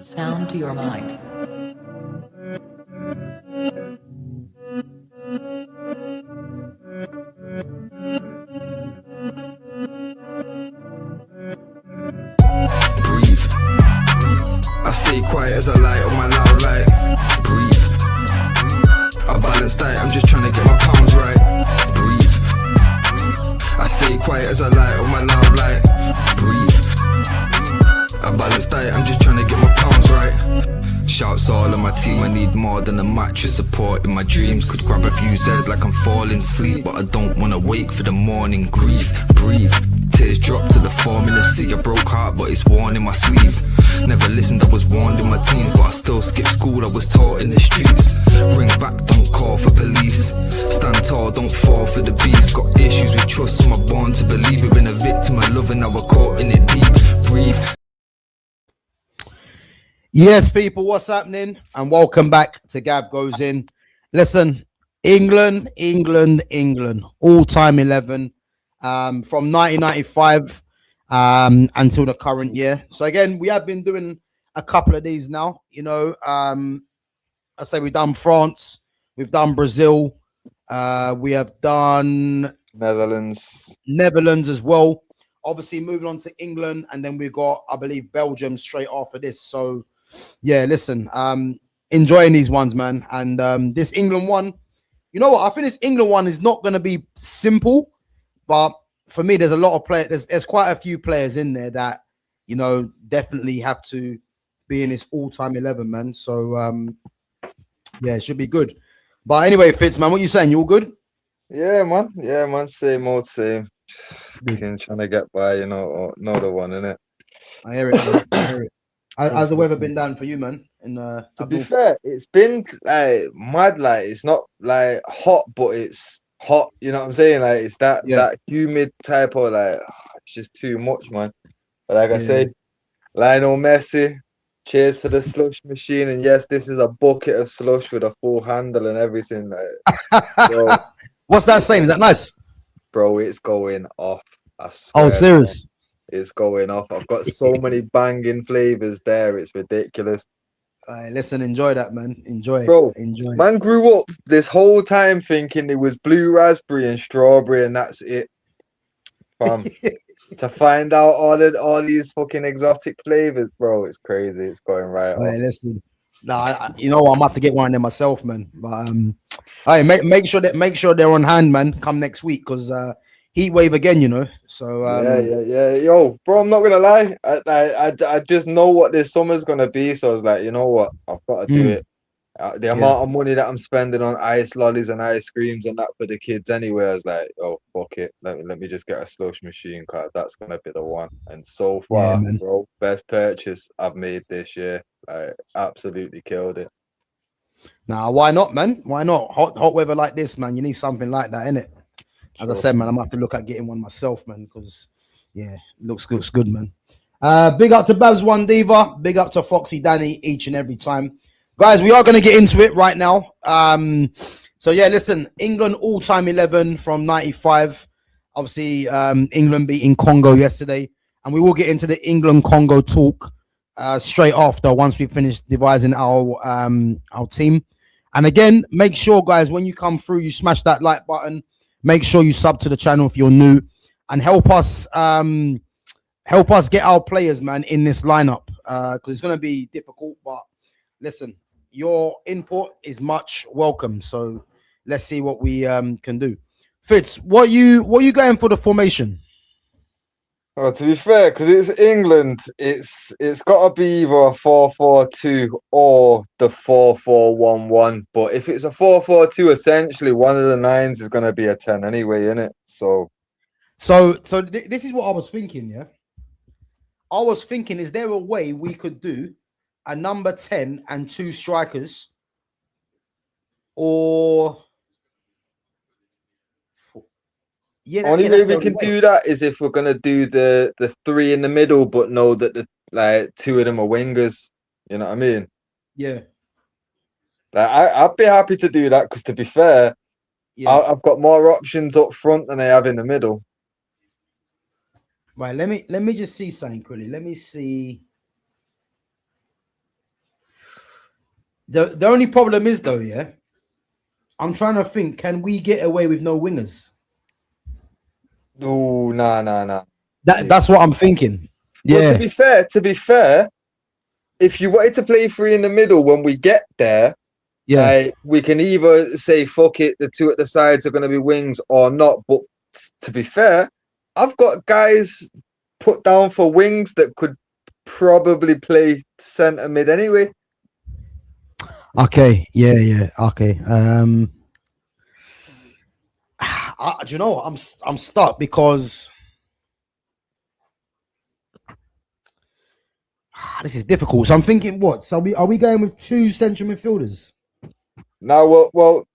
Sound to your mind. Breathe. I stay quiet as I light on my loud light. Breathe. I balance diet, I'm just trying to get my pounds right. Breathe. I stay quiet as I light on my loud light. Breathe. I balance diet, I'm just trying to get my pounds right. Shouts all of my team, I need more than a mattress support in my dreams. Could grab a few Zeds like I'm falling asleep, but I don't wanna wake for the morning grief. Breathe. Tears drop to the formula, see a broke heart but it's worn in my sleeve. Never listened, I was warned in my teens, but I still skipped school, I was taught in the streets. Ring back, don't call for police. Stand tall, don't fall for the beast. Got issues with trust, so I'm born to believe. We've been a victim of love and now we're caught in it deep. Breathe. Yes, people, what's happening? And welcome back to Gav Goes In. Listen, England, all-time 11 from 1995 until the current year. So again, we have been doing a couple of these now. You know, I say we've done France, we've done Brazil, we have done Netherlands as well. Obviously, moving on to England, and then we've got, I believe, Belgium straight after this. So yeah, listen, enjoying these ones, man. And this England one, you know what? I think this England one is not going to be simple, but for me, there's a lot of players. There's quite a few players in there that, you know, definitely have to be in this all-time 11, man. So yeah, it should be good. But anyway, Fitz, man, what you saying? You all good? Yeah, man. Same old same. Trying to get by, you know, another one, innit? I hear it, man. I hear it. How's the weather been down for you, man? To be fair, it's been like mad. Like it's not like hot, but it's hot. You know what I'm saying? Like it's that humid type of like it's just too much, man. But like I say, Lionel Messi, cheers for the slush machine. And yes, this is a bucket of slush with a full handle and everything. Like, bro, what's that saying? Is that nice? Bro, it's going off. I swear. Oh, serious? It's going off. I've got so many banging flavors there. It's ridiculous. Listen, enjoy that, man. Enjoy it. Bro, enjoy it. Man grew up this whole time thinking it was blue raspberry and strawberry, and that's it. To find out all these fucking exotic flavors, bro, it's crazy. It's going right off. Listen, you know what? I'm about to get one of them myself, man. But make sure they're on hand, man. Come next week, because heat wave again, you know. So yeah. Yo, bro, I'm not gonna lie. I just know what this summer's gonna be. So I was like, you know what, I've got to do it. The amount of money that I'm spending on ice lollies and ice creams and that for the kids anyway, I was like, oh fuck it, let me just get a slush machine card. That's gonna be the one. And so far, bro, best purchase I've made this year. I absolutely killed it. Nah, why not, man? Why not? Hot weather like this, man. You need something like that, innit? As I said, man, I'm gonna have to look at getting one myself, man, because yeah, looks good, man. Big up to Babs One Diva, big up to Foxy Danny each and every time. Guys, we are gonna get into it right now. So yeah, listen, England all-time 11 from 95. Obviously, England beating Congo yesterday, and we will get into the England-Congo talk straight after, once we finish devising our team. And again, make sure, guys, when you come through, you smash that like button. Make sure you sub to the channel if you're new, and help us get our players, man, in this lineup, because it's going to be difficult. But listen, your input is much welcome. So let's see what we can do. Fitz, what you going for the formation? Well, to be fair, because it's England, it's got to be either a 4-4-2 or the 4-4-1-1. But if it's a 4-4-2, essentially one of the nines is going to be a 10 anyway, innit? So this is what I was thinking. Yeah, I was thinking, is there a way we could do a number 10 and two strikers, or? Only way we can do that is if we're gonna do the three in the middle, but know that the two of them are wingers. You know what I mean? Yeah. I'd be happy to do that, because to be fair, I've got more options up front than I have in the middle. Right, let me just see something quickly. Let me see. The only problem is though, yeah. I'm trying to think, can we get away with no wingers? No, nah. That's what I'm thinking. Well, Yeah, to be fair, if you wanted to play three in the middle when we get there, yeah. we can either say fuck it, the two at the sides are going to be wings or not. But to be fair, I've got guys put down for wings that could probably play centre mid anyway. Okay, yeah. Okay. Do you know what? I'm stuck because this is difficult. So I'm thinking, what? So are we going with two central midfielders? Now, well,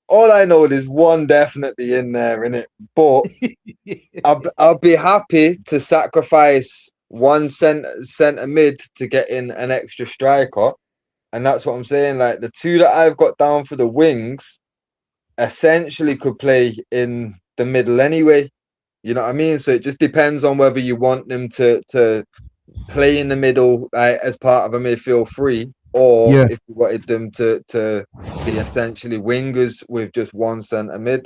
all I know is one definitely in there, in it. But I'll be happy to sacrifice one centre mid to get in an extra striker, and that's what I'm saying. Like the two that I've got down for the wings, essentially could play in the middle anyway. You know what I mean? So it just depends on whether you want them to play in the middle as part of a midfield three, or Yeah, if you wanted them to be essentially wingers with just one centre mid.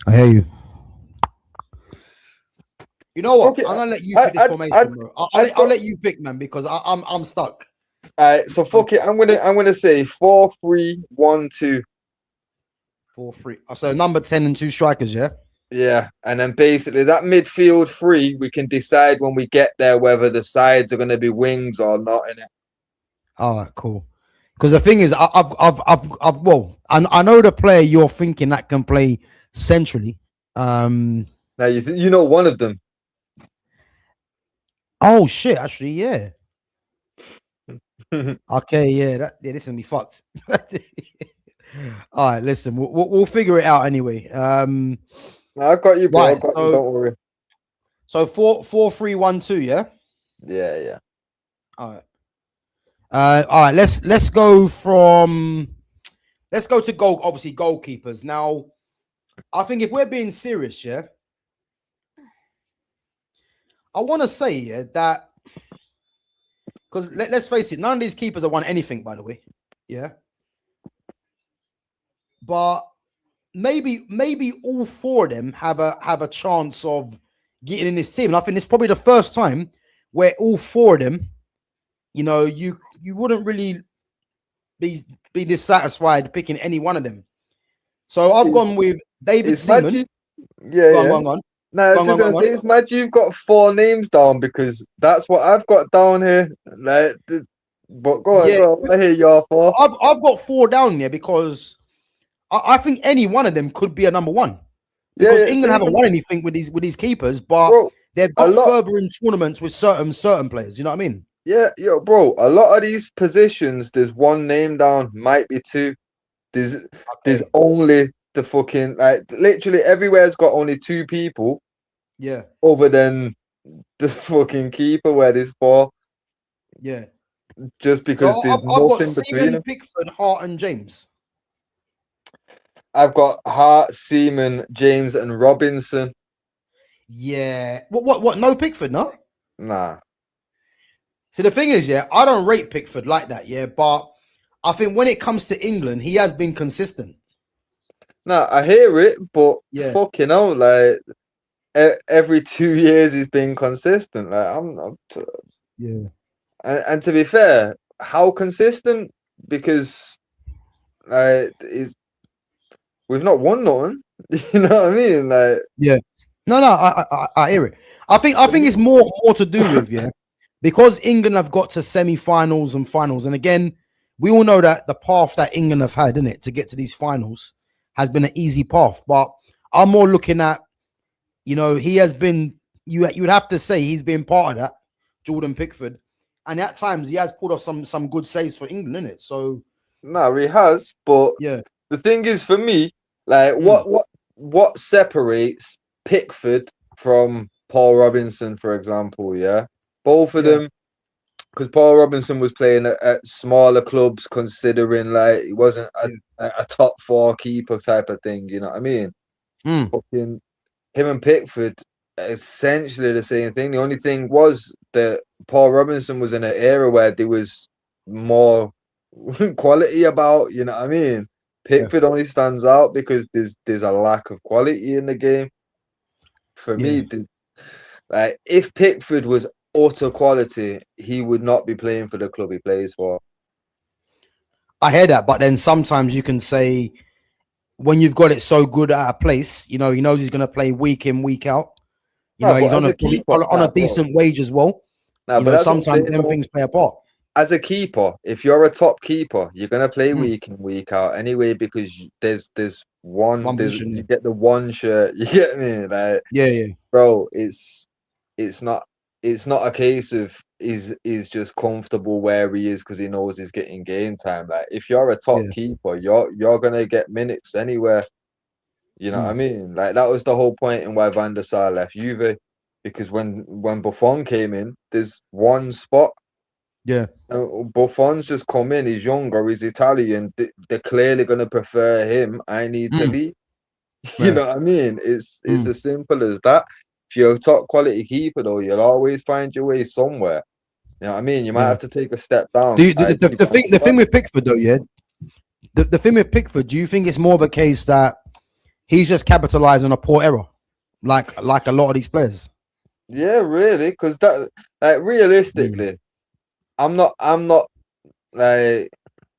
I hear you. You know what? Okay, I'm gonna let you pick this I, formation, bro. I'll let you pick, man, because I'm stuck. so fuck it. I'm gonna say 4-3-1-2. 4-3. So number 10 and two strikers, yeah. Yeah, and then basically that midfield three, we can decide when we get there whether the sides are going to be wings or not in it. All right, cool. Because the thing is, well, I know the player you're thinking that can play centrally. Now you know one of them. Oh shit! Actually, yeah. Okay, yeah. This is gonna be fucked. All right, listen, we'll figure it out anyway. I got you, bro. Right, I got you, don't worry. So 4-3-1-2, yeah. Yeah. All right. All right. Let's go to goal. Obviously, goalkeepers. Now, I think if we're being serious, yeah, I want to say, yeah, that because let's face it, none of these keepers have won anything, by the way. Yeah, but maybe all four of them have a chance of getting in this team. And I think it's probably the first time where all four of them, you wouldn't really be dissatisfied picking any one of them. So I've gone with David Seaman. Yeah. Go on. No, I was just gonna say it's mad you've got 4 names down because that's what I've got down here. Like, but go on. I hear your 4. I've got 4 down here because I think any one of them could be a number 1. Because England haven't won anything with these keepers, but they've got further in tournaments with certain players. You know what I mean? Yeah, bro. A lot of these positions, there's one name down, might be 2. There's only the fucking literally everywhere's got only 2 people. Yeah. Other than the fucking keeper, where there's 4. Yeah. Just because there's nothing between them. Pickford, Hart, and James. I've got Hart, Seaman, James, and Robinson. Yeah. What? No Pickford, no? Nah. See, the thing is, yeah, I don't rate Pickford like that, yeah, but I think when it comes to England, he has been consistent. Nah, I hear it, but yeah, fucking hell, like every 2 years he's been consistent. Like yeah. And to be fair, how consistent? Because we've not won nothing. You know what I mean? Like, yeah. No, I hear it. I think it's more to do with, yeah, because England have got to semi-finals and finals, and again, we all know that the path that England have had in it to get to these finals has been an easy path. But I'm more looking at, he has been. You would have to say he's been part of that, Jordan Pickford, and at times he has pulled off some good saves for England, in it. So no, he has. But yeah, the thing is, for me, like, what separates Pickford from Paul Robinson, for example? Yeah, both of them. Because Paul Robinson was playing at smaller clubs, considering like he wasn't a top 4 keeper type of thing. You know what I mean? Fucking him and Pickford, essentially the same thing. The only thing was that Paul Robinson was in an era where there was more quality about, you know what I mean? Pickford only stands out because there's a lack of quality in the game. For me, like if Pickford was utter quality, he would not be playing for the club he plays for. I hear that, but then sometimes you can say when you've got it so good at a place, you know, he knows he's going to play week in, week out. You No, know, he's but on as a a keeper, on a decent wage as well. nah, You but know, that's what I'm sometimes saying. them Though. things play a part. As a keeper, if you're a top keeper, you're gonna play Mm. week in, week out anyway because there's One there's position. you get the one shirt. You get me, like Yeah. bro. It's not a case of is just comfortable where he is because he knows he's getting game time. Like if you're a top Yeah. keeper, you're gonna get minutes anywhere. You know what I mean? Like that was the whole point in why Van der Sar left Juve, because when Buffon came in, there's one spot. Yeah. Buffon's just come in. He's younger. He's Italian. They're clearly gonna prefer him. I need to Mm. leave. You Yeah. know what I mean? It's Mm. as simple as that. If you're a top quality keeper, though, you'll always find your way somewhere. You know what I mean? You might Yeah. have to take a step down. Do you, the thing with Pickford though, yeah, the thing with Pickford, do you think it's more of a case that he's just capitalizing on a poor error, like a lot of these players? Yeah, really, because that like Mm. realistically, I'm not like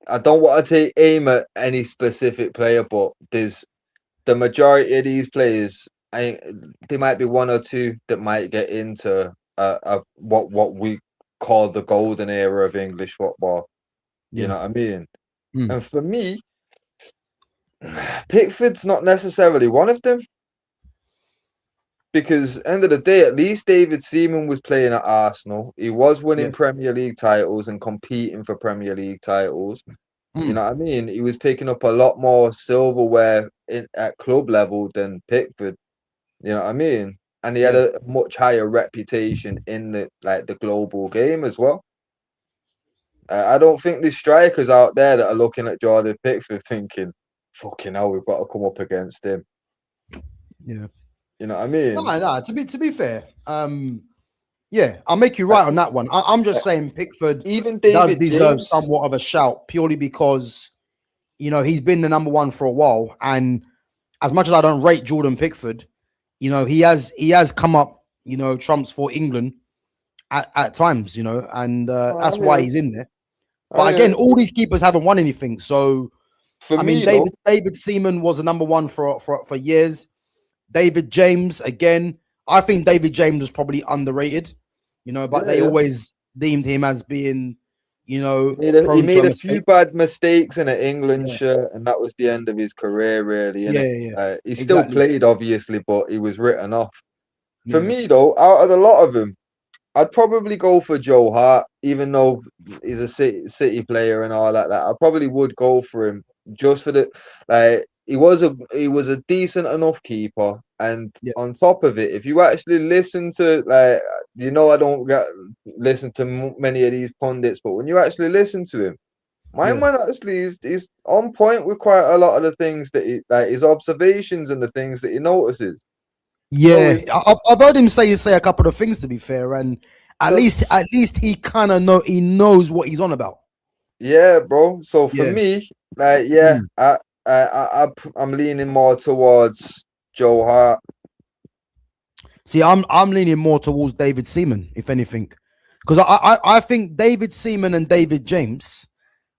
I don't want to take aim at any specific player, but there's the majority of these players. There might be one or two that might get into what we call the golden era of English football. You Yeah. know what I mean? Mm. And for me, Pickford's not necessarily one of them. Because end of the day, at least David Seaman was playing at Arsenal. He was winning Yeah. Premier League titles and competing for Premier League titles. You Mm. know what I mean? He was picking up a lot more silverware at club level than Pickford. You know what I mean? And he had Yeah. a much higher reputation in the global game as well. I don't think there's strikers out there that are looking at Jordan Pickford thinking, "Fucking hell, we've got to come up against him." Yeah. You know what I mean? No. To be fair, yeah, I'll make you Uh, right on that one. I'm just saying Pickford Even does David deserve James. somewhat of a shout purely because you know he's been the number one for a while, and as much as I don't rate Jordan Pickford, you know he has come up, you know, trumps for England at times, you know, and I that's why hear, he's in there. I But hear. again, all these keepers haven't won anything, so For I mean, me though, David Seaman was the number one for years. David James, again, I think David James was probably underrated, you know, but yeah, they yeah. always deemed him as being, you know, He prone to a made a few mistake. bad mistakes in an England Yeah, shirt, and that was the end of his career, really. yeah, And yeah, yeah. he still Exactly. played, obviously, but he was written off. For Yeah, me though, out of a lot of them, I'd probably go for Joe Hart, even though he's a City player and all that. I probably would go for him just for the like. He was a decent enough keeper, and yeah, on top of it, if you actually listen to I don't listen to many of these pundits, but when you actually listen to him, my yeah. man actually is on point with quite a lot of the things that his observations and the things that he notices. So Yeah, I've heard him say a couple of things to be fair, and at least it's at least he kind of knows what he's on about. Yeah, bro. So for Yeah. me, yeah, Mm. I'm leaning more towards Joe Hart. See, I'm leaning more towards David Seaman, if anything, because I think David Seaman and David James.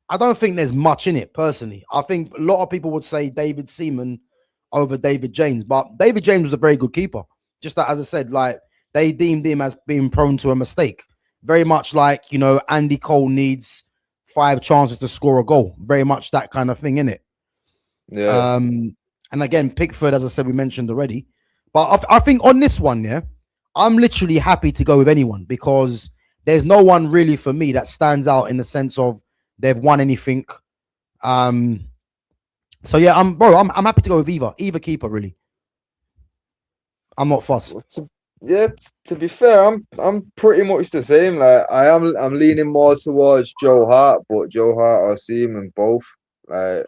I don't think there's much in it personally. I think a lot of people would say David Seaman over David James, but David James was a very good keeper. Just that, as I said, like they deemed him as being prone to a mistake, very much like you know Andy Cole needs 5 chances to score a goal, very much that kind of thing in it. Yeah, Um, and again, Pickford, as I said, we mentioned already. But I think on this one, yeah, I'm literally happy to go with anyone because there's no one really for me that stands out in the sense of they've won anything. Um, so yeah, I'm happy to go with either keeper really. I'm not fussed. Well, yeah. To be fair, I'm pretty much the same. Like I'm leaning more towards Joe Hart, but Joe Hart or Seaman both. Like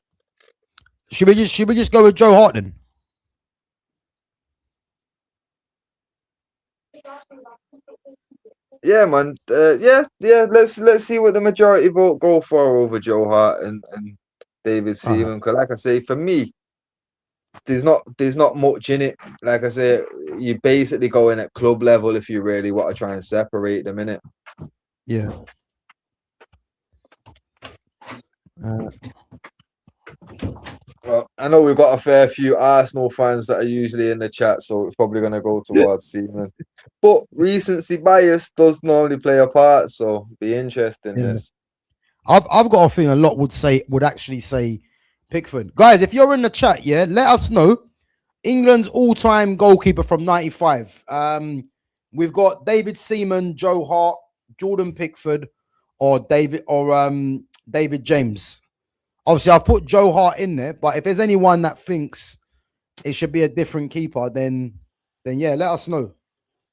Should we just go with Joe Hart then? Yeah, man. Yeah. Let's see what the majority vote go for over Joe Hart and David All right. Seaman. Because, like I say, for me, there's not much in it. Like I say, you basically go in at club level if you really want to try and separate them in it. Yeah. Well, I know we've got a fair few Arsenal fans that are usually in the chat, so it's probably going to go towards Seaman. But recency bias does normally play a part, so be interesting. Yeah. This. I've got a thing a lot would actually say Pickford. Guys, if you're in the chat, yeah, let us know. England's all-time goalkeeper from 95. We've got David Seaman, Joe Hart, Jordan Pickford, or David James. Obviously, I've put Joe Hart in there, but if there's anyone that thinks it should be a different keeper, then yeah, let us know.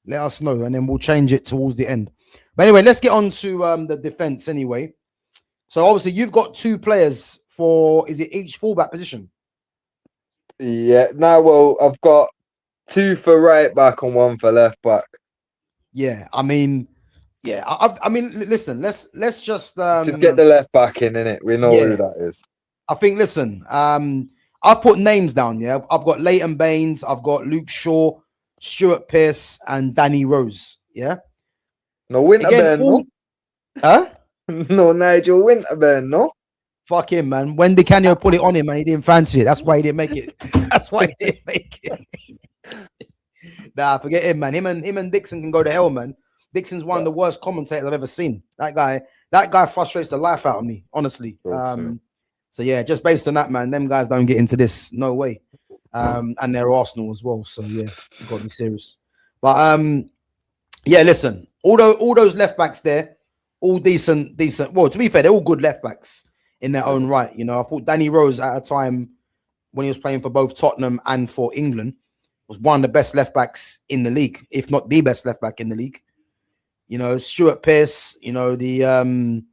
Let us know, and then we'll change it towards the end. But anyway, let's get on to the defense anyway. So obviously, you've got two players for each fullback position? Yeah. Now, well, I've got two for right back and one for left back. Yeah, I mean, yeah, I mean, listen, let's just get the left back in it. We know who that is. I think. Listen, I've put names down. Yeah, I've got Leighton Baines, I've got Luke Shaw, Stuart Pearce, and Danny Rose. Yeah. No Winterburn, no. Huh? No Nigel Winterburn, no. Fuck him, man. When Di Canio put it on him, man, he didn't fancy it. That's why he didn't make it. That's why he didn't make it. Nah, forget him, man. Him and Dixon can go to hell, man. Dixon's one of the worst commentators I've ever seen. That guy frustrates the life out of me, honestly. So yeah, just based on that, man, them guys don't get into this. No way. And they're Arsenal as well. So yeah, you've got to be serious. But yeah, listen, all those left backs there, all decent. Well, to be fair, they're all good left backs in their own right. You know, I thought Danny Rose at a time when he was playing for both Tottenham and for England was one of the best left backs in the league, if not the best left back in the league. You know, Stuart Pearce, you know, the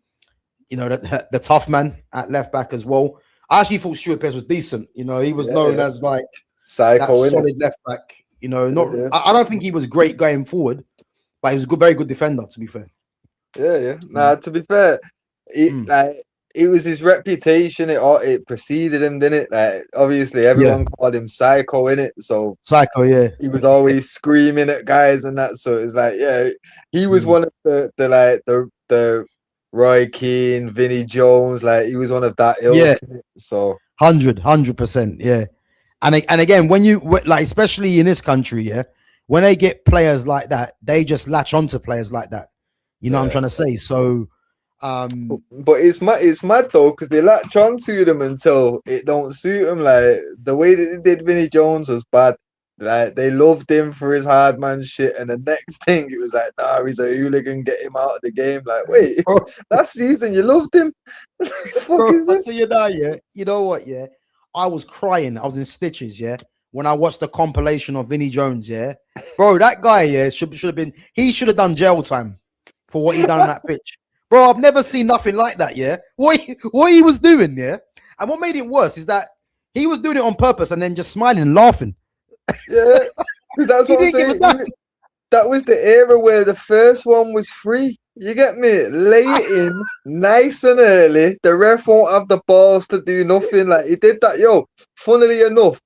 tough man at left back as well. I actually thought Stuart Pearce was decent. You know, he was known as like that solid left back. You know, I don't think he was great going forward, but he was a very good defender, to be fair. Yeah. Nah, to be fair, it was his reputation. It preceded him, didn't it? Like, obviously, everyone called him Psycho, innit? So Psycho, yeah. He was always screaming at guys and that. So it's like, yeah, he was one of the Roy Keane, Vinnie Jones. Like, he was one of that ilk. Yeah. So 100%, yeah. And again, when you like, especially in this country, yeah, when they get players like that, they just latch onto players like that. You know what I'm trying to say? So. But it's mad though, because they latch onto them until it don't suit them. Like the way that they did Vinnie Jones was bad. Like they loved him for his hard man shit, and the next thing it was like, nah, he's a hooligan, get him out of the game. Like, wait, that season you loved him. Bro, so you know, yeah, you know what, yeah, I was crying, I was in stitches, yeah, when I watched the compilation of Vinnie Jones, yeah, bro, that guy, yeah, should have done jail time for what he done on that pitch. Bro, I've never seen nothing like that, yeah. What he was doing, yeah. And what made it worse is that he was doing it on purpose and then just smiling and laughing. Yeah, because that's what I'm saying. That was the era where the first one was free. You get me? Lay it in nice and early. The ref won't have the balls to do nothing. Like he did that, funnily enough,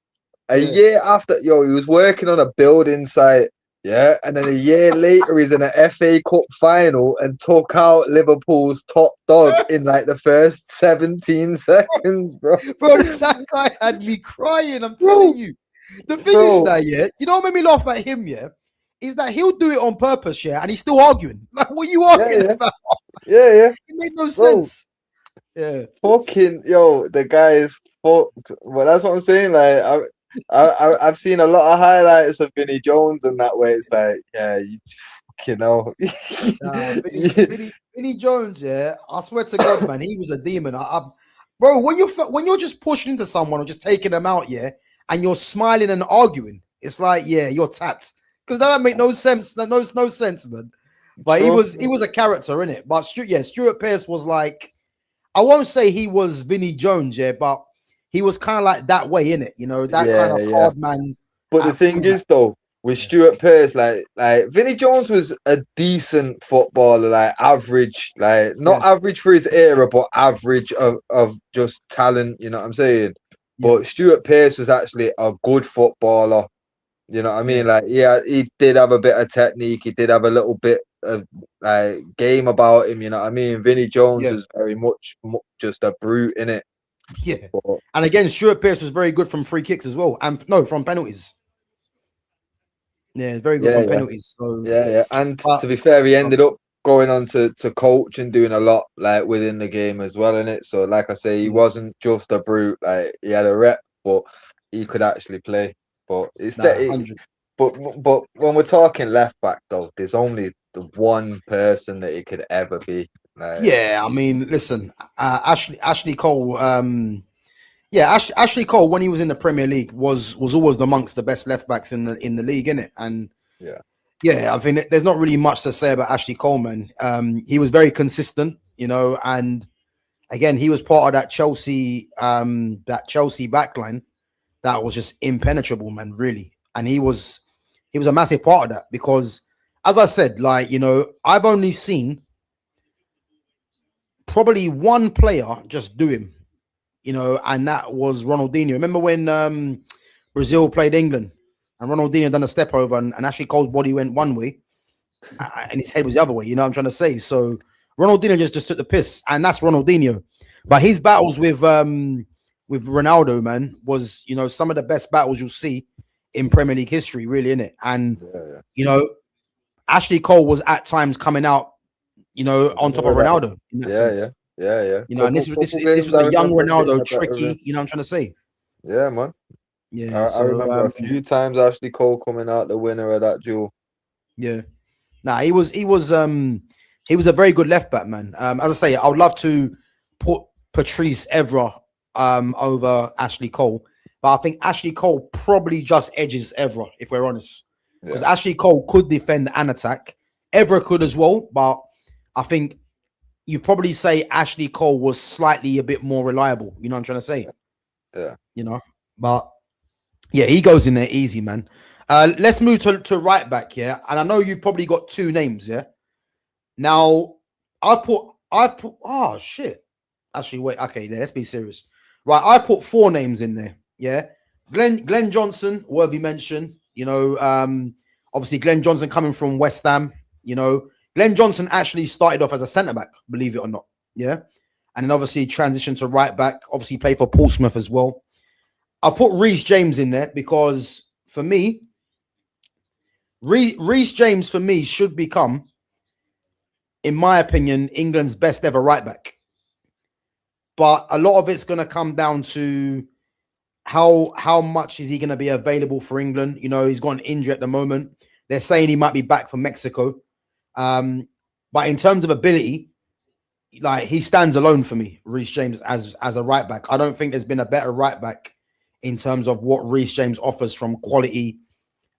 a year after, he was working on a building site. Yeah, and then a year later, he's in an FA Cup final and took out Liverpool's top dog in like the first 17 seconds, bro. Bro, that guy had me crying. I'm telling you. The thing is that, yeah, you know what made me laugh at him, yeah, is that he'll do it on purpose, yeah, and he's still arguing. Like, what are you arguing about? Yeah. It made no sense. Yeah. Fucking, the guy is fucked. Well, that's what I'm saying. Like, I've seen a lot of highlights of Vinnie Jones and that way. It's like, yeah, you know. Vinnie Jones, yeah, I swear to God, man, he was a demon. Bro, when you're just pushing into someone or just taking them out, yeah, and you're smiling and arguing, it's like, yeah, you're tapped. Because that don't make no sense. That knows no sense, man. But he was a character in it. But Stuart Pearce was like, I won't say he was Vinnie Jones, yeah, but he was kind of like that way, in it, you know, that kind of hard man. But the thing is, though, with Stuart Pearce, like Vinnie Jones was a decent footballer, like average, like not average for his era, but average of just talent. You know what I'm saying? Yeah. But Stuart Pearce was actually a good footballer. You know what I mean? Yeah. Like, yeah, he did have a bit of technique. He did have a little bit of like game about him. You know what I mean? Vinnie Jones Yeah. was very much just a brute in it. Yeah. But, And again, Stuart Pearce was very good from free kicks as well. And no, from penalties. Yeah, very good from penalties. So yeah. And but to be fair, he ended up going on to coach and doing a lot like within the game as well in it. So like I say, he wasn't just a brute. Like he had a rep, but he could actually play. But it's nah, that. 100. But when we're talking left back though, there's only the one person that it could ever be. Like, Yeah, I mean, listen, Ashley Cole, Ashley Cole when he was in the Premier League was always amongst the best left backs in the league, innit? And yeah, I think there's not really much to say about Ashley Cole, man. He was very consistent, you know, and again, he was part of that Chelsea backline that was just impenetrable, man, really. And he was a massive part of that because, as I said, like, you know, I've only seen probably one player just do him, you know, and that was Ronaldinho. Remember when Brazil played England and Ronaldinho done a step over and Ashley Cole's body went one way and his head was the other way, you know what I'm trying to say? So Ronaldinho just took the piss, and that's Ronaldinho. But his battles with Ronaldo, man, was, you know, some of the best battles you'll see in Premier League history, really, innit? And you know, Ashley Cole was at times coming out, you know, on top of Ronaldo in that sense. Yeah. You know, and this was a young Ronaldo, tricky, you know what I'm trying to say? Yeah, man. Yeah. I remember a few times Ashley Cole coming out the winner of that duel. Yeah. Nah, he was a very good left back, man. As I say, I would love to put Patrice Evra over Ashley Cole, but I think Ashley Cole probably just edges Evra, if we're honest. Because Ashley Cole could defend and attack. Evra could as well, but I think you probably say Ashley Cole was slightly a bit more reliable. You know what I'm trying to say? Yeah. You know, but yeah, he goes in there easy, man. Let's move to right back here. And I know you've probably got two names, yeah? Now, I've put, oh, shit. Actually, wait, okay, let's be serious. Right, I put four names in there, yeah? Glenn Johnson, worthy mention. You know, obviously, Glenn Johnson coming from West Ham, you know. Glenn Johnson actually started off as a centre-back, believe it or not, yeah? And then obviously transitioned to right back, obviously played for Portsmouth as well. I've put Reece James in there because, for me, Reece James, for me, should become, in my opinion, England's best ever right back. But a lot of it's going to come down to how much is he going to be available for England. You know, he's got an injury at the moment. They're saying he might be back from Mexico. But in terms of ability, like, he stands alone for me, Reece James, as a right back. I don't think there's been a better right back in terms of what Reece James offers from quality,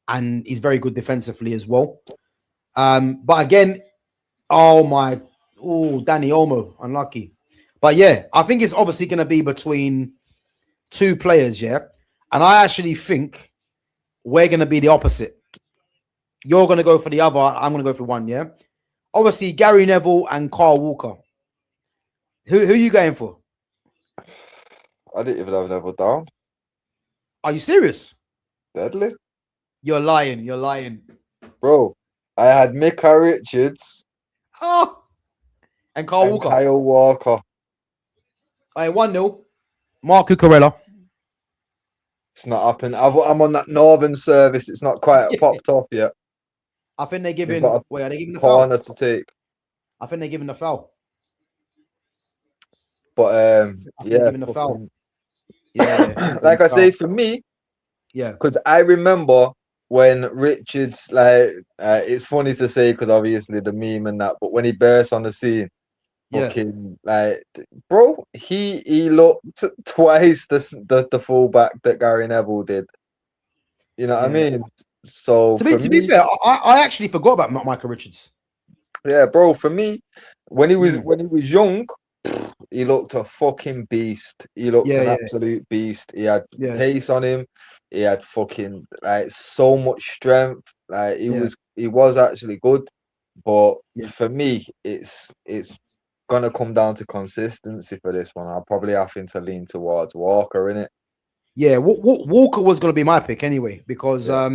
and he's very good defensively as well. But again, Danny Olmo, unlucky. But yeah, I think it's obviously going to be between two players, yeah? And I actually think we're going to be the opposite. You're going to go for the other, I'm going to go for one, yeah? Obviously, Gary Neville and Carl Walker. Who are you going for? I didn't even have Neville down. Are you serious? Deadly. You're lying. Bro, I had Micah Richards. Oh. And Carl Walker. Kyle Walker. All right, 1-0. Mark Cucurella. It's not happened. I'm on that Northern service. It's not quite popped off yet. I think they're giving. Wait, are they giving the corner foul? To take. I think they're giving the foul. But yeah, giving the foul. Yeah, like I say, for me, yeah, because I remember when Richards, like, it's funny to say because obviously the meme and that, but when he burst on the scene, fucking, like, bro, he looked twice the fullback that Gary Neville did. You know what I mean? So to be fair, I actually forgot about Michael Richards. Yeah, bro. For me, when he was young, he looked a fucking beast. He looked an Yeah, absolute beast. He had yeah, pace on him. He had fucking like so much strength. Like yeah, he was actually good. But yeah. for me, it's gonna come down to consistency for this one. I'll probably having to lean towards Walker in it. Yeah, Walker was going to be my pick anyway because, Yeah.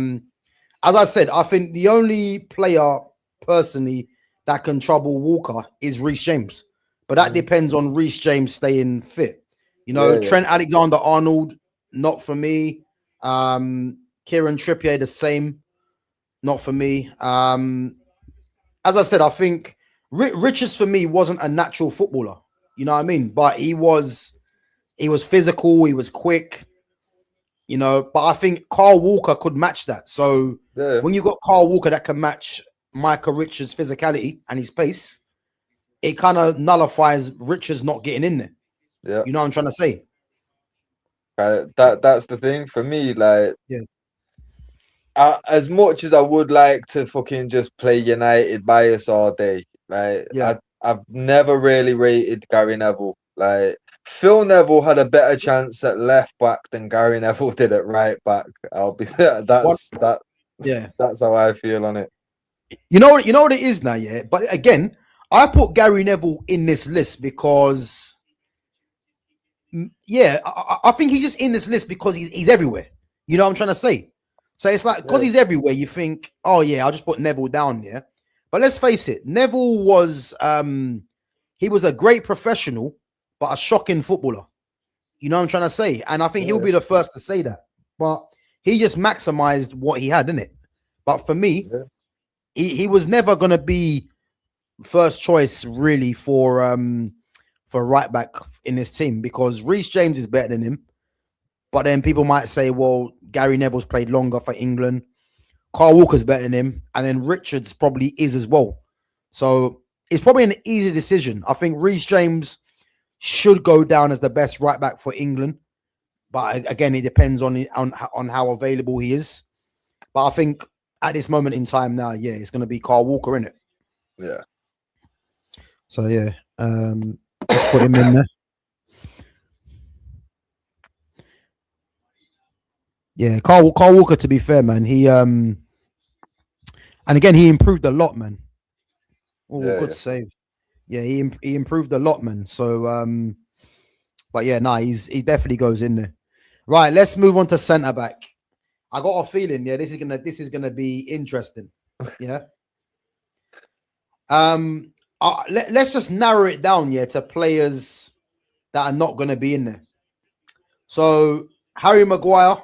as I said, I think the only player personally that can trouble Walker is Reece James, but that depends on Reece James staying fit. You know, Yeah, yeah, Trent Alexander-Arnold, not for me. Kieran Trippier, the same, not for me. As I said, I think Richards for me wasn't a natural footballer. You know what I mean? But he was physical, he was quick. You know, but I think Carl Walker could match that. So yeah, when you got Carl Walker that can match Michael Richards' physicality and his pace, it kind of nullifies Richards not getting in there. yeah. You know what I'm trying to say? That's the thing for me. Like, Yeah, as much as I would like to fucking just play United bias all day, like yeah. I've never really rated Gary Neville. Like Phil Neville had a better chance at left back than Gary Neville did at right back. I'll be What? that Yeah. that's how I feel on it. You know what it is now, yeah. But again, I put Gary Neville in this list because, yeah, I think he's just in this list because he's everywhere. You know what I'm trying to say? So it's like because Yeah, he's everywhere, you think, oh yeah, I'll just put Neville down there. But let's face it, Neville was he was a great professional, but a shocking footballer. You know what I'm trying to say? And I think he'll yeah, be the first to say that. But he just maximized what he had, didn't it? But for me, yeah, he was never gonna be first choice really for right back in this team because Reece James is better than him. But then people might say, well, Gary Neville's played longer for England. Carl Walker's better than him. And then Richards probably is as well. So it's probably an easy decision. I think Reece James should go down as the best right back for England. But again, it depends on how available he is. But I think at this moment in time now, yeah, it's going to be Carl Walker, in it. yeah. So yeah, let's put him in there. Yeah, Carl Walker. To be fair, man, he and again he improved a lot, man. Oh, Yeah, good yeah. save. Yeah, he improved a lot, man. So but yeah, nah, he definitely goes in there. Right, let's move on to centre back. I got a feeling, yeah, this is gonna be interesting. Yeah. Let's just narrow it down, yeah, to players that are not gonna be in there. So Harry Maguire,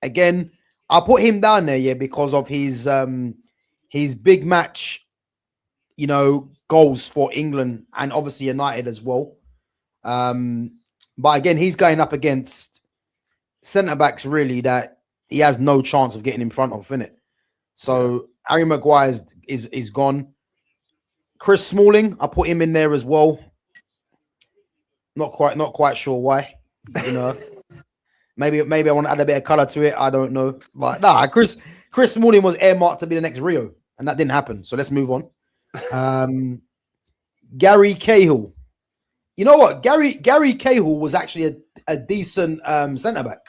again, I'll put him down there, yeah, because of his big match, you know, goals for England and obviously United as well. But again, he's going up against centre backs really that he has no chance of getting in front of, innit? So Harry Maguire is gone. Chris Smalling, I put him in there as well. Not quite sure why, you know. Maybe I want to add a bit of color to it. I don't know, but nah, Chris Smalling was earmarked to be the next Rio, and that didn't happen. So let's move on. Gary Cahill. You know what? Gary Cahill was actually a decent centre back.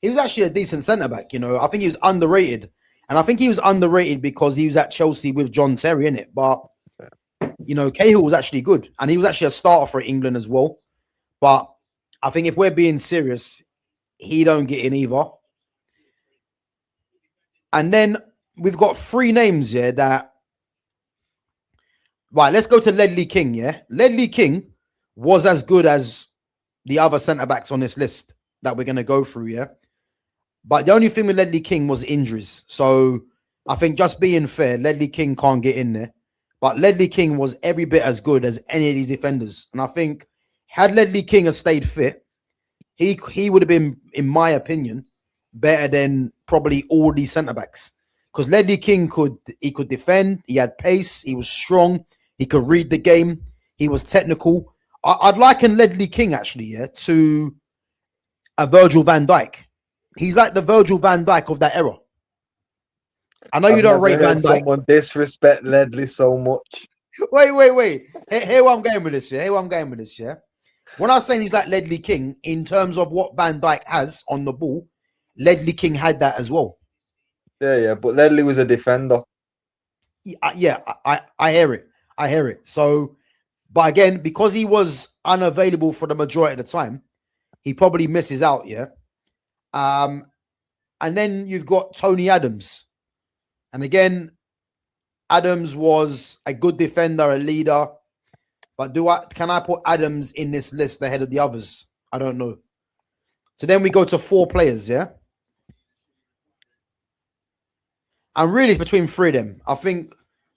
He was actually a decent centre back. You know, I think he was underrated, and I think he was underrated because he was at Chelsea with John Terry in it. But you know, Cahill was actually good, and he was actually a starter for England as well. But I think if we're being serious, he don't get in either. And then we've got three names here that. Right, let's go to Ledley King. Yeah, Ledley King was as good as the other centre backs on this list that we're going to go through. Yeah, but the only thing with Ledley King was injuries. So I think just being fair, Ledley King can't get in there. But Ledley King was every bit as good as any of these defenders. And I think had Ledley King have stayed fit, he would have been, in my opinion, better than probably all these centre backs. Because Ledley King could defend, he had pace, he was strong, he could read the game, he was technical. I'd liken Ledley King actually, yeah, to a Virgil van Dijk. He's like the Virgil van Dijk of that era. I know you I've don't never rate heard Van Dijk. someone disrespect Ledley so much. Wait. Here what I'm going with this, yeah. When I was saying he's like Ledley King, in terms of what Van Dijk has on the ball, Ledley King had that as well. Yeah. But Ledley was a defender. Yeah, I hear it. So, but again, because he was unavailable for the majority of the time, he probably misses out, yeah. And then you've got Tony Adams. And again, Adams was a good defender, a leader. But can I put Adams in this list ahead of the others? I don't know. So then we go to 4 players, yeah? And really it's between 3 of them. I think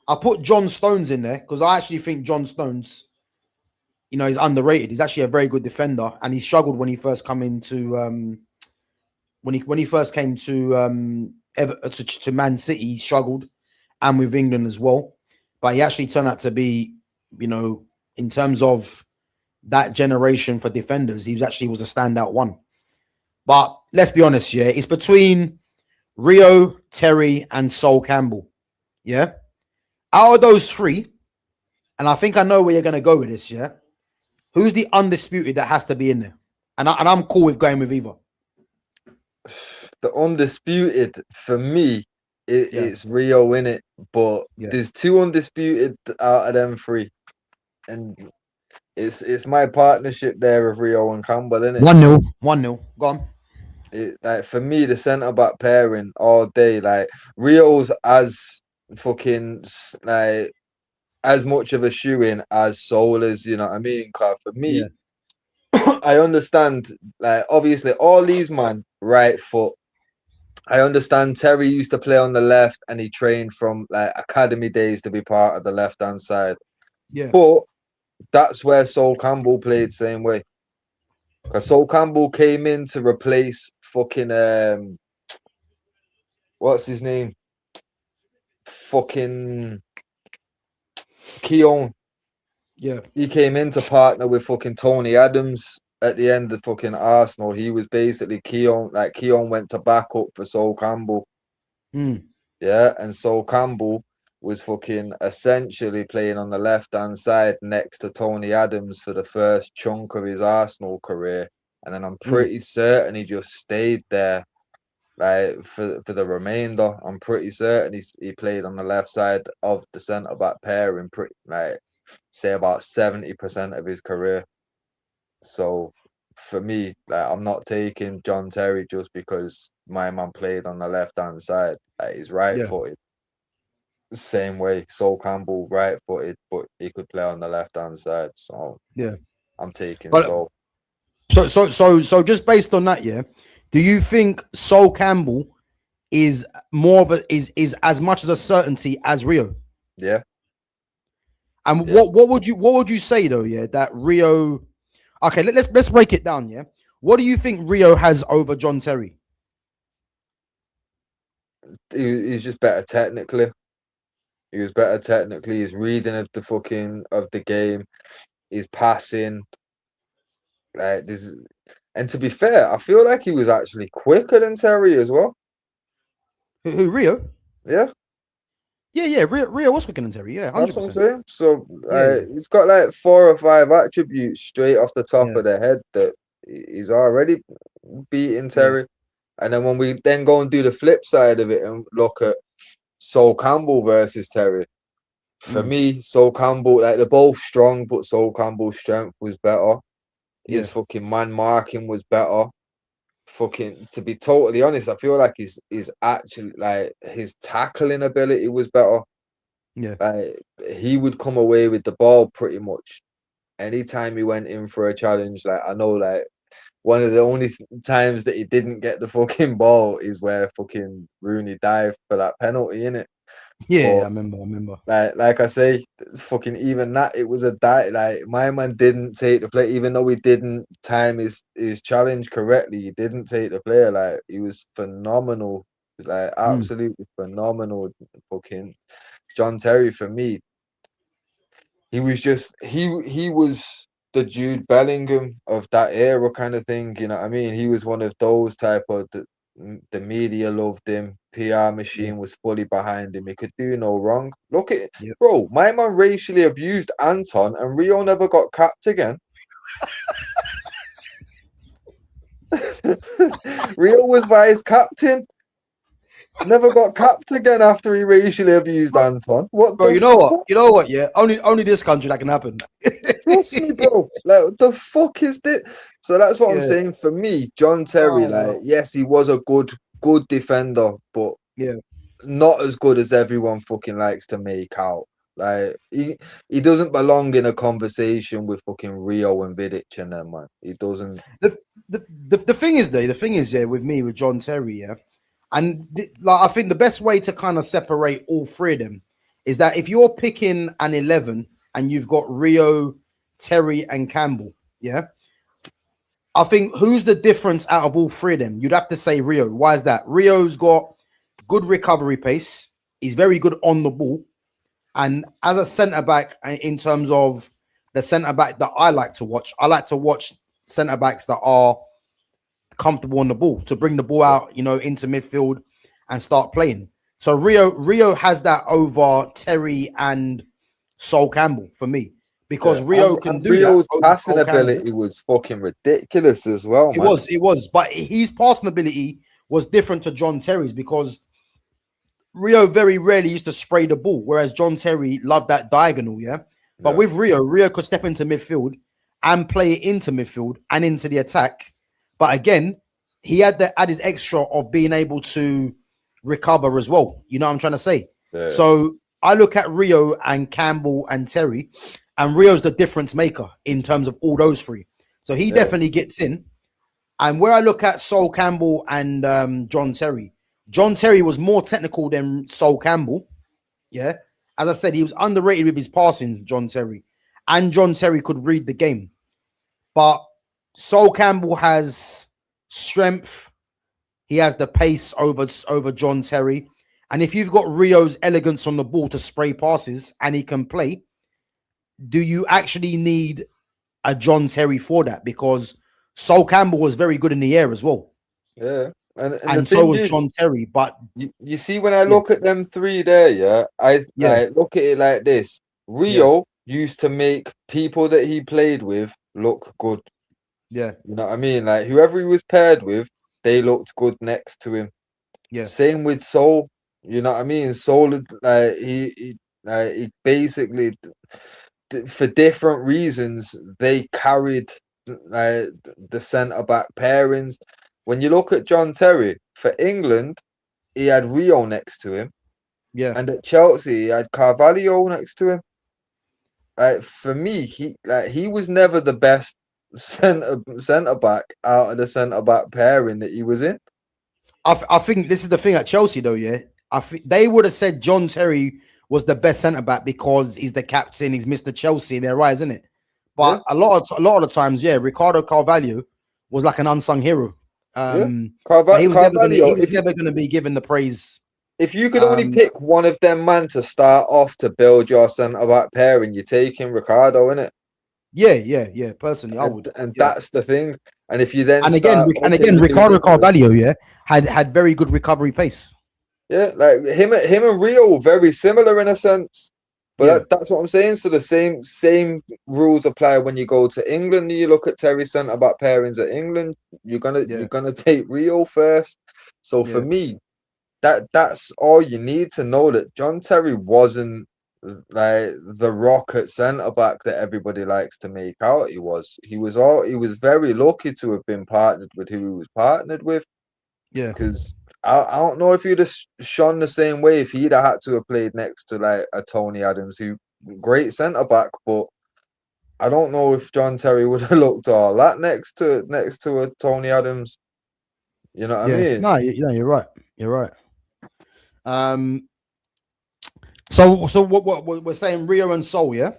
I put John Stones in there because I actually think John Stones, he's underrated. He's actually a very good defender, and he struggled when he first came into when he first came to to Man City. He struggled, and with England as well. But he actually turned out to be, in terms of that generation for defenders, he was a standout one. But let's be honest, yeah, it's between Rio, Terry, and Sol Campbell. Yeah, out of those 3, and I think I know where you're going to go with this. Yeah, who's the undisputed that has to be in there? And I'm cool with going with either. The undisputed for me, it's Rio in it, but there's 2 undisputed out of them 3, and it's my partnership there with Rio and Campbell, isn't it? 1-0. Go on. Like for me, the centre back pairing all day. Like Rio's as fucking like as much of a shoe in as Soul is. You know what I mean? Cause for me, I understand. Like obviously, all these man right foot. I understand Terry used to play on the left, and he trained from like academy days to be part of the left hand side. Yeah, but that's where Sol Campbell played same way. Because Sol Campbell came in to replace fucking what's his name? Fucking Keown. Yeah. He came in to partner with fucking Tony Adams at the end of fucking Arsenal. He was basically Keown. Like Keown went to back up for Sol Campbell. Yeah, and Sol Campbell was fucking essentially playing on the left hand side next to Tony Adams for the first chunk of his Arsenal career. And then I'm pretty certain he just stayed there like for the remainder. I'm pretty certain he played on the left side of the centre back pairing pretty like say about 70% of his career. So for me, like I'm not taking John Terry just because my man played on the left hand side. Like, he's right footed. Same way, Sol Campbell right footed, but he could play on the left hand side. So I'm taking Sol. So just based on that, do you think Sol Campbell is more of is as much as a certainty as Rio? Yeah. And what would you say though? Yeah, that Rio. Okay, let's break it down. Yeah, what do you think Rio has over John Terry? He's just better technically. He was better technically. His reading of the game, his passing. Like this, and to be fair, I feel like he was actually quicker than Terry as well. Who Rio? Yeah. Yeah. Rio was quicker than Terry. Yeah, 100%. That's what I'm saying. So he's got like 4 or 5 attributes straight off the top of the head that he's already beating Terry. And then when we then go and do the flip side of it and look at Sol Campbell versus Terry, for me, Sol Campbell, like they're both strong, but Sol Campbell's strength was better. His fucking man marking was better. Fucking, to be totally honest, I feel like his actually like his tackling ability was better. Yeah, like he would come away with the ball pretty much anytime he went in for a challenge. Like I know, like one of the only times that he didn't get the fucking ball is where fucking Rooney dived for that penalty, innit? Yeah, I remember. Like I say, fucking even that it was a die. Like my man didn't take the play, even though he didn't time his challenge correctly. He didn't take the player. Like he was phenomenal, like absolutely phenomenal. Fucking John Terry for me, he was just he was the Jude Bellingham of that era kind of thing. You know what I mean? He was one of those type of the media loved him, PR machine was fully behind him. He could do no wrong. Look at Yep. bro, my man racially abused Anton, and Rio never got capped again. Rio was vice captain. Never got capped again after he racially abused Anton. What Bro, the you know what? fuck? You know what? Yeah, only this country that can happen. Trust me, bro. Like, what the fuck is this? So that's what I'm Yeah. saying. For me, John Terry, Oh, like, wow. yes, he was a good defender, but Yeah. not as good as everyone fucking likes to make out. Like, he doesn't belong in a conversation with fucking Rio and Vidic and them, man. He doesn't. The thing is, though, the thing is, yeah, with me, with John Terry, yeah, and like I think the best way to kind of separate all three of them is that if you're picking an 11 and you've got Rio, Terry, and Campbell, yeah, I think who's the difference out of all three of them? You'd have to say Rio. Why is that? Rio's got good recovery pace. He's very good on the ball. And as a centre back, in terms of the centre back that I like to watch centre backs that are comfortable on the ball to bring the ball out, into midfield and start playing. So Rio has that over Terry and Sol Campbell for me because Rio can do Rio's that. Over passing Sol Campbell. ability was fucking ridiculous as well, man. It was, but his passing ability was different to John Terry's because Rio very rarely used to spray the ball, whereas John Terry loved that diagonal, yeah. But with Rio could step into midfield and play it into midfield and into the attack. But again, he had the added extra of being able to recover as well. You know what I'm trying to say? Yeah. So I look at Rio and Campbell and Terry, and Rio's the difference maker in terms of all those three. So he definitely gets in. And where I look at Sol Campbell and John Terry was more technical than Sol Campbell. Yeah. As I said, he was underrated with his passing, John Terry. And John Terry could read the game. But Sol Campbell has strength. He has the pace over John Terry. And if you've got Rio's elegance on the ball to spray passes and he can play, do you actually need a John Terry for that? Because Sol Campbell was very good in the air as well. Yeah. And so was John Terry. But you see, when I look at them three there, I look at it like this. Rio used to make people that he played with look good. Yeah. You know what I mean? Like whoever he was paired with, they looked good next to him. Yeah. Same with Sol. You know what I mean? Sol, he basically, for different reasons, they carried the centre back pairings. When you look at John Terry for England, he had Rio next to him. Yeah. And at Chelsea, he had Carvalho next to him. For me, he was never the best centre back out of the centre back pairing that he was in. I think this is the thing at Chelsea, though. Yeah, I think they would have said John Terry was the best centre back because he's the captain, he's Mr. Chelsea in their right, isn't it? But a lot of the times, Ricardo Carvalho was like an unsung hero. He was never going to be given the praise. If you could only pick one of them man to start off to build your centre back pairing, you're taking Ricardo, innit? Yeah. Personally, I would, and that's the thing. And if you then again, Ricardo Carvalho, had very good recovery pace. Yeah, like him and Rio were very similar in a sense. But that's what I'm saying. So the same rules apply when you go to England. You look at Terry centre back pairings at England. You're gonna take Rio first. So for me, that's all you need to know, that John Terry wasn't like the rock at centre back that everybody likes to make out. He was very lucky to have been partnered with who he was partnered with. Yeah, because I don't know if he'd have shone the same way if he'd have had to have played next to like a Tony Adams, who great centre back, but I don't know if John Terry would have looked all that next to a Tony Adams. You know what I mean? No, you're right. You're right. So what we're saying, Rio and Sol, yeah?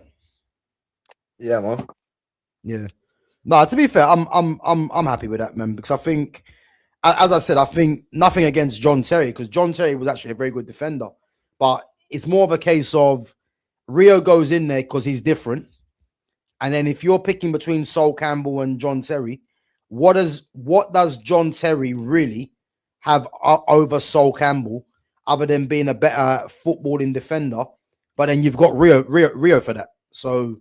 Yeah, man. Yeah. No, to be fair, I'm happy with that, man, because I think, as I said, I think nothing against John Terry, because John Terry was actually a very good defender, but it's more of a case of Rio goes in there because he's different, and then if you're picking between Sol Campbell and John Terry, what does John Terry really have over Sol Campbell other than being a better footballing defender. But then you've got Rio for that. So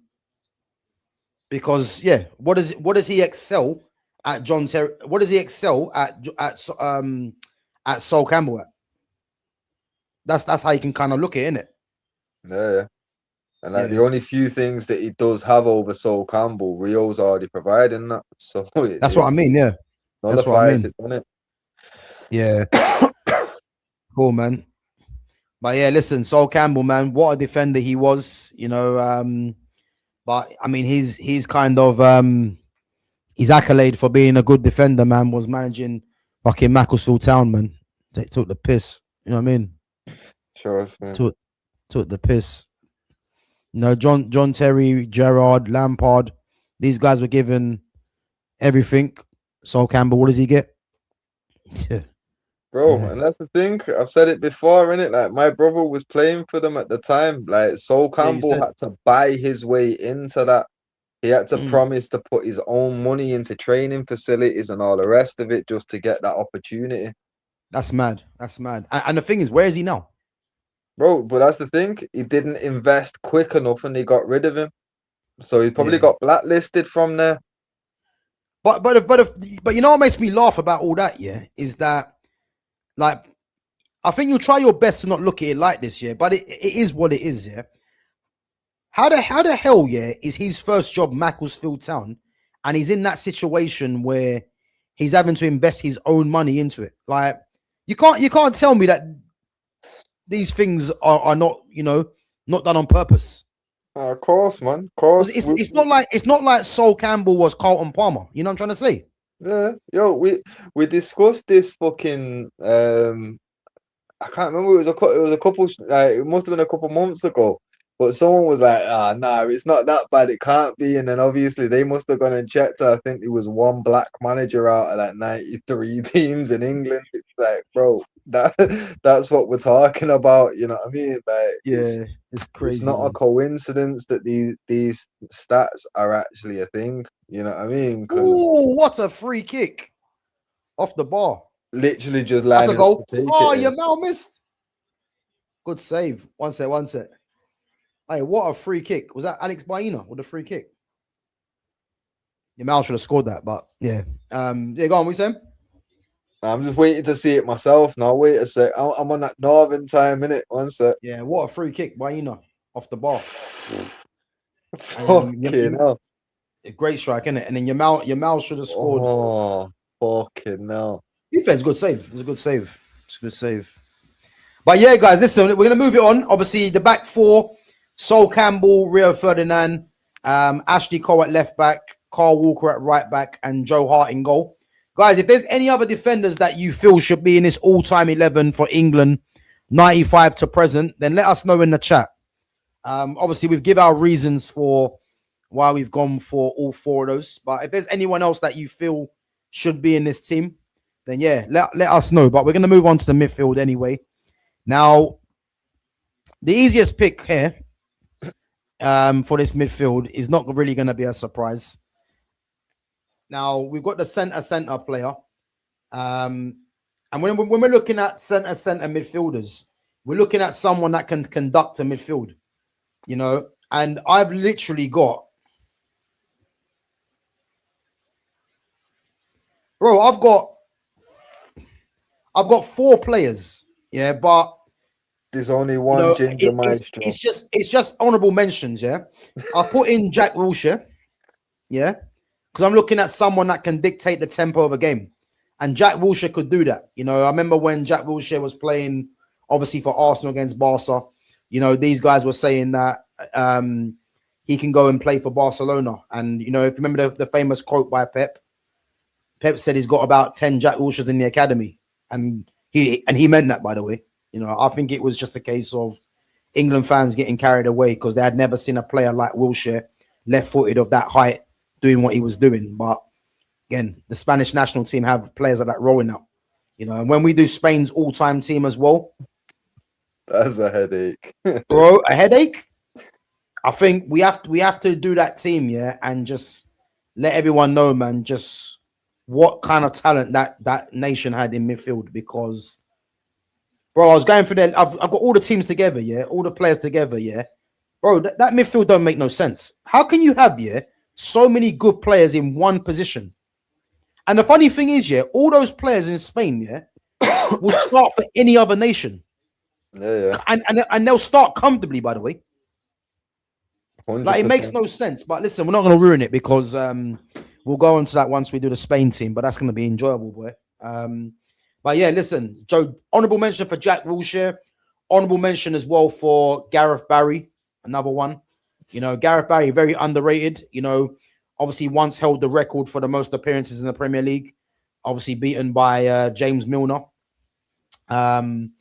because what does he excel at John Terry? What does he excel at Sol Campbell at? That's how you can kind of look at it, innit? Yeah. And like the only few things that he does have over Sol Campbell, Rio's already providing that. So that's what I mean, yeah. That's what I mean. It, doesn't it? Yeah. Cool, man. But yeah, listen, Sol Campbell, man, what a defender he was, you know. But I mean, he's kind of his accolade for being a good defender, man, was managing fucking Macclesfield Town, man. They took the piss. You know what I mean? Sure, man. Took the piss. You know, John Terry, Gerrard, Lampard, these guys were given everything. Sol Campbell, what does he get? Bro, and that's the thing. I've said it before, innit? Like, my brother was playing for them at the time. Like, Sol Campbell had to buy his way into that. He had to promise to put his own money into training facilities and all the rest of it just to get that opportunity. That's mad. That's mad. And the thing is, where is he now? Bro, but that's the thing. He didn't invest quick enough and they got rid of him. So he probably got blacklisted from there. But you know what makes me laugh about all that, is that, like, I think you'll try your best to not look at it like this, but it is what it is, How the hell, is his first job Macclesfield Town, and he's in that situation where he's having to invest his own money into it? Like, you can't tell me that these things are not, not done on purpose. Of course, man. Of course. It's not like Sol Campbell was Carlton Palmer. You know what I'm trying to say? Yeah. Yo, we discussed this fucking I can't remember. It was a couple. Like, it must have been a couple months ago. But someone was like, nah, it's not that bad. It can't be. And then obviously they must have gone and checked. I think it was one black manager out of like 93 teams in England. It's like, bro, that's what we're talking about. You know what I mean? Like, it's crazy. It's not a coincidence that these stats are actually a thing. You know what I mean? Ooh, what a free kick off the bar. Literally just landed. That's a goal. Oh, your Mal missed. Good save. One sec. Hey, what a free kick. Was that Alex Baina with a free kick? Your Mal should have scored that, but yeah. Go on, what you saying? I'm just waiting to see it myself now. Wait a sec. I'm on that northern time, innit? 1 sec. Yeah, what a free kick, Baina, off the bar. Fucking hell. A great strike, innit? And then your Mal should have scored. Oh, fucking hell. Defense, good save. It was a good save. It's a good save. But yeah, guys, listen, we're going to move it on. Obviously, the back four: Sol Campbell, Rio Ferdinand, Ashley Cole at left back, Carl Walker at right back, and Joe Hart in goal. Guys, if there's any other defenders that you feel should be in this all-time 11 for England, 95 to present, then let us know in the chat. Obviously, we've given our reasons for why we've gone for all four of those. But if there's anyone else that you feel should be in this team, then yeah, let us know. But we're going to move on to the midfield anyway. Now, the easiest pick here for this midfield is not really going to be a surprise. Now, we've got the center player. And when we're looking at center midfielders, we're looking at someone that can conduct a midfield, and I've literally got, bro, I've got four players, but there's only one ginger maestro. It's just honorable mentions, I've put in Jack Wilshere, because I'm looking at someone that can dictate the tempo of a game, and Jack Wilshere could do that. I remember when Jack Wilshere was playing, obviously for Arsenal against Barca. These guys were saying that he can go and play for Barcelona, and if you remember the famous quote by Pep said he's got about 10 Jack Wilsheres in the academy, and he meant that, by the way. I think it was just a case of England fans getting carried away because they had never seen a player like Wilshere, left-footed of that height, doing what he was doing. But again, the Spanish national team have players like that rolling out. And when we do Spain's all-time team as well, that's a headache, bro. A headache. I think we have to do that team, and just let everyone know, man, just what kind of talent that nation had in midfield, because Bro, I was going for that. I've got all the teams together, yeah, all the players together, yeah. Bro, that midfield don't make no sense. How can you have, yeah, so many good players in one position? And the funny thing is, yeah, all those players in Spain, yeah, will start for any other nation. Yeah. And they'll start comfortably, by the way. Like, it makes 100%. no sense. But listen, we're not going to ruin it because we'll go on to that once we do the Spain team. But that's going to be enjoyable, boy. But yeah, listen, Joe, honorable mention for Jack Wilshere. Honorable mention as well for Gareth Barry, another one. You know, Gareth Barry, very underrated. You know, obviously once held the record for the most appearances in the Premier League. Obviously beaten by James Milner. But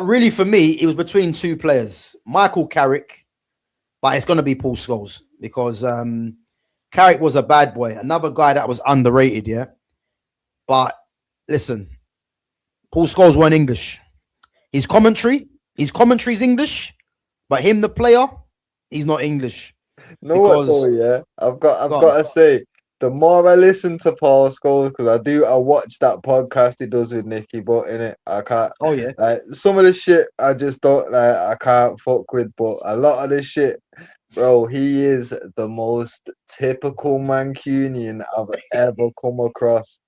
really for me, it was between two players. Michael Carrick, but it's going to be Paul Scholes because Carrick was a bad boy. Another guy that was underrated, yeah. But listen, Paul Scholes weren't English. His commentary's English, but him, the player, he's not English. No, what though, yeah. I've got to say, the more I listen to Paul Scholes, because I watch that podcast he does with Nicky Butt in it. I can't. Oh yeah. Like some of the shit I just don't like. I can't fuck with, but a lot of the shit, bro, he is the most typical Mancunian I've ever come across.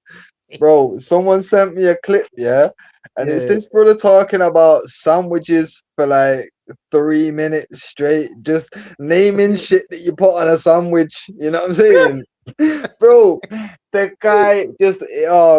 Bro, someone sent me a clip, yeah, and it's this brother talking about sandwiches for like 3 minutes straight, just naming shit that you put on a sandwich. You know what I'm saying? Bro, the guy just,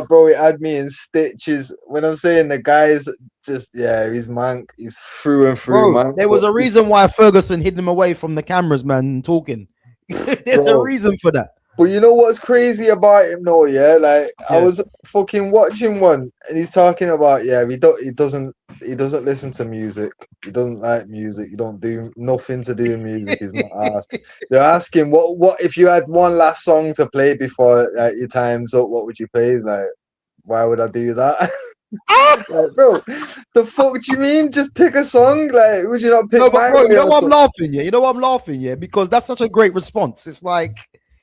bro, it had me in stitches. When I'm saying the guy's just, he's mank. He's through and through, Bro, man. there was a reason why Ferguson hid him away from the cameras, man, talking. There's a reason for that. But you know what's crazy about him though, yeah? Like I was fucking watching one and he's talking about, he doesn't listen to music. He doesn't like music. You don't do nothing to do with music. He's not asked. They're asking what if you had one last song to play before your time's up, what would you play? He's like, why would I do that? Like, bro, the fuck do you mean? Just pick a song? Like, would you not pick? No, but bro, you know what I'm laughing, yeah? You know what I'm laughing, yeah? Because that's such a great response. It's like,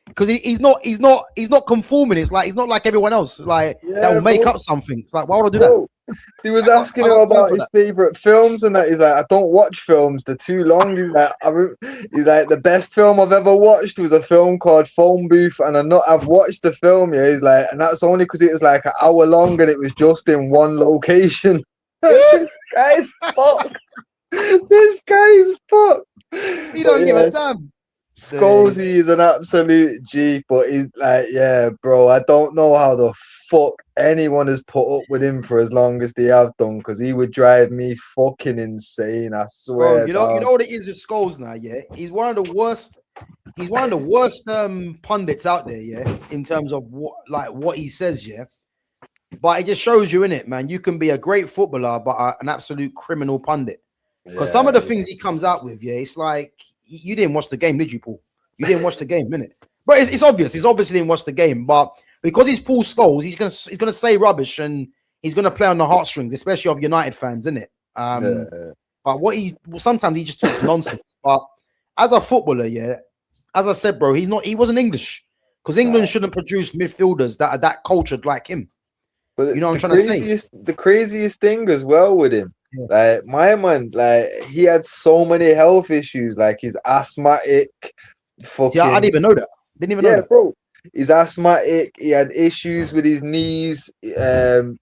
because he's not conforming. It's like he's not like everyone else. Like that will make up something. It's like, why would I do that? He was asking him about his favorite films, and that he's like, I don't watch films; they're too long. He's like, the best film I've ever watched was a film called Phone Booth, and I've watched the film. Yeah, he's like, and that's only because it was like an hour long, and it was just in one location. This guy's fucked. This guy's fucked. He don't give a damn. Scholesy is an absolute G, but he's like, bro, I don't know how the fuck anyone has put up with him for as long as they have done, because he would drive me fucking insane, I swear. Bro, you know what it is with Scholes now, yeah? He's one of the worst pundits out there, yeah, in terms of what he says, yeah. But it just shows you, innit, man, you can be a great footballer, but an absolute criminal pundit. Because some of the things he comes out with, it's like, you didn't watch the game, did you, Paul? You didn't watch the game, innit? But it's obvious. He's obviously didn't watch the game. But because he's Paul Scholes, he's gonna say rubbish and he's gonna play on the heartstrings, especially of United fans, innit? But sometimes he just talks nonsense. But as a footballer, as I said, bro, he wasn't English, because England shouldn't produce midfielders that are that cultured like him. But you know what I'm trying to say? The craziest thing as well with him. Like my man, like he had so many health issues. Like he's asthmatic. See, I didn't even know that. Didn't even know that, bro. He's asthmatic. He had issues with his knees. The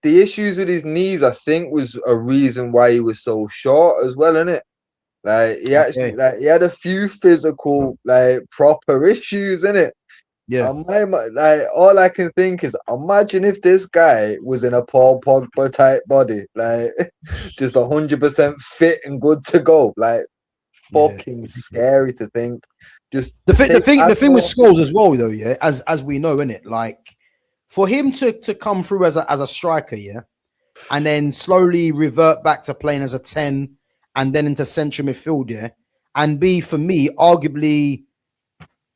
issues with his knees, I think, was a reason why he was so short as well, innit? Like he actually, he had a few physical, proper issues, innit? Yeah, all I can think is, imagine if this guy was in a Paul Pogba type body, like just 100% fit and good to go. Like fucking scary to think. Just the thing with Scholes as well, though, as we know, innit? Like for him to come through as a striker, and then slowly revert back to playing as a 10 and then into central midfield, and be, for me, arguably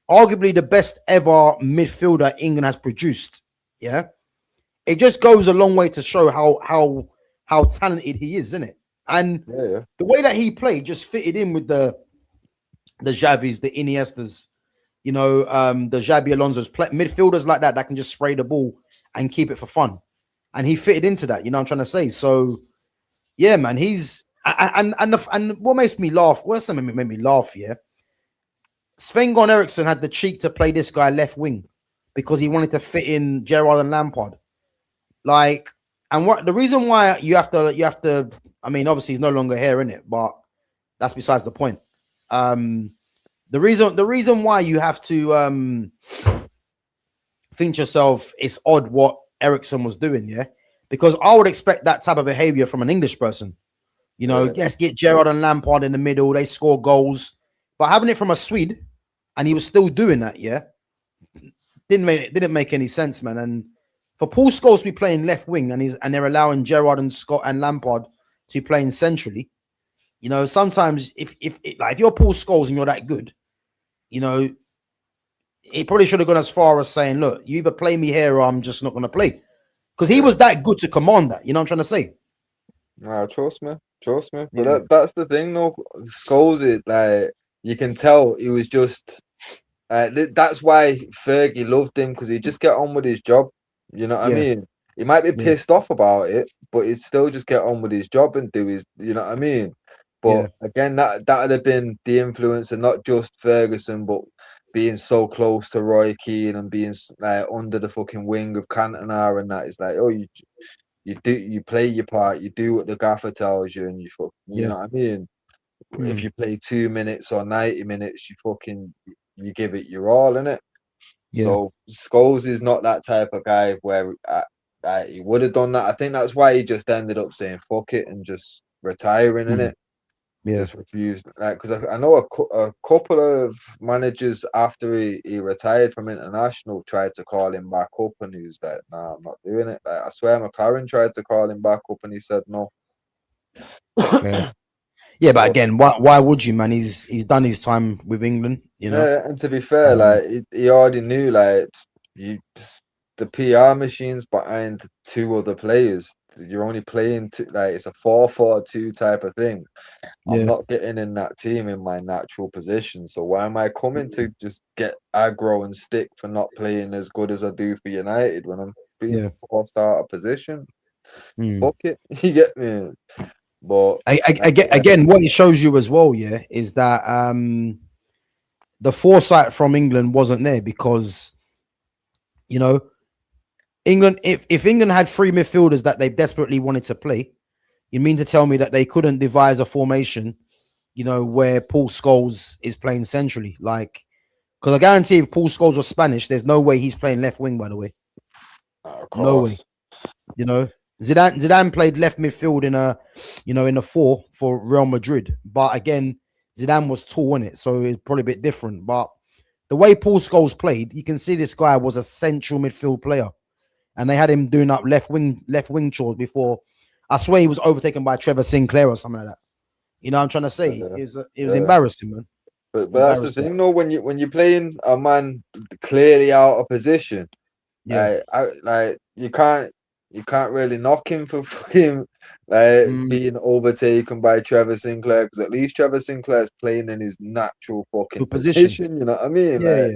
the best ever midfielder England has produced. It just goes a long way to show how talented he is, isn't it? And the way that he played just fitted in with the Xavis, the Iniestas, the Xabi Alonso's midfielders like that can just spray the ball and keep it for fun. and he fitted into that. You know what I'm trying to say? So yeah, man, he's and what makes me laugh? What's something that made me laugh? Yeah, Sven-Göran Eriksson had the cheek to play this guy left wing because he wanted to fit in Gerrard and Lampard. Like, and what the reason why you have to, I mean, obviously he's no longer here, in it, but that's besides the point. The reason why you have to think to yourself it's odd what Ericsson was doing, yeah, because I would expect that type of behavior from an English person. You know, let's get Gerrard and Lampard in the middle, they score goals, but having it from a Swede, and he was still doing that, yeah, didn't make any sense, man. And for Paul Scholes to be playing left wing, and they're allowing Gerrard and Scott and Lampard to be playing centrally, you know, sometimes if you're Paul Scholes and you're that good, you know, he probably should have gone as far as saying, look, you either play me here or I'm just not going to play. Because he was that good to command that. You know what I'm trying to say? Nah, trust me. But that's the thing, though. Scholes, it like you can tell he was just. That's why Fergie loved him, because he just get on with his job. You know what I mean? He might be pissed off about it, but he'd still just get on with his job and do his. You know what I mean? But again, that would have been the influence, and not just Ferguson, but being so close to Roy Keane and being like under the fucking wing of Cantona and that. It's like, oh, you play your part, you do what the gaffer tells you, and you know what I mean. If you play 2 minutes or 90 minutes, you give it your all, innit? So Scholes is not that type of guy where he would have done that. I think that's why he just ended up saying fuck it and just retiring, innit? Just refused, like, because I know a couple of managers after he retired from international tried to call him back up, and he was like, "Nah, I'm not doing it." Like, I swear, McLaren tried to call him back up, and he said no. Yeah, but again, why would you, man? He's done his time with England, you know. Yeah, and to be fair, like he already knew, like the PR machines behind two other players. You're only playing like it's a 4-4-2 type of thing. I'm not getting in that team in my natural position. So why am I coming to just get aggro and stick for not playing as good as I do for United when I'm being forced out of position? Fuck it, you get me. But again, what it shows you as well, is that the foresight from England wasn't there, because you know England, if England had three midfielders that they desperately wanted to play, you mean to tell me that they couldn't devise a formation, you know, where Paul Scholes is playing centrally? Like, because I guarantee if Paul Scholes was Spanish, there's no way he's playing left wing, by the way. No way. You know, Zidane played left midfield in a 4 for Real Madrid. But again, Zidane was tall in it, so it's probably a bit different. But the way Paul Scholes played, you can see this guy was a central midfield player. And they had him doing up left wing chores before. I swear he was overtaken by Trevor Sinclair or something like that. You know what I'm trying to say? It was embarrassing, man. But that's the thing, though. When you're playing a man clearly out of position, you can't really knock him for fucking being overtaken by Trevor Sinclair, because at least Trevor Sinclair's playing in his natural fucking position. You know what I mean? Yeah.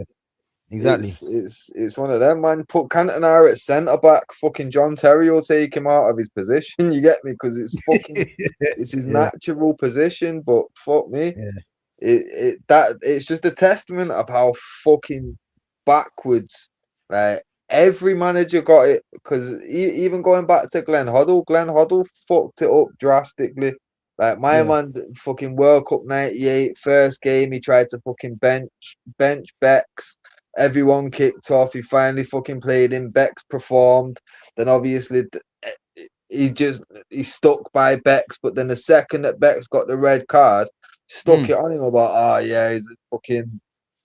Exactly. It's one of them, man. Put Cantona at centre back. Fucking John Terry will take him out of his position. You get me? Because it's fucking it's his natural position. But fuck me, it's just a testament of how fucking backwards every manager got it. Because even going back to Glenn Hoddle fucked it up drastically. Like my man, fucking World Cup '98 first game, he tried to fucking bench Bex. Everyone kicked off. He finally fucking played him. Bex performed. Then obviously he stuck by Bex. But then the second that Bex got the red card, stuck it on him about, he's a fucking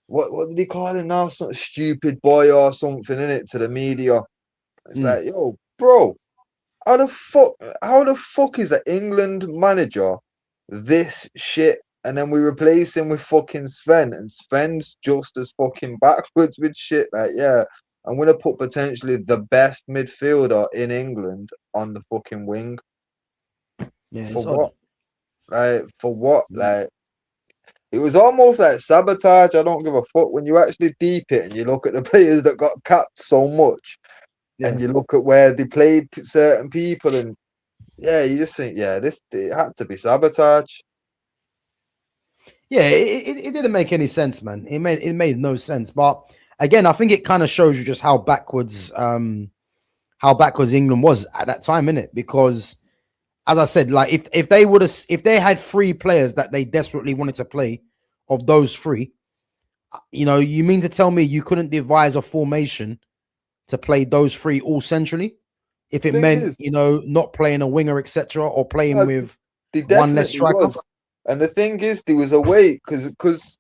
what did he call him now? Some stupid boy or something, in it, to the media. It's like, yo, bro, how the fuck is the England manager this shit? And then we replace him with fucking Sven, and Sven's just as fucking backwards with shit. Like, I'm gonna put potentially the best midfielder in England on the fucking wing. Yeah, for what? For what? Like, it was almost like sabotage. I don't give a fuck when you actually deep it and you look at the players that got capped so much. and you look at where they played certain people, and yeah, you just think, yeah, it had to be sabotage. Yeah, it didn't make any sense, man. It made no sense. But again, I think it kind of shows you just how backwards England was at that time, innit? Because as I said, like if they had three players that they desperately wanted to play, of those three, you mean to tell me you couldn't devise a formation to play those three all centrally? If it Thing meant, is, not playing a winger, etc., or playing uh, with they one less definitely striker. was. And the thing is, there was a way, because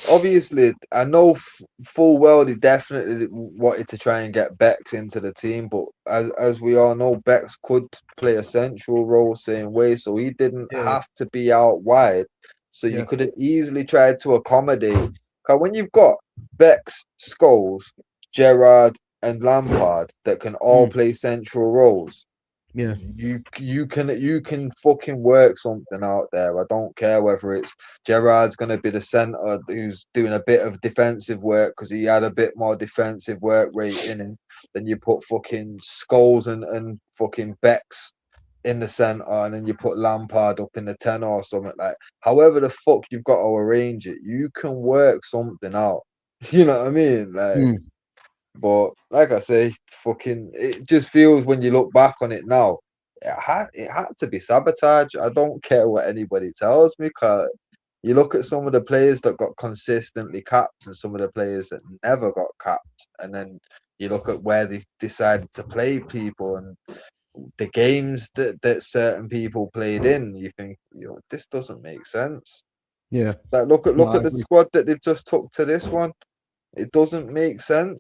obviously I know full well they definitely wanted to try and get Bex into the team, but as we all know, Bex could play a central role same way, so he didn't Yeah, have to be out wide. So you yeah, could have easily tried to accommodate. Because when you've got Bex, Scholes, Gerrard, and Lampard that can all play central roles, yeah, you can fucking work something out there. I don't care whether it's Gerrard's gonna be the centre who's doing a bit of defensive work because he had a bit more defensive work rate in him. Then you put fucking Scholes and fucking Bex in the centre, and then you put Lampard up in the 10 or something. Like, however the fuck you've got to arrange it, you can work something out. You know what I mean? Like, but like I say, fucking, it just feels when you look back on it now, it had to be sabotage. I don't care what anybody tells me, because you look at some of the players that got consistently capped and some of the players that never got capped, and then you look at where they decided to play people and the games that certain people played in. You think, this doesn't make sense. yeah. Like, look No, I at the agree. squad that they've just took to this one. It doesn't make sense.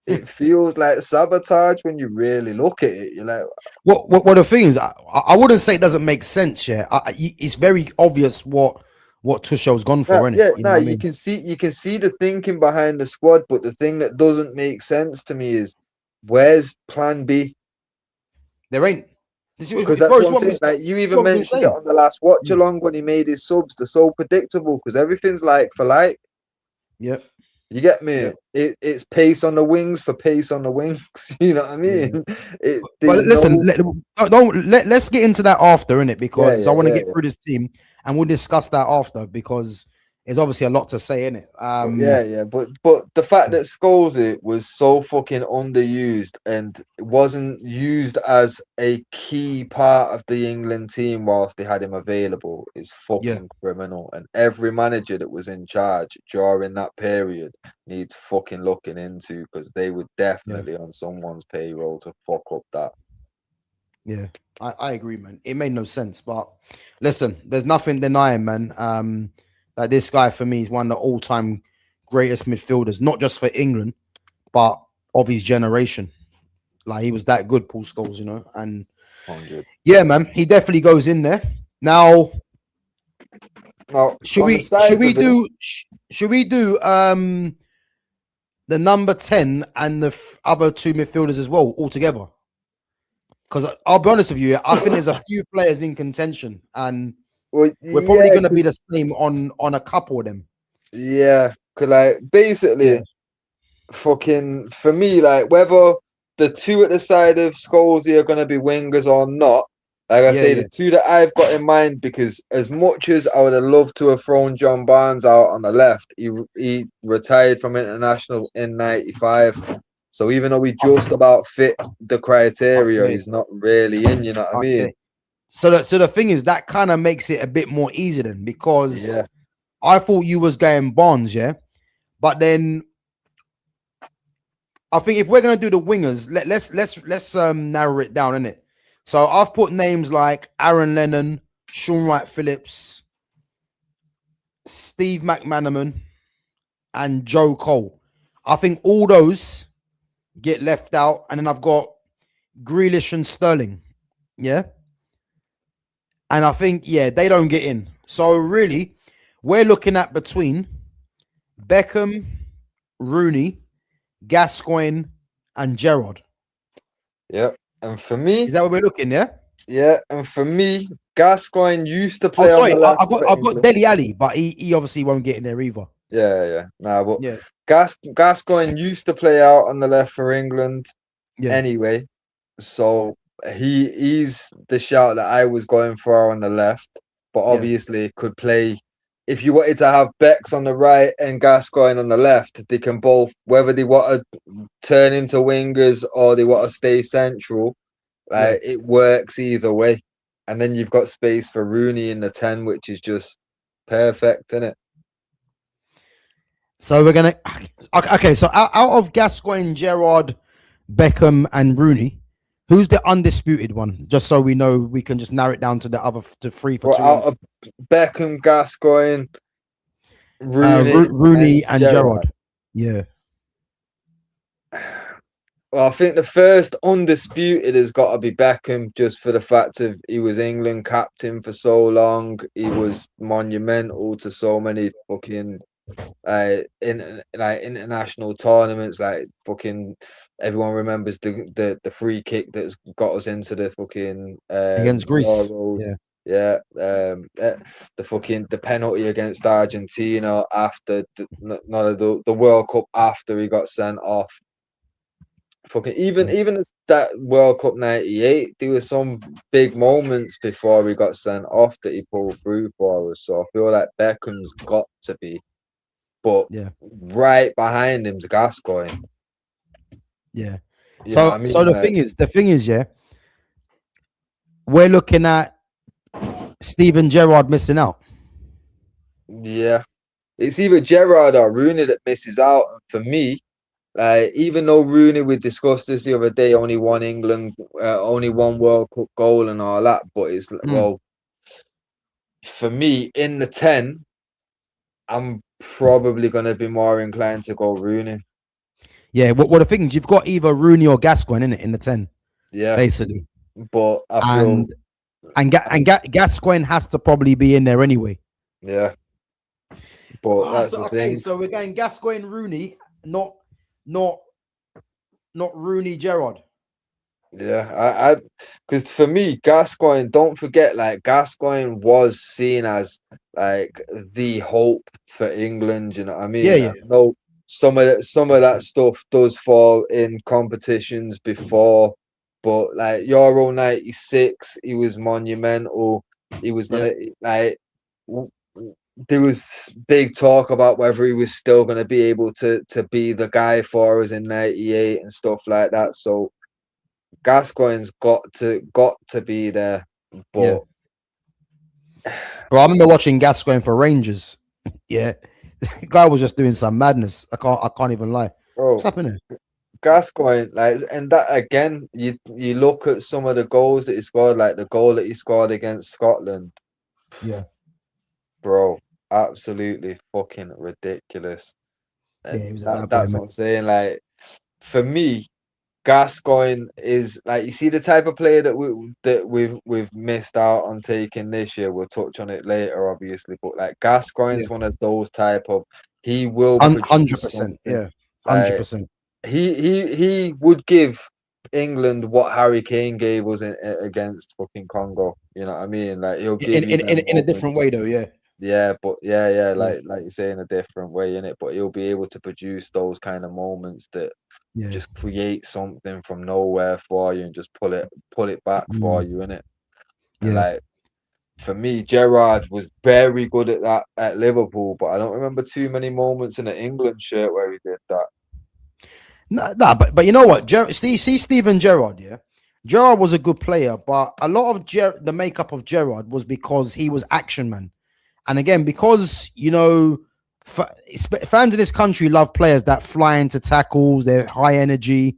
It feels like sabotage when you really look at it. You're like, What the thing is, I wouldn't say it doesn't make sense. Yeah, it's very obvious what Tuchel's gone for, innit? yeah, You know no, what I you mean? can see the thinking behind the squad, but the thing that doesn't make sense to me is, where's Plan B? There ain't. Because Bro, that's it's what I'm what saying. Like, you it's even what we've been mentioned it saying. on the last watch Mm. along when he made his subs. They're so predictable because everything's like for like. Yep. You get me? Yep. It's pace on the wings for pace on the wings. You know what I Yeah. mean? But There's listen, no. let's get into that after, innit? Yeah, Because I yeah, want to yeah, get yeah. through this team and we'll discuss that after because there's obviously a lot to say, innit? But yeah, yeah, but the fact that Skolzy was so fucking underused and wasn't used as a key part of the England team whilst they had him available is yeah, fucking criminal. And every manager that was in charge during that period needs fucking looking into, because they were yeah, definitely on someone's payroll to fuck up that. yeah. I agree, man. It made no sense, but listen, there's nothing denying, man. That this guy for me is one of the all-time greatest midfielders, not just for England, but of his generation. Like he was that good, Paul Scholes, and 100. yeah, man, he definitely goes in there. Now, Now, should on the we should sides we of it, do should we do the number 10 and the other two midfielders as well all together? Because I'll be honest with you, I think there's a few players in contention, and well, we're probably yeah, going to be because the same on a couple of them. yeah, because like Yeah, basically. Fucking for me, like whether the two at the side of Scholesy are going to be wingers or not, like I yeah, say, yeah. the two that I've got in mind, because as much as I would have loved to have thrown John Barnes out on the left, he retired from international in '95. So even though he just about fit the criteria, Okay, he's not really in. You know what I mean? okay. So the thing is that kind of makes it a bit more easy then, because Yeah. I thought you was going Barnes, yeah, but then I think if we're gonna do the wingers, let's narrow it down, innit? So I've put names like Aaron Lennon, Sean Wright Phillips, Steve McManaman, and Joe Cole. I think all those get left out, and then I've got Grealish and Sterling. Yeah. And I think, yeah, they don't get in. So really, we're looking at between Beckham, Rooney, Gascoigne, and Gerrard. Yeah. And for me, Is that what we're looking? Yeah. yeah, and for me, Gascoigne used to Oh, play on sorry, the left for I've got England. Deli Ali, but he obviously won't get in there either. Yeah, yeah. Nah, but Yeah. Gascoigne used to play out on the left for England. Yeah. Anyway, so he's the shout that I was going for on the left, but Yeah. obviously could play. If you wanted to have Bex on the right and Gascoigne on the left, they can both, whether they want to turn into wingers or they want to stay central, Yeah. it works either way. And then you've got space for Rooney in the 10, which is just perfect, isn't it? So we're gonna okay. So out of Gascoigne, Gerrard, Beckham, and Rooney, who's the undisputed one? Just so we know, we can just narrow it down to the other to three for Well, two. out of Beckham, Gascoigne, Rooney, Rooney and Gerrard. Gerrard. Yeah. Well, I think the first undisputed has got to be Beckham, just for the fact of he was England captain for so long. He was monumental to so many fucking international tournaments. Like fucking everyone remembers the free kick that's got us into the fucking Against Greece. Euros. Yeah. The penalty against Argentina after the World Cup after he got sent off. Fucking even that World Cup '98, there were some big moments before he got sent off that he pulled through for us. So I feel like Beckham's got to be, but Yeah. right behind him's Gascoigne. Yeah. You know So what I mean? so the thing is, yeah, we're looking at Steven Gerrard missing out. Yeah, it's either Gerrard or Rooney that misses out. And for me, even though Rooney, we discussed this the other day, only won only one World Cup goal and all that, but it's well, for me in the 10, I'm probably going to be more inclined to go Rooney. Yeah. What the thing is, you've got either Rooney or Gascoigne in it in the 10. Yeah, basically. But I feel Gascoigne has to probably be in there anyway. Yeah. But that's the thing. So we're going Gascoigne, Rooney, not Rooney, Gerrard. Yeah, I because for me, Gascoigne, don't forget, like Gascoigne was seen as like the hope for England. You know what I mean? Yeah. I know some of that stuff does fall in competitions before, but like Euro '96, he was monumental. He was gonna there was big talk about whether he was still going to be able to be the guy for us in '98 and stuff like that. So Gascoigne's got to be there. But Bro, I remember watching Gascoigne for Rangers. Yeah, the guy was just doing some madness. I can't even lie. What's happening? Gascoigne, like, and that again, you look at some of the goals that he scored, like the goal that he scored against Scotland. Yeah, bro, absolutely fucking ridiculous. And he was that's what I'm saying. Like, for me, Gascoigne is like, you see the type of player that we've missed out on taking this year. We'll touch on it later, obviously, but like Gascoigne's one of those type of, he will 100%. Yeah, 100%. He would give England what Harry Kane gave us against fucking Congo. You know what I mean? Like, he'll give in a different way, though. Yeah. Yeah, but like you say, in a different way, in it. But he'll be able to produce those kind of moments that just create something from nowhere for you and just pull it back for you, innit? And like, for me, Gerrard was very good at that at Liverpool, but I don't remember too many moments in an England shirt where he did that. No, but you know what? See Steven Gerrard, yeah? Gerrard was a good player, but a lot of the makeup of Gerrard was because he was action man. And again, because, you know, fans in this country love players that fly into tackles, they're high energy.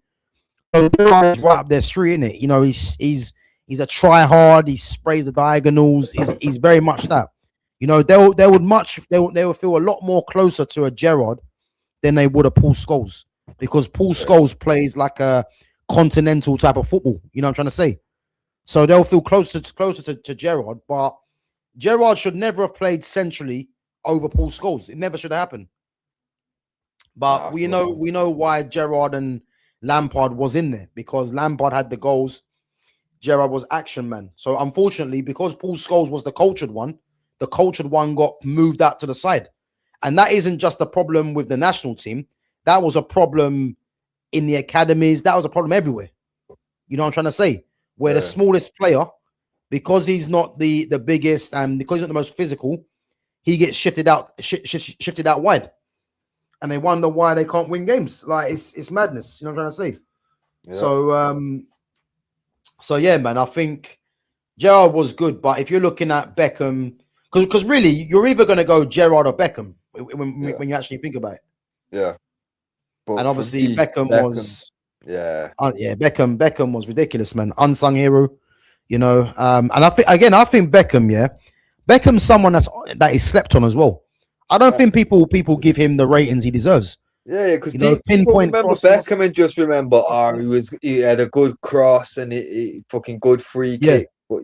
So right up their street, isn't it? You know, he's a try hard, he sprays the diagonals, he's very much that. You know, they would feel a lot more closer to a Gerrard than they would a Paul Scholes. Because Paul Scholes plays like a continental type of football. You know what I'm trying to say? So they'll feel closer to Gerrard, but Gerrard should never have played centrally over Paul Scholes. It never should have happened. But we know why Gerrard and Lampard was in there, because Lampard had the goals. Gerrard was action man. So unfortunately, because Paul Scholes was the cultured one got moved out to the side. And that isn't just a problem with the national team. That was a problem in the academies. That was a problem everywhere. You know what I'm trying to say? Where the smallest player, because he's not the biggest and because he's not the most physical, he gets shifted out wide, and they wonder why they can't win games. Like it's madness. You know what I'm trying to say? Yeah. So yeah, man. I think Gerrard was good, but if you're looking at Beckham, because really you're either going to go Gerrard or Beckham when you actually think about it. Yeah. But and obviously Beckham was. Yeah. Beckham was ridiculous, man. Unsung hero, you know. And I think Beckham, Beckham's someone that is slept on as well. I don't think people give him the ratings he deserves. Yeah, because people remember Beckham and just remember, he had a good cross and he fucking good free kick. But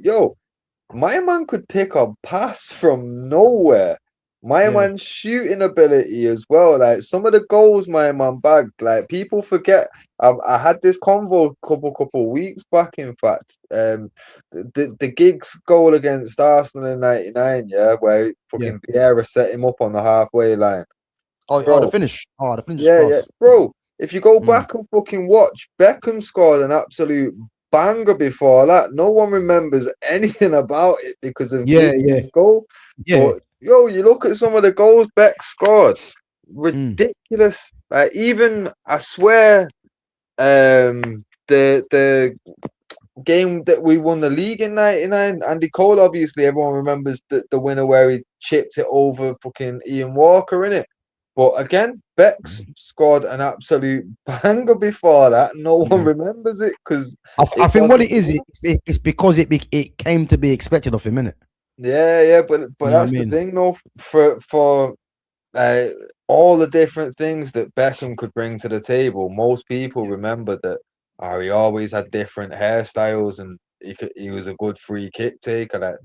my man could pick a pass from nowhere. My man's shooting ability as well. Like some of the goals my man bagged, like people forget. I had this convo couple weeks back. In fact, the Giggs goal against Arsenal in '99, where fucking Vieira set him up on the halfway line. The finish. Yeah, bro. If you go back and fucking watch, Beckham scored an absolute banger before that. No one remembers anything about it because of Giggs' goal. Yeah. But, you look at some of the goals Beck scored. Ridiculous. Like even I swear, the game that we won the league in '99, Andy Cole, obviously everyone remembers the winner where he chipped it over fucking Ian Walker in it. But again, Beck's scored an absolute banger before that. No one remembers it because I think what it is, it's because it came to be expected of him, innit? Yeah, but that's the thing, though. For all the different things that Beckham could bring to the table, most people remember that he always had different hairstyles and he was a good free kick taker. Like,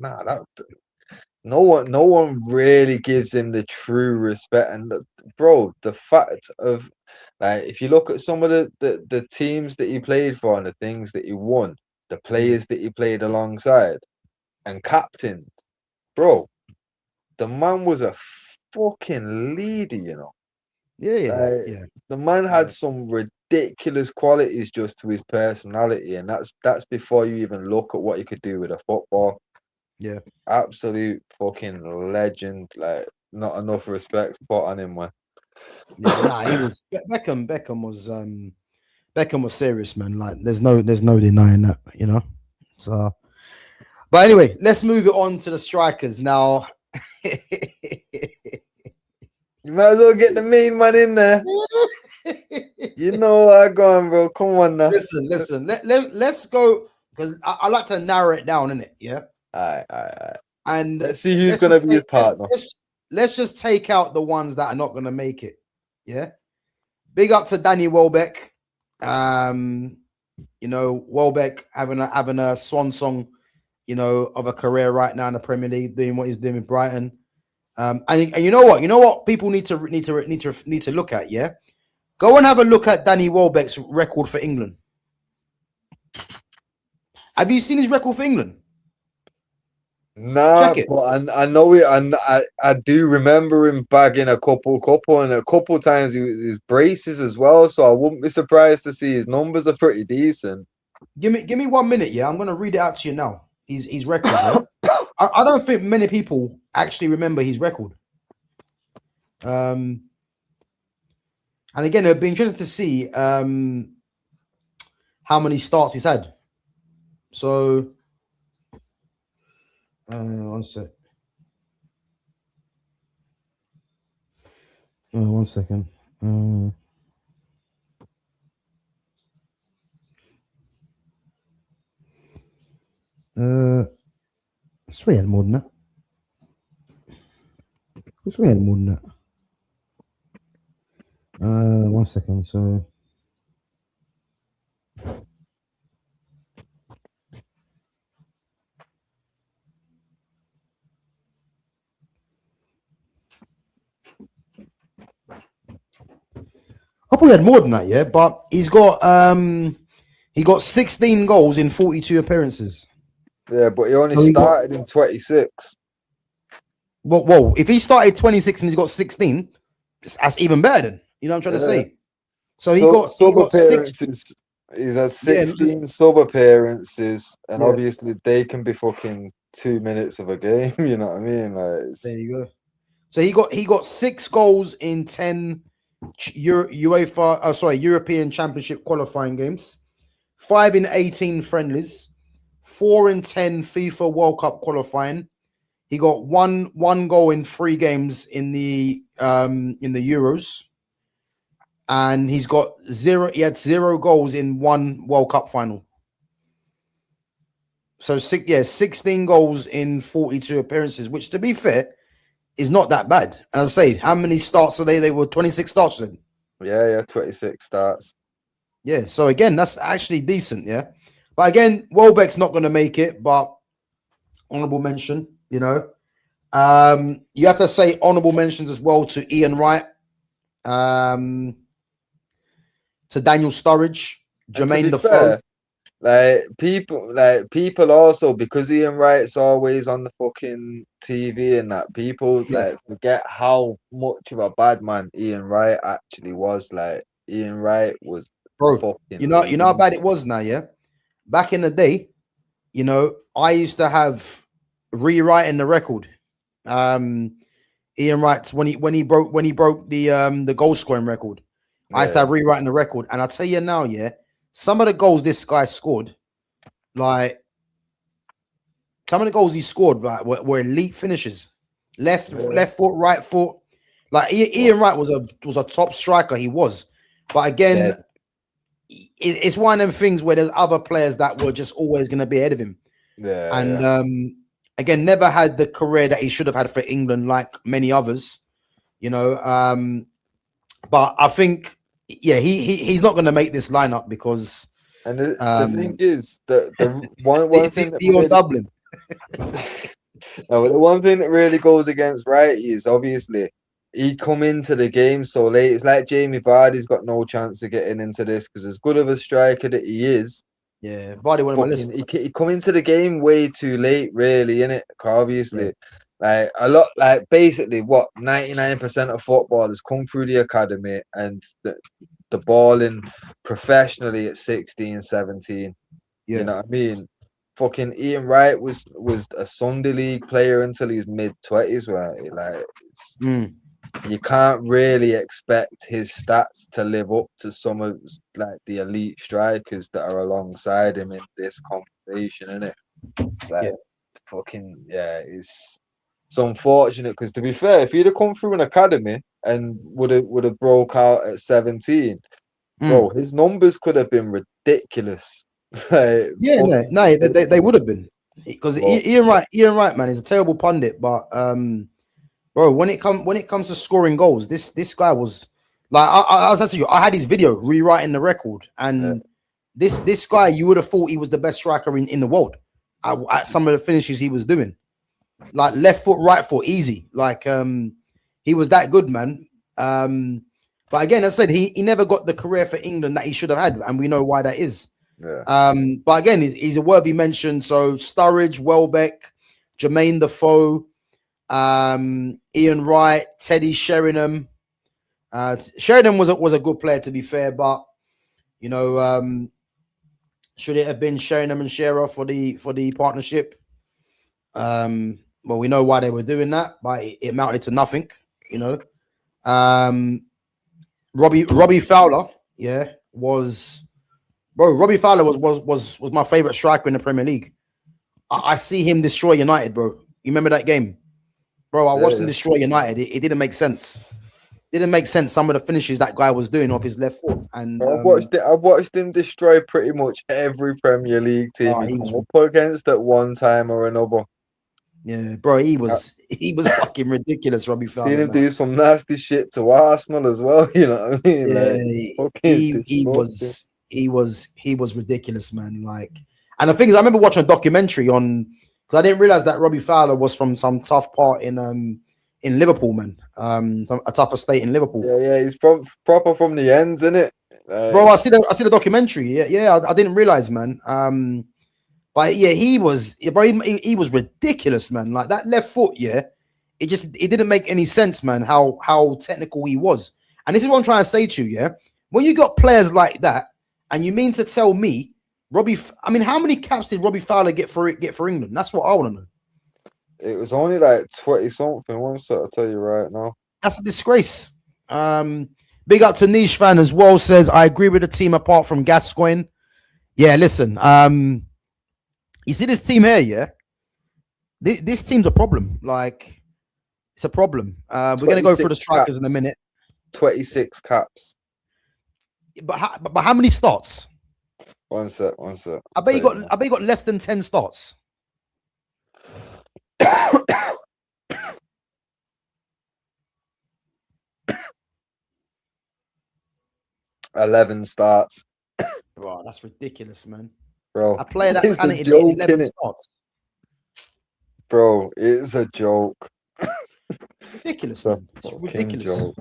no one really gives him the true respect. And bro, the fact of like, if you look at some of the teams that he played for and the things that he won, the players that he played alongside and captained, bro, the man was a fucking leader, you know. Yeah. The man had some ridiculous qualities just to his personality, and that's before you even look at what he could do with a football. Yeah, absolute fucking legend. Like, not enough respect put on him, man. Yeah, he was Beckham was serious, man. Like, there's no denying that, you know. So, but anyway, let's move it on to the strikers now. You might as well get the main man in there. You know what I go on, bro. Come on now. Listen. Let's go, because I like to narrow it down, innit? Yeah. All right. And let's see who's gonna be his partner. Let's just take out the ones that are not gonna make it. Yeah. Big up to Danny Welbeck. You know, Welbeck having a swan song, you know, of a career right now in the Premier League, doing what he's doing with Brighton. And you know what people need to look at, yeah? Go and have a look at Danny Welbeck's record for England. Have you seen his record for England? Nah, but I know it, and I do remember him bagging a couple, and a couple times his braces as well. So I wouldn't be surprised to see his numbers are pretty decent. Give me 1 minute, yeah. I'm gonna read it out to you now. His record. Yeah? I don't think many people actually remember his record. And again, it'd be interesting to see how many starts he's had. So, one sec. 1 second. I swear he had more than that. I swear he had more than that. 1 second. So, I thought he had more than that, yeah. But he got 16 goals in 42 appearances. Yeah, but he only started in 26. Whoa! If he started 26 and he's got 16, that's even better. Then you know what I'm trying to say. So he Sub got six. appearances. He's had Yeah, 16 sub appearances, and yeah. obviously they can be fucking 2 minutes of a game. You know what I mean? There you go. So he got 6 goals in 10 European Championship qualifying games, 5 in 18 friendlies, 4 in 10 FIFA World Cup qualifying. He got one goal in 3 games in the Euros, and he's got zero. He had 0 goals in 1 World Cup final. So 16 goals in 42 appearances, which to be fair is not that bad. As I say, how many starts are they? They were 26 starts then. Yeah, 26 starts. Yeah, so again, that's actually decent, yeah. But again, Welbeck's not going to make it, but honorable mention, you know. You have to say honorable mentions as well to Ian Wright, to Daniel Sturridge, Jermaine Defoe. People also, because Ian Wright's always on the fucking TV and that, people forget how much of a bad man Ian Wright actually was. Like, Ian Wright was Bro, you know how bad it was now, yeah? Back in the day, you know, I used to have rewriting the record. Ian Wright, when he broke the goal scoring record, I used to have rewriting the record. And I'll tell you now, yeah, some of the goals this guy scored, like some of the goals he scored, like were elite finishes. Left foot, right foot. Like Ian Wright was a top striker, he was. But again, it's one of them things where there's other players that were just always going to be ahead of him. Yeah. And again, never had the career that he should have had for England, like many others, you know. But I think, yeah, he's not going to make this lineup because. And the thing is that the one thing that really, Dublin. No, the one thing that really goes against Wright is obviously he come into the game so late. It's like Jamie Vardy's got no chance of getting into this because as good of a striker that he is, yeah, Vardy won my list. He come into the game way too late, really, innit? Obviously, like a lot, like basically what 99% of footballers come through the academy and the balling professionally at 16, 17. You know what I mean? Fucking Ian Wright was a Sunday League player until his mid-20s, right? Like, you can't really expect his stats to live up to some of like the elite strikers that are alongside him in this conversation, isn't it? Like, it's unfortunate because to be fair, if he'd have come through an academy and would have broke out at 17, bro, his numbers could have been ridiculous. Like, they would have been because Ian Wright, man, is a terrible pundit, but bro, when it comes to scoring goals, this guy was like, I was asking you, I had his video rewriting the record, and this guy, you would have thought he was the best striker in the world at some of the finishes he was doing, like left foot, right foot, easy, like he was that good, man. But again, as I said, he never got the career for England that he should have had, and we know why that is. But again, he's a worthy mention. So Sturridge, Welbeck, Jermaine Defoe, Ian Wright, Teddy Sheringham. Sheringham was a good player, to be fair, but you know, should it have been Sheringham and Shearer for the partnership? Well, we know why they were doing that, but it amounted to nothing, you know. Robbie Fowler, Robbie Fowler was my favorite striker in the Premier League. I see him destroy United, bro. You remember that game? Bro, I watched him destroy United. It didn't make sense. Didn't make sense some of the finishes that guy was doing off his left foot. And I've watched him destroy pretty much every Premier League team he come up against at one time or another. Yeah, bro, he was fucking ridiculous, Robbie Fowler. Seen him do some nasty shit to Arsenal as well, you know what I mean? Yeah, like, he was ridiculous, man. Like, and the thing is, I remember watching a documentary on, because I didn't realize that Robbie Fowler was from some tough part in Liverpool, man. A tough estate in Liverpool. Yeah, he's proper from the ends, isn't it? Bro, I see the documentary. I didn't realize, man. But yeah, he was ridiculous, man. Like that left foot, it didn't make any sense, man. How technical he was, and this is what I'm trying to say to you, when you got players like that, and you mean to tell me I mean, how many caps did Robbie Fowler get for England? That's what I want to know. It was only like 20 something. One set, I'll tell you right now. That's a disgrace. Big up to Niche fan as well. Says I agree with the team apart from Gascoigne. Yeah, listen. You see this team here, yeah. This team's a problem. Like, it's a problem. We're gonna go through the strikers in a minute. 26 caps. But how many starts? One set. I bet you got less than 10 starts. 11 starts. Bro, that's ridiculous, man. Bro, I play that talented 11 starts. Bro, it's a joke. Ridiculous, man. It's ridiculous. Joke.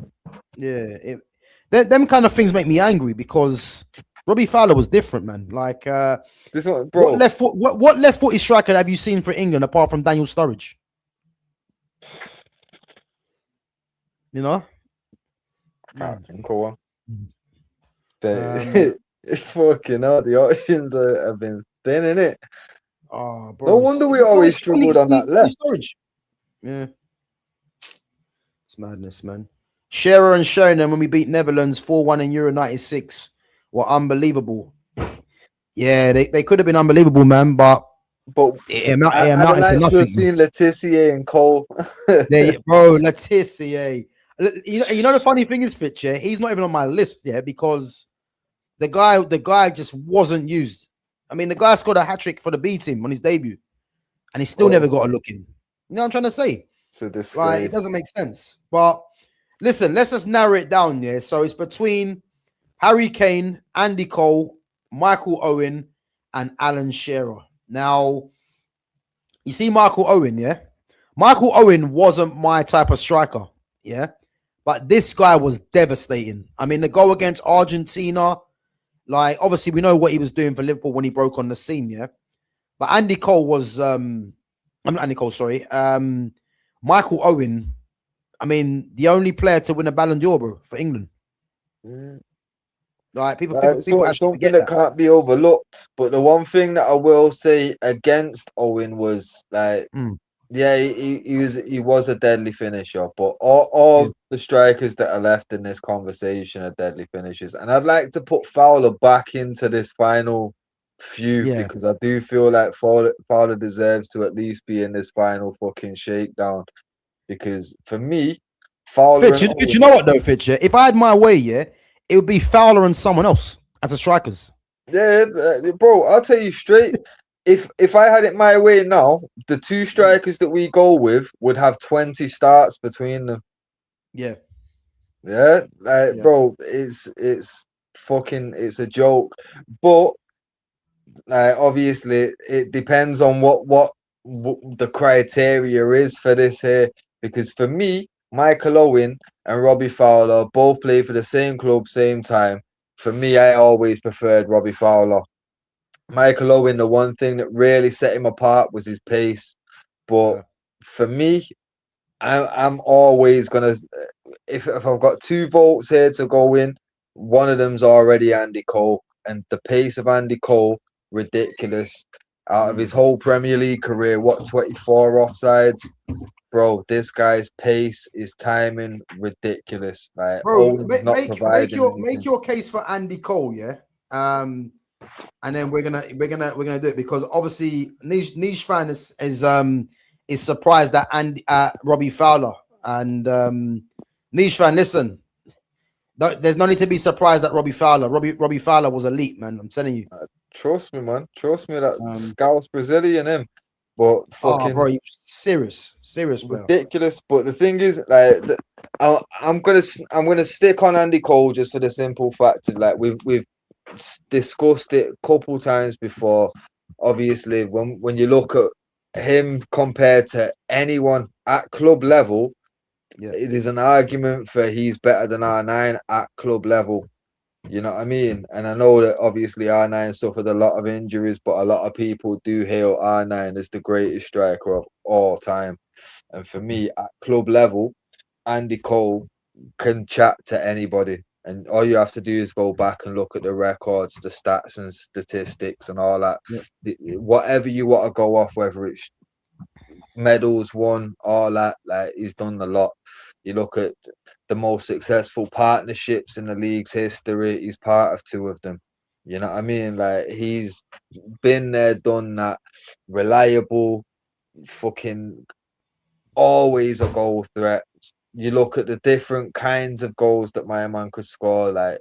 Yeah, them kind of things make me angry because Robbie Fowler was different, man. Like, this one, bro. What left footed striker have you seen for England apart from Daniel Sturridge? You know, can't think of one. But fucking hell, the options have been thin, innit? Oh, bro. No wonder we always struggled on that left. Storage. Yeah. It's madness, man. Shearer and Sheringham when we beat Netherlands 4-1 in Euro 96 were unbelievable. Yeah, they could have been unbelievable, man, but it amounted to nothing. I've seen Letitia and Cole. Bro, Letitia. You know the funny thing is, Fitch, yeah, he's not even on my list, yeah, because the guy just wasn't used. I mean, the guy scored a hat-trick for the B team on his debut, and he still never got a look in. You know what I'm trying to say? Like, it doesn't make sense. But listen, let's just narrow it down, yeah. So it's between Harry Kane, Andy Cole, Michael Owen, and Alan Shearer. Now, you see Michael Owen, yeah? Michael Owen wasn't my type of striker, yeah? But this guy was devastating. I mean, the goal against Argentina, like, obviously, we know what he was doing for Liverpool when he broke on the scene, yeah? But Andy Cole was, I'm not Andy Cole, sorry. Michael Owen, I mean, the only player to win a Ballon d'Or, bro, for England. Like, people something that can't be overlooked. But the one thing that I will say against Owen was, like, yeah, he was a deadly finisher, but all the strikers that are left in this conversation are deadly finishers. And I'd like to put Fowler back into this final few because I do feel like Fowler deserves to at least be in this final fucking shakedown. Because for me, Fowler. Fitch, you know what though, Fitch? If I had my way, yeah, it would be Fowler and someone else as a strikers. Yeah, bro, I'll tell you straight. If I had it my way now, the two strikers that we go with would have 20 starts between them. Yeah. Yeah, bro, it's a joke. But obviously it depends on what the criteria is for this here. Because for me, Michael Owen and Robbie Fowler both play for the same club, same time. For me, I always preferred Robbie Fowler. Michael Owen, the one thing that really set him apart was his pace. But for me, I'm always gonna, if I've got 2 votes here to go in, one of them's already Andy Cole, and the pace of Andy Cole, ridiculous. Out of his whole Premier League career, 24 offsides, bro. This guy's pace, his timing, ridiculous. Like, bro, make your case for Andy Cole, yeah. And then we're gonna do it because obviously niche fan is surprised that Robbie Fowler and niche fan. Listen, there's no need to be surprised that Robbie Fowler was elite, man. I'm telling you. Trust me, man. Trust me that Scouse Brazilian him. But fucking bro, you serious player. Ridiculous. But the thing is, like, I'm gonna stick on Andy Cole just for the simple fact of, like, we've discussed it a couple times before. Obviously, when you look at him compared to anyone at club level, it is an argument for he's better than R9 at club level. You know what I mean? And I know that obviously R9 suffered a lot of injuries, but a lot of people do hail R9 as the greatest striker of all time. And for me, at club level, Andy Cole can chat to anybody. And all you have to do is go back and look at the records, the stats and statistics and all that. Yeah. Whatever you want to go off, whether it's medals won, all that, like he's done a lot. You look at the most successful partnerships in the league's history, he's part of 2 of them. You know what I mean? Like he's been there, done that, reliable, fucking always a goal threat. You look at the different kinds of goals that my man could score. Like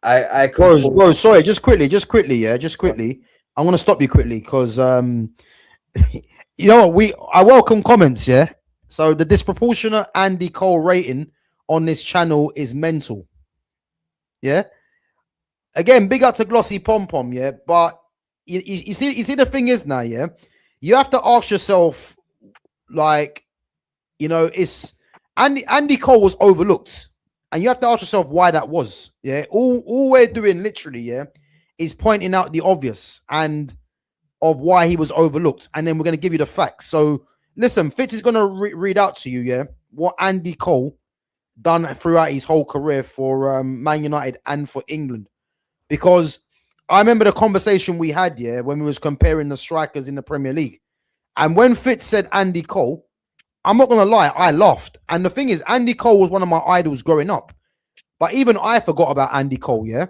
I could Bro, sorry, just quickly, yeah, just quickly. I want to stop you quickly because you know what, I welcome comments, yeah. So the disproportionate Andy Cole rating on this channel is mental. Yeah. Again, big up to Glossy Pom Pom, yeah. But you see the thing is now, yeah, you have to ask yourself, like, you know, it's Andy Cole was overlooked. And you have to ask yourself why that was. Yeah. All we're doing literally, yeah, is pointing out the obvious and of why he was overlooked. And then we're going to give you the facts. So listen, Fitz is going to read out to you, yeah, what Andy Cole done throughout his whole career for Man United and for England. Because I remember the conversation we had, yeah, when we was comparing the strikers in the Premier League. And when Fitz said Andy Cole, I'm not going to lie, I laughed. And the thing is, Andy Cole was one of my idols growing up. But even I forgot about Andy Cole, yeah?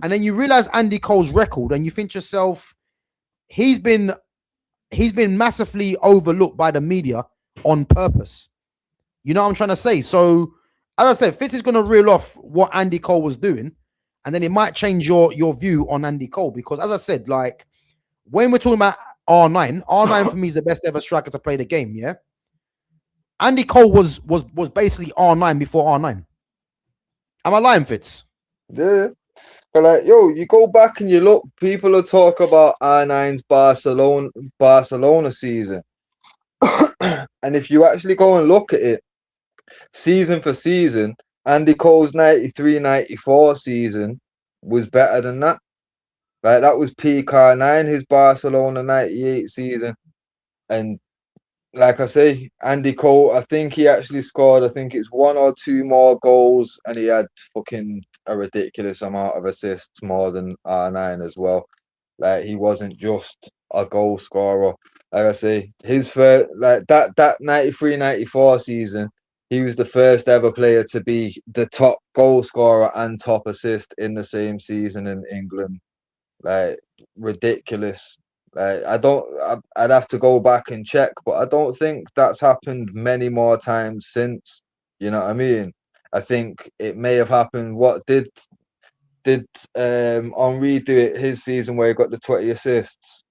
And then you realize Andy Cole's record and you think to yourself, he's been massively overlooked by the media on purpose. You know what I'm trying to say? So, as I said, Fitz is going to reel off what Andy Cole was doing. And then it might change your view on Andy Cole. Because as I said, like, when we're talking about R9 for me is the best ever striker to play the game, yeah? Andy Cole was basically R9 before R9. Am I lying, Fitz? Yeah. But like, yo, you go back and you look, people will talk about R9's Barcelona season. And if you actually go and look at it, season for season, Andy Cole's 93-94 season was better than that. Like that was peak R9, his Barcelona 98 season. And like I say, Andy Cole, I think he actually scored, I think it's 1 or 2 more goals, and he had fucking a ridiculous amount of assists, more than R9 as well. Like he wasn't just a goal scorer. Like I say, his first, like that 93-94 season, he was the first ever player to be the top goal scorer and top assist in the same season in England. Like ridiculous. I'd have to go back and check, but I don't think that's happened many more times since. You know what I mean? I think it may have happened. What did Henri do it his season where he got the 20 assists?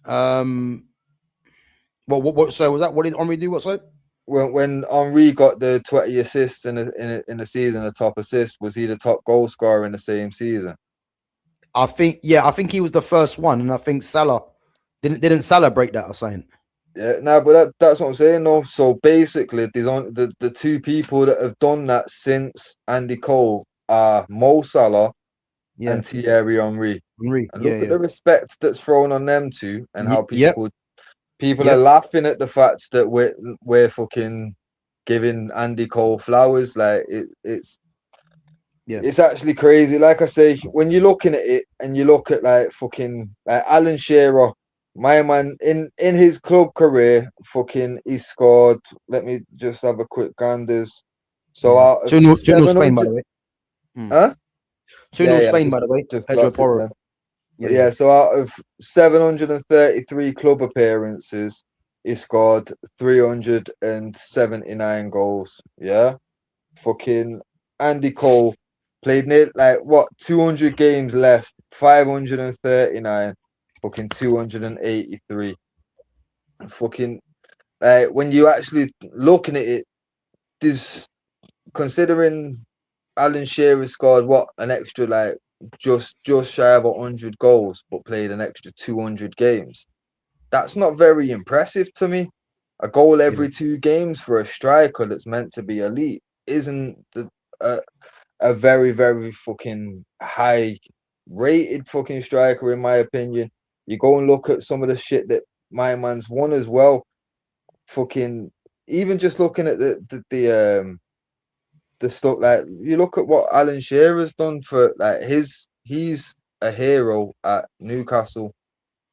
What? So was that? What did Henri do? What? So When Henri got the 20 assists in the season, the top assist, was he the top goal scorer in the same season? I think he was the first one, and I think Salah didn't Salah break that or something. Yeah, no, but that's what I'm saying. No, so basically, there's on the 2 people that have done that since Andy Cole are Mo Salah and Thierry Henry. And look at the respect that's thrown on them 2, and how people are laughing at the fact that we're fucking giving Andy Cole flowers. Like it's actually crazy. Like I say, when you're looking at it and you look at like fucking like Alan Shearer, my man, in his club career, fucking he scored. Let me just have a quick ganders. So out of 2-0 Spain, by the way. Huh? 2-0 Spain, by the way. Just Pedro Porro. Yeah, so out of 733 club appearances, he scored 379 goals. Yeah, fucking Andy Cole played 200 games less, 539, fucking 283. Fucking when you actually looking at it, this considering Alan Shearer scored an extra just shy of 100 goals, but played an extra 200 games. That's not very impressive to me. A goal every 2 games for a striker that's meant to be elite isn't a very, very fucking high rated fucking striker, in my opinion. You go and look at some of the shit that my man's won as well. Fucking even just looking at the the stuff like you look at what Alan Shearer's done for like he's a hero at Newcastle.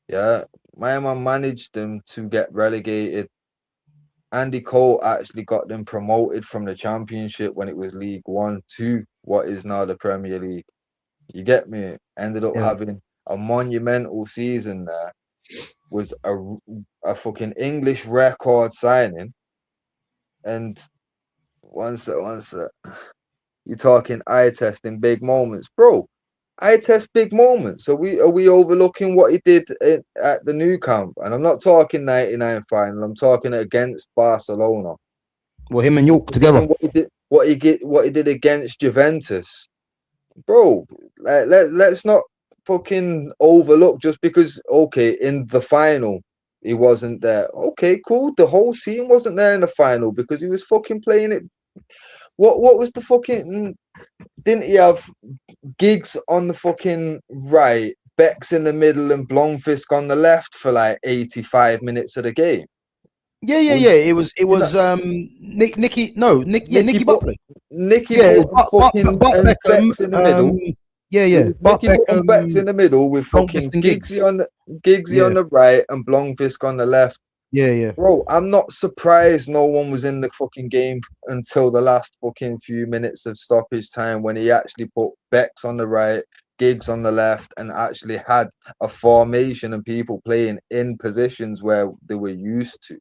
Yeah, my man managed them to get relegated. Andy Cole actually got them promoted from the Championship when it was League One to what is now the Premier League. You get me? Ended up Yeah. having a monumental season there. Was a fucking English record signing. And one sec. You're talking eye testing big moments, bro. Eye test big moments. So are we overlooking what he did at the new camp? And I'm not talking 99 final. I'm talking against Barcelona. Well, him and York together. What he did against Juventus, bro. Let's not fucking overlook just because. Okay, in the final he wasn't there. Okay, cool. The whole team wasn't there in the final because he was fucking playing it. What was the fucking? Didn't he have Giggs on the fucking right, Bex in the middle, and Blomfisk on the left for like 85 minutes of the game? Yeah. It was Nicky Butler. Nicky Yeah, fucking Beckham, Bex in the middle. Nicky Beckham, Bex in the middle with fucking Giggsy on the right and Blomfisk on the left. Yeah. Bro, I'm not surprised no one was in the fucking game until the last fucking few minutes of stoppage time when he actually put Bex on the right, Giggs on the left, and actually had a formation and people playing in positions where they were used to.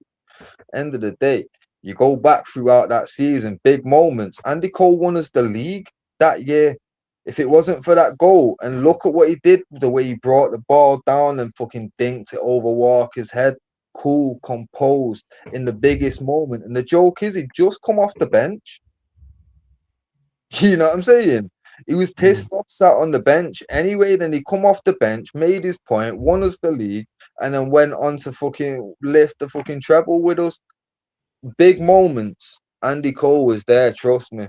End of the day, you go back throughout that season, big moments. Andy Cole won us the league that year. If it wasn't for that goal, and look at what he did, the way he brought the ball down and fucking dinked it over Walker's head. Cool, composed in the biggest moment. And the joke is he just come off the bench. You know what I'm saying? He was pissed off, sat on the bench. Anyway, then he come off the bench, made his point, won us the league, and then went on to fucking lift the fucking treble with us. Big moments. Andy Cole was there, trust me.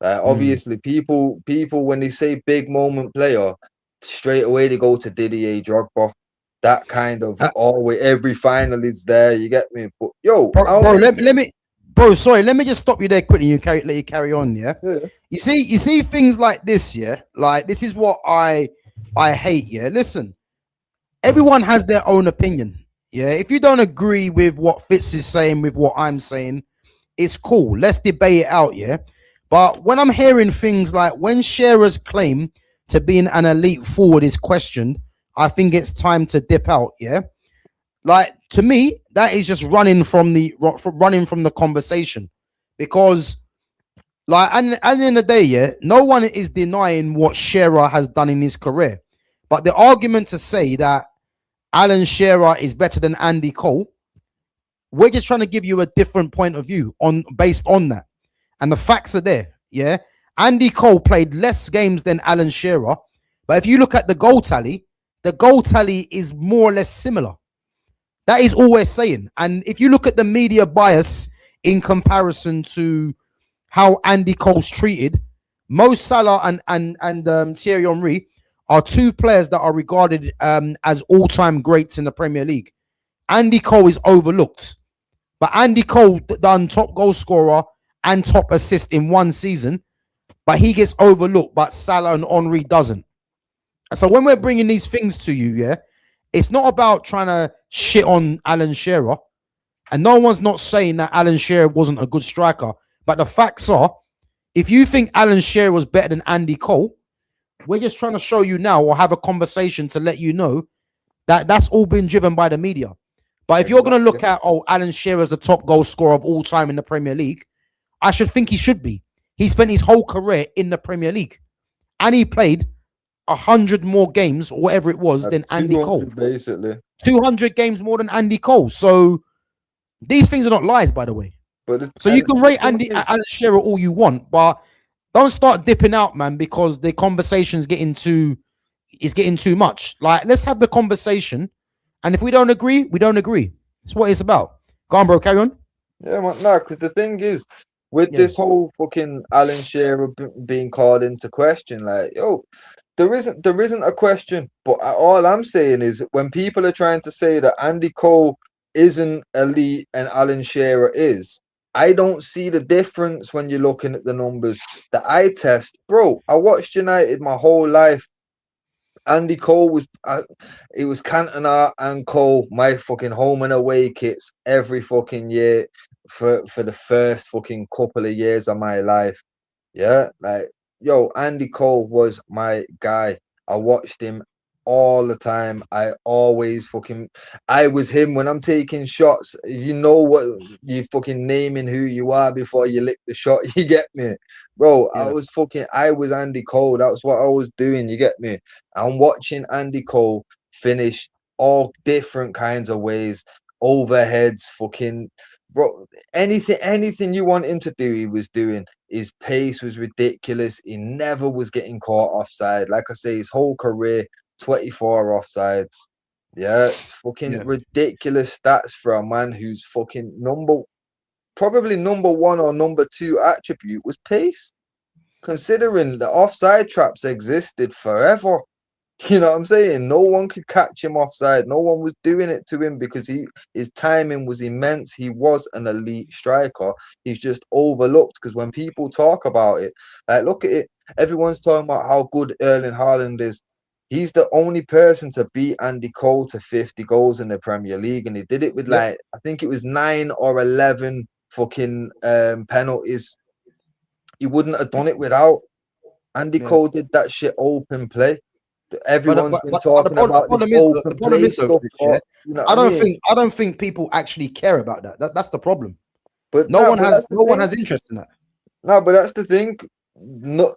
Obviously, people when they say big moment player, straight away they go to Didier Drogba. That kind of always every final is there. You get me? But yo, let me let me just stop you there quickly. Let you carry on. Yeah. You see things like this. Yeah, like this is what I hate. Yeah, listen. Everyone has their own opinion. Yeah, if you don't agree with what Fitz is saying with what I'm saying, it's cool. Let's debate it out. Yeah, but when I'm hearing things like when Shearer's claim to being an elite forward is questioned, I think it's time to dip out. Yeah, like to me, that is just running from the conversation, because like at the end of the day, yeah, no one is denying what Shearer has done in his career, but the argument to say that Alan Shearer is better than Andy Cole, we're just trying to give you a different point of view based on that, and the facts are there. Yeah, Andy Cole played less games than Alan Shearer, but if you look at the goal tally is more or less similar. That is all we're saying. And if you look at the media bias in comparison to how Andy Cole's treated, Mo Salah and Thierry Henry are two players that are regarded as all-time greats in the Premier League. Andy Cole is overlooked. But Andy Cole done top goal scorer and top assist in one season, but he gets overlooked, but Salah and Henry doesn't. So when we're bringing these things to you, yeah, it's not about trying to shit on Alan Shearer. And no one's not saying that Alan Shearer wasn't a good striker. But the facts are, if you think Alan Shearer was better than Andy Cole, we're just trying to show you now or have a conversation to let you know that that's all been driven by the media. But if you're going to look at, Alan Shearer is the top goal scorer of all time in the Premier League, I should think he should be. He spent his whole career in the Premier League. And he played 100 more games or whatever it was than Andy Cole. Basically 200 games more than Andy Cole. So these things are not lies, by the way. So you can rate Alan Shearer all you want, but don't start dipping out, man, because the conversation's getting too much. Like, let's have the conversation, and if we don't agree, we don't agree. That's what it's about. Go on, bro, carry on. Yeah, man, no, because the thing is, with this whole fucking Alan Shearer being called into question, like, yo, there isn't a question, but all I'm saying is when people are trying to say that Andy Cole isn't elite and Alan Shearer is, I don't see the difference when you're looking at the numbers. The eye test, bro. I watched United my whole life. Andy Cole was, it was Cantona and Cole, my fucking home and away kits every fucking year for the first fucking couple of years of my life. Yeah, like yo, Andy Cole was my guy. I watched him all the time. I was him when I'm taking shots. You know what, you fucking naming who you are before you lick the shot. You get me, bro? Yeah. I was Andy Cole. That's what I was doing. You get me? I'm watching Andy Cole finish all different kinds of ways, overheads, fucking bro. Anything you want him to do, he was doing. His pace was ridiculous. He never was getting caught offside. Like I say, his whole career, 24 offsides. Yeah, fucking Yeah. ridiculous stats for a man who's fucking probably number one or number two attribute was pace. Considering the offside traps existed forever. You know what I'm saying? No one could catch him offside. No one was doing it to him because his timing was immense. He was an elite striker. He's just overlooked because when people talk about it, like look at it, everyone's talking about how good Erling Haaland is. He's the only person to beat Andy Cole to 50 goals in the Premier League, and he did it with Yep. like I think it was 9 or 11 fucking penalties. He wouldn't have done it without. Andy Yeah. Cole did that shit open play. But Everyone's been talking about this the open problem play is though, stuff. Fitz, yeah, You know what I mean? I don't think people actually care about that. That's the problem. But No one has that's the thing. interest in that. No, but that's the thing. No,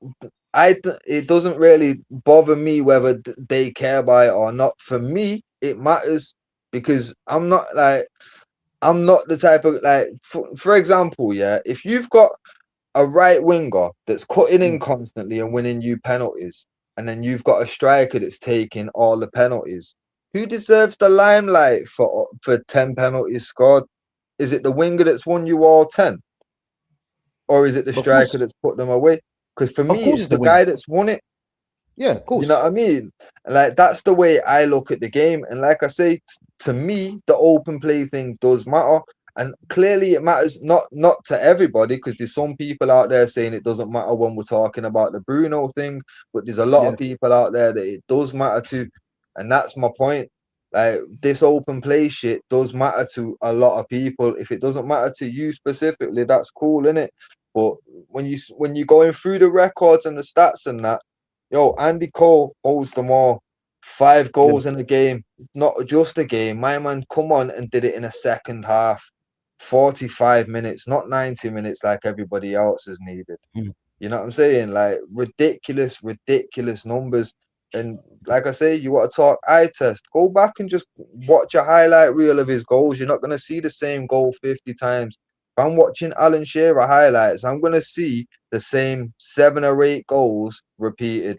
it doesn't really bother me whether they care about it or not. For me, it matters because I'm not the type of like for example, yeah, if you've got a right winger that's cutting in Mm. constantly and winning you penalties, and then you've got a striker that's taking all the penalties. Who deserves the limelight for 10 penalties scored? Is it the winger that's won you all 10? Or is it the Of striker course, that's put them away? Because for me, it's it's the the winger. guy that's won it. Yeah, of You know course. what I mean? Like that's the way I look at the game. And like I say, to me, the open play thing does matter. And clearly it matters not to everybody, because there's some people out there saying it doesn't matter when we're talking about the Bruno thing, but there's a lot Yeah, of people out there that it does matter to. And that's my point. Like this open play shit does matter to a lot of people. If it doesn't matter to you specifically, that's cool, innit? But when you're going through the records and the stats and that, yo, Andy Cole holds them all. 5 yeah, goals in a game, not just a game. My man come on and did it in a second half. 45 minutes, not 90 minutes like everybody else is needed. mm, You know what I'm saying? Like ridiculous numbers. And like I say, you want to talk eye test, go back and just watch a highlight reel of his goals. You're not going to see the same goal 50 times. If I'm watching Alan Shearer highlights, I'm going to see the same 7 or 8 goals repeated.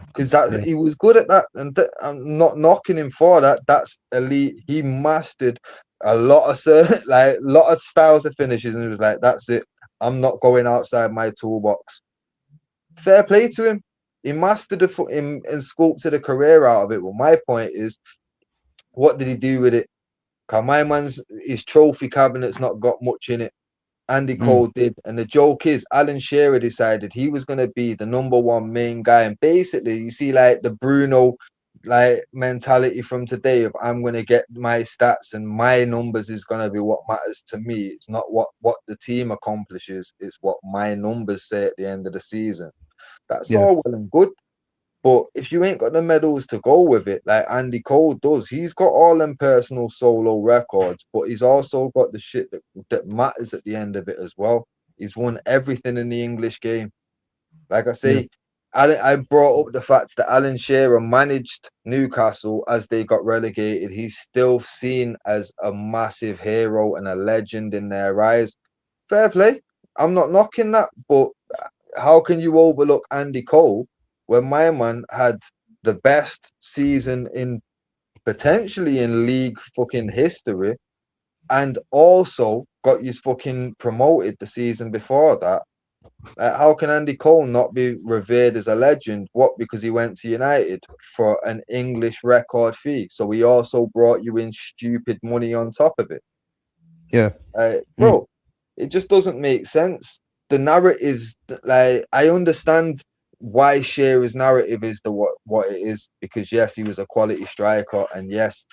Because yeah, he was good at that, and I'm not knocking him for that. That's elite. He mastered a lot of lot of styles of finishes, and he was like, "That's it. I'm not going outside my toolbox." Fair play to him. He mastered the foot and sculpted a career out of it. Well, my point is, what did he do with it? Cause my man's his trophy cabinet's not got much in it. Andy mm, Cole did. And the joke is, Alan Shearer decided he was going to be the #1 main guy. And basically, you see, like the Bruno mentality from today of I'm going to get my stats and my numbers is going to be what matters to me. It's not what the team accomplishes. It's what my numbers say at the end of the season. That's yeah, all well and good. But if you ain't got the medals to go with it, like Andy Cole does, he's got all them personal solo records, but he's also got the shit that matters at the end of it as well. He's won everything in the English game. Like I yeah, say, I brought up the fact that Alan Shearer managed Newcastle as they got relegated. He's still seen as a massive hero and a legend in their eyes. Fair play. I'm not knocking that, but how can you overlook Andy Cole when my man had the best season in potentially in league fucking history and also got you fucking promoted the season before that? How can Andy Cole not be revered as a legend? What? Because he went to United for an English record fee. So he also brought you in stupid money on top of it. yeah. Mm, Bro, it just doesn't make sense. The narratives, like, I understand why Shearer's narrative is what it is, because yes, he was a quality striker, and yes,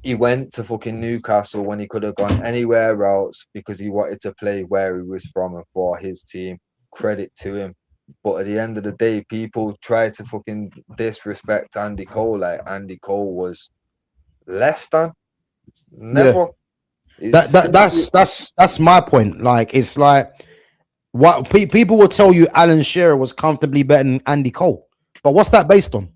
he went to fucking Newcastle when he could have gone anywhere else because he wanted to play where he was from and for his team. Credit to him. But at the end of the day, people try to fucking disrespect Andy Cole. Like, Andy Cole was less than. Never. It's That's my point. Like, it's like what people will tell you Alan Shearer was comfortably better than Andy Cole, but what's that based on?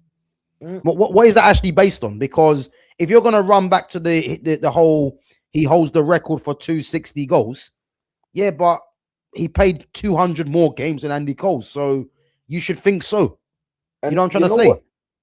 What is that actually based on? Because if you're gonna run back to the whole, he holds the record for 260 goals, yeah, but he played 200 more games than Andy Cole, so you should think so. And you know what I'm trying to say?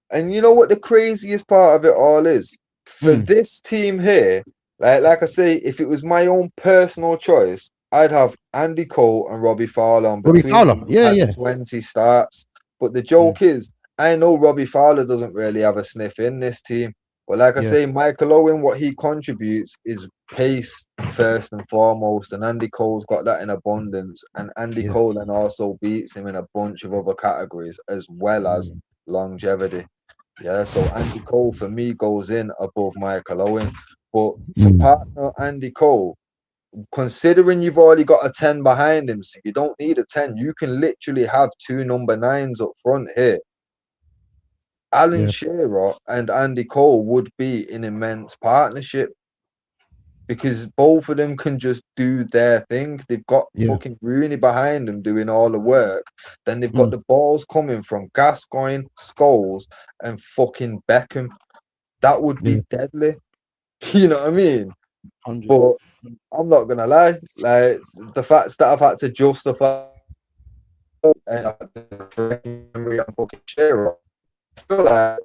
And you know what the craziest part of it all is? For this team here, like I say, if it was my own personal choice, I'd have Andy Cole and Robbie Fowler on between them, yeah. 20 starts. But the joke is, I know Robbie Fowler doesn't really have a sniff in this team. But like I say, Michael Owen, what he contributes is pace first and foremost. And Andy Cole's got that in abundance. And Andy Cole then also beats him in a bunch of other categories as well as longevity. Yeah, so Andy Cole for me goes in above Michael Owen. But to partner Andy Cole, considering you've already got a 10 behind him, so you don't need a 10, you can literally have two number 9s up front here. Alan Shearer and Andy Cole would be an immense partnership because both of them can just do their thing. They've got fucking Rooney behind them doing all the work. Then they've got the balls coming from Gascoigne, Scholes, and fucking Beckham. That would be deadly. You know what I mean? 100. But I'm not gonna lie, like the facts that I've had to justify and memory and fucking Shearer, I feel like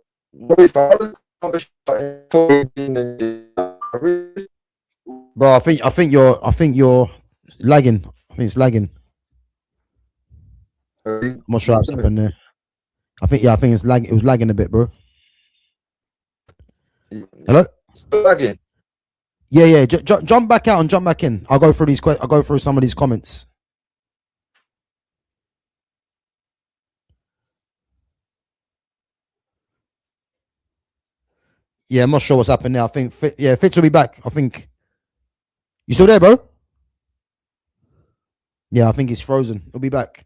bro, I think you're lagging. I think it's lagging. I'm not sure what's happened there. I think it's lag. It was lagging a bit, bro. Hello? Still lagging. Yeah. Jump back out and jump back in. I'll go through I'll go through some of these comments. Yeah, I'm not sure what's happened now. I think Fitz will be back. I think you still there, bro? Yeah, I think he's frozen. He'll be back.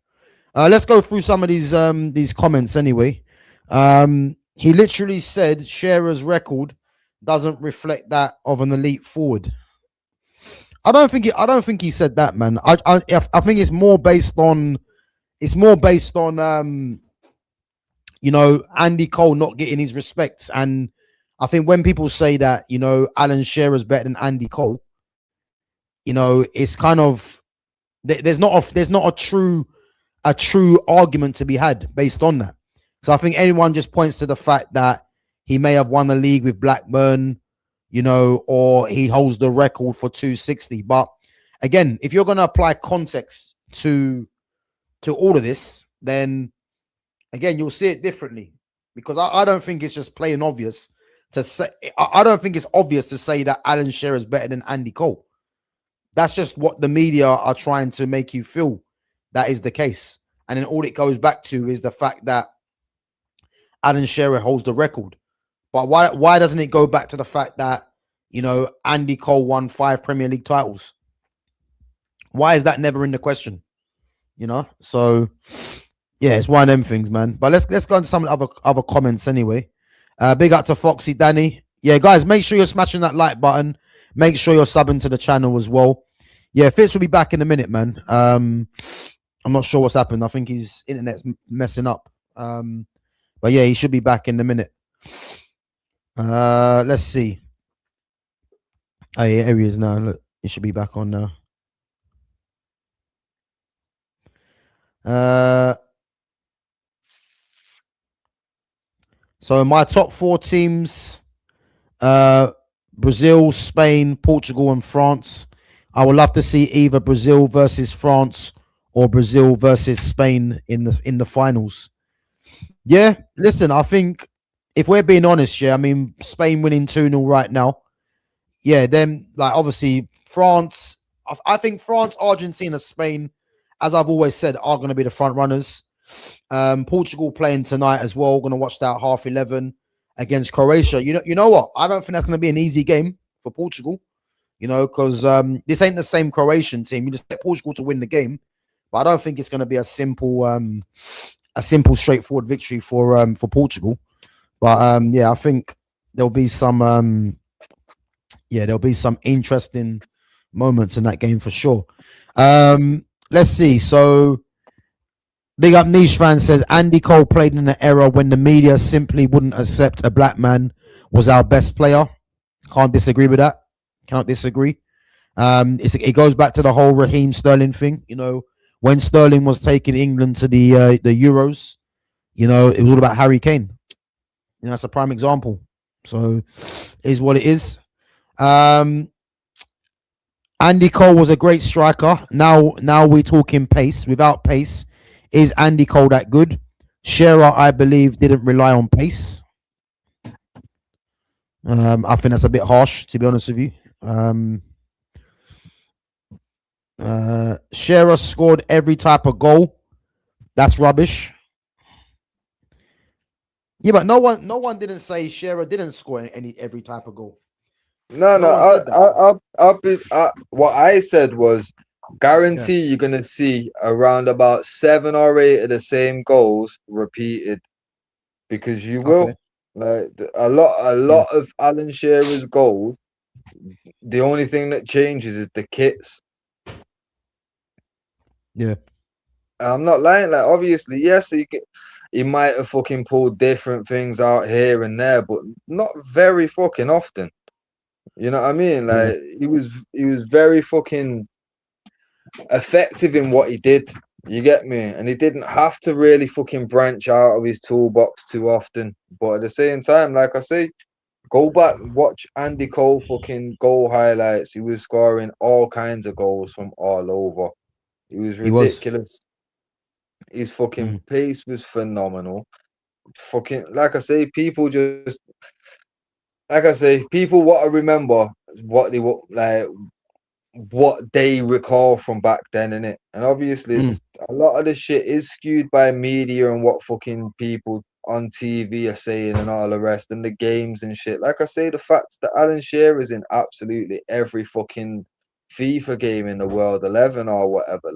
Let's go through some of these comments anyway. He literally said Shearer's record doesn't reflect that of an elite forward. I don't think he said that, man. I think it's more based on you know, Andy Cole not getting his respects. And I think when people say that, you know, Alan Shearer's better than Andy Cole, you know, it's kind of there's not a true argument to be had based on that. So I think anyone just points to the fact that he may have won the league with Blackburn, you know, or he holds the record for 260. But again, if you're going to apply context to all of this, then again, you'll see it differently, because I don't think it's just plain obvious to say. I don't think it's obvious to say that Alan Shearer is better than Andy Cole. That's just what the media are trying to make you feel that is the case. And then all it goes back to is the fact that Alan Shearer holds the record. But why doesn't it go back to the fact that, you know, Andy Cole won 5 Premier League titles? Why is that never in the question? You know? So yeah, it's one of them things, man. But let's go into some other comments anyway. Big up to Foxy Danny. Yeah, guys, make sure you're smashing that like button. Make sure you're subbing to the channel as well. Yeah, Fitz will be back in a minute, man. I'm not sure what's happened. I think his internet's messing up. But yeah, he should be back in a minute. Let's see. Oh, yeah, here he is now. Look, he should be back on now. So my top 4 teams, Brazil, Spain, Portugal, and France. I would love to see either Brazil versus France or Brazil versus Spain in the finals. Yeah, listen, I think if we're being honest, yeah, I mean, Spain winning 2-0 right now. Yeah, then, like, obviously, France, I think France, Argentina, Spain, as I've always said, are going to be the front runners. Portugal playing tonight as well. Going to watch that 11:30 against Croatia. You know what? I don't think that's going to be an easy game for Portugal. Because this ain't the same Croatian team. You just get Portugal to win the game, but I don't think it's going to be a simple, straightforward victory for Portugal. But yeah, I think there'll be some interesting moments in that game for sure. Let's see. So, big up Niche fan says Andy Cole played in an era when the media simply wouldn't accept a black man was our best player. Can't disagree with that. Cannot disagree. It goes back to the whole Raheem Sterling thing. When Sterling was taking England to the Euros, it was all about Harry Kane. That's a prime example. So, is what it is. Andy Cole was a great striker. Now we're talking pace. Without pace, is Andy Cole that good? Shearer, I believe, didn't rely on pace. I think that's a bit harsh, to be honest with you. Shearer scored every type of goal. That's rubbish. Yeah, but no one didn't say Shearer didn't score every type of goal. No. What I said was guarantee you're gonna see around about 7 or 8 of the same goals repeated, because you will. Like a lot of Alan Shearer's goals, the only thing that changes is the kits. Yeah. I'm not lying. Like, obviously, yes, he might have fucking pulled different things out here and there, but not very fucking often. You know what I mean? Like, he was very fucking effective in what he did. You get me? And he didn't have to really fucking branch out of his toolbox too often. But at the same time, like I say, go back, watch Andy Cole fucking goal highlights. He was scoring all kinds of goals from all over. He was ridiculous. His fucking pace was phenomenal. Fucking, like I say, people want to remember what they like, what they recall from back then, innit? And obviously, a lot of the shit is skewed by media and what fucking people on TV are saying and all the rest, and the games and shit. Like I say, the fact that Alan Shearer is in absolutely every fucking FIFA game in the world 11 or whatever,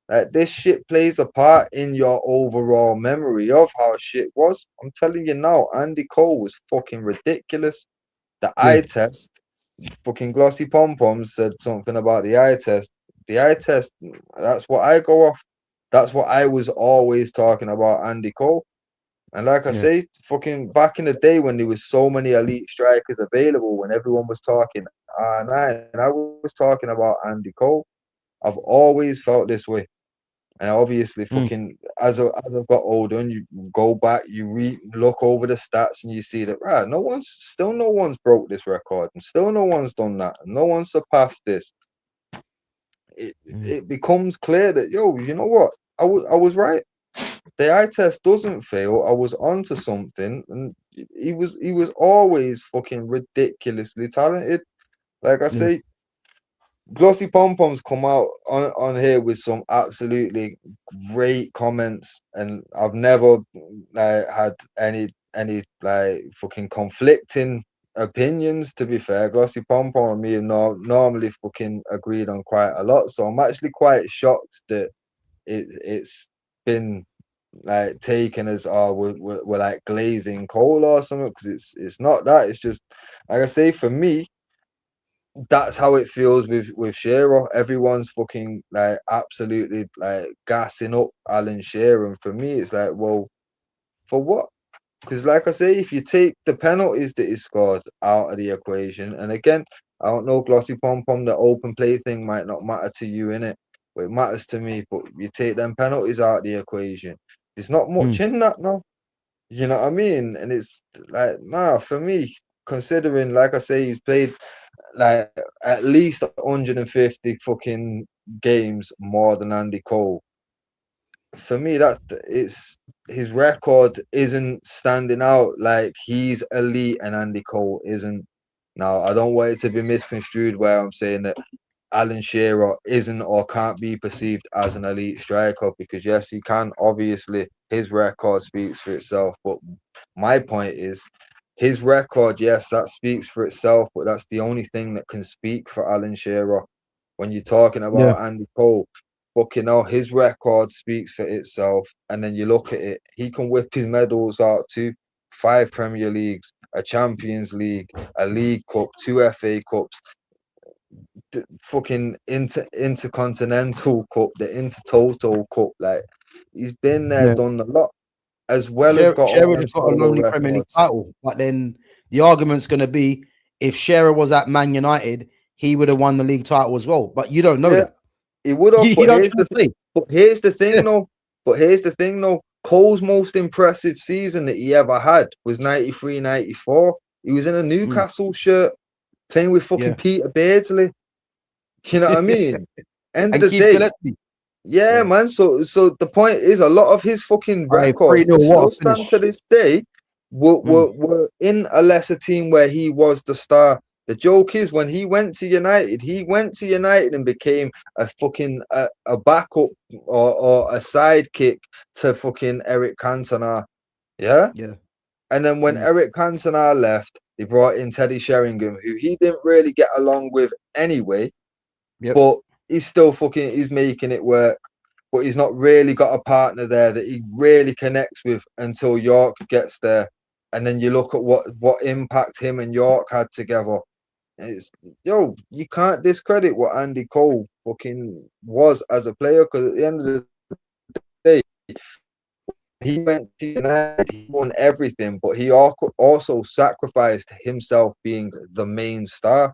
like this shit plays a part in your overall memory of how shit was. I'm telling you now, Andy Cole was fucking ridiculous. The eye test, fucking Glossy Pom Pom said something about the eye test. The eye test, that's what I go off. That's what I was always talking about Andy Cole. And like I say, fucking back in the day when there was so many elite strikers available, when everyone was talking R9, and I was talking about Andy Cole, I've always felt this way. And obviously, fucking as I've got older, and you go back, you look over the stats, and you see that no one's broke this record, and still no one's done that, and no one's surpassed this. It becomes clear that you know what, I was right. The eye test doesn't fail. I was onto something, and he was always fucking ridiculously talented. Like I say, Glossy Pom Poms come out on here with some absolutely great comments, and I've never had any like fucking conflicting opinions. To be fair, Glossy Pom Pom and me have normally fucking agreed on quite a lot, so I'm actually quite shocked that it's been like taken as we're like glazing Cole or something, because it's not that. It's just, like I say, for me, that's how it feels with Shearer. Everyone's fucking like absolutely like gassing up Alan Shearer, and for me it's like, well, for what? Because like I say, if you take the penalties that he scored out of the equation, and again, I don't know, Glossy Pom Pom, the open play thing might not matter to you, innit? But it matters to me. But you take them penalties out of the equation, there's not much in that now. You know what I mean? And it's like, for me, considering, like I say, he's played like at least 150 fucking games more than Andy Cole. For me, that it's his record isn't standing out like he's elite and Andy Cole isn't. Now, I don't want it to be misconstrued where I'm saying that Alan Shearer isn't or can't be perceived as an elite striker, because yes, he can. Obviously, his record speaks for itself. But my point is, his record, yes, that speaks for itself, but that's the only thing that can speak for Alan Shearer. When you're talking Yeah, about Andy Cole, fucking hell, his record speaks for itself. And then you look at it, he can whip his medals out too. 5 Premier Leagues, a Champions League, a League Cup, 2 FA Cups, fucking intercontinental cup, the intertotal cup. Like, he's been there, yeah. done a lot, as well as got all Shearer them just got a solo lonely Premier League records. title, but then the argument's going to be if Shearer was at Man United, he would have won the league title as well. But you don't know Yeah, that. he would have. You But don't here's try the to say. here's the Yeah. thing though. But here's the thing though. Cole's most impressive season that he ever had was 93-94. He was in a Mm, Newcastle shirt playing with fucking yeah. Peter Beardsley. You know what I mean? End of And the Keith day, Gillespie. yeah, Yeah. man. So the point is, a lot of his fucking Hey, 3 records 0 that what still a stand to finish. this day Mm, were in a lesser team where he was the star. The joke is, when he went to United and became a fucking a backup or a sidekick to fucking Eric Cantona. Yeah. yeah. And then when Mm, Eric Cantona left, they brought in Teddy Sheringham, who he didn't really get along with anyway, yep. but he's making it work. But he's not really got a partner there that he really connects with until York gets there. And then you look at what impact him and York had together. It's, you can't discredit what Andy Cole fucking was as a player, because at the end of the day, he went to United, he won everything, but he also sacrificed himself being the main star.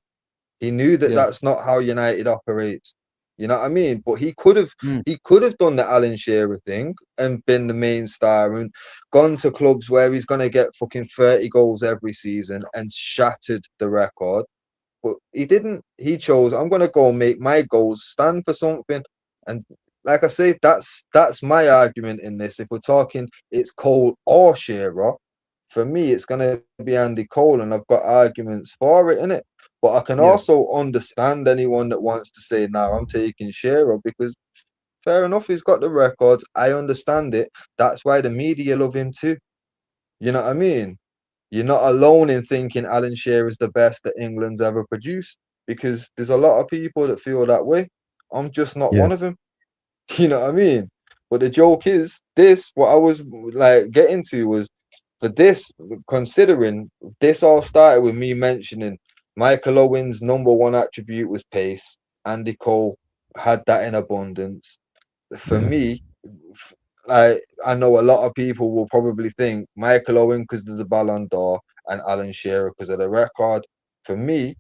He knew that Yeah. that's not how United operates. You know what I mean? But he Mm, could have done the Alan Shearer thing and been the main star and gone to clubs where he's gonna get fucking 30 goals every season and shattered the record. But he didn't. He chose, I'm gonna go and make my goals stand for something. And like I say, that's my argument in this. If we're talking it's Cole or Shearer, for me it's gonna be Andy Cole, and I've got arguments for it in it. But I can yeah. also understand anyone that wants to say, "No, I'm taking Shearer," because fair enough, he's got the records. I understand it. That's why the media love him too. You know what I mean? You're not alone in thinking Alan Shearer is the best that England's ever produced, because there's a lot of people that feel that way. I'm just not Yeah. one of them. You know what I mean? But the joke is, this, what I was like getting to was, for this, considering this all started with me mentioning Michael Owen's number one attribute was pace. Andy Cole had that in abundance. For Yeah. me, like, I know a lot of people will probably think Michael Owen because of the Ballon d'Or and Alan Shearer because of the record. For me,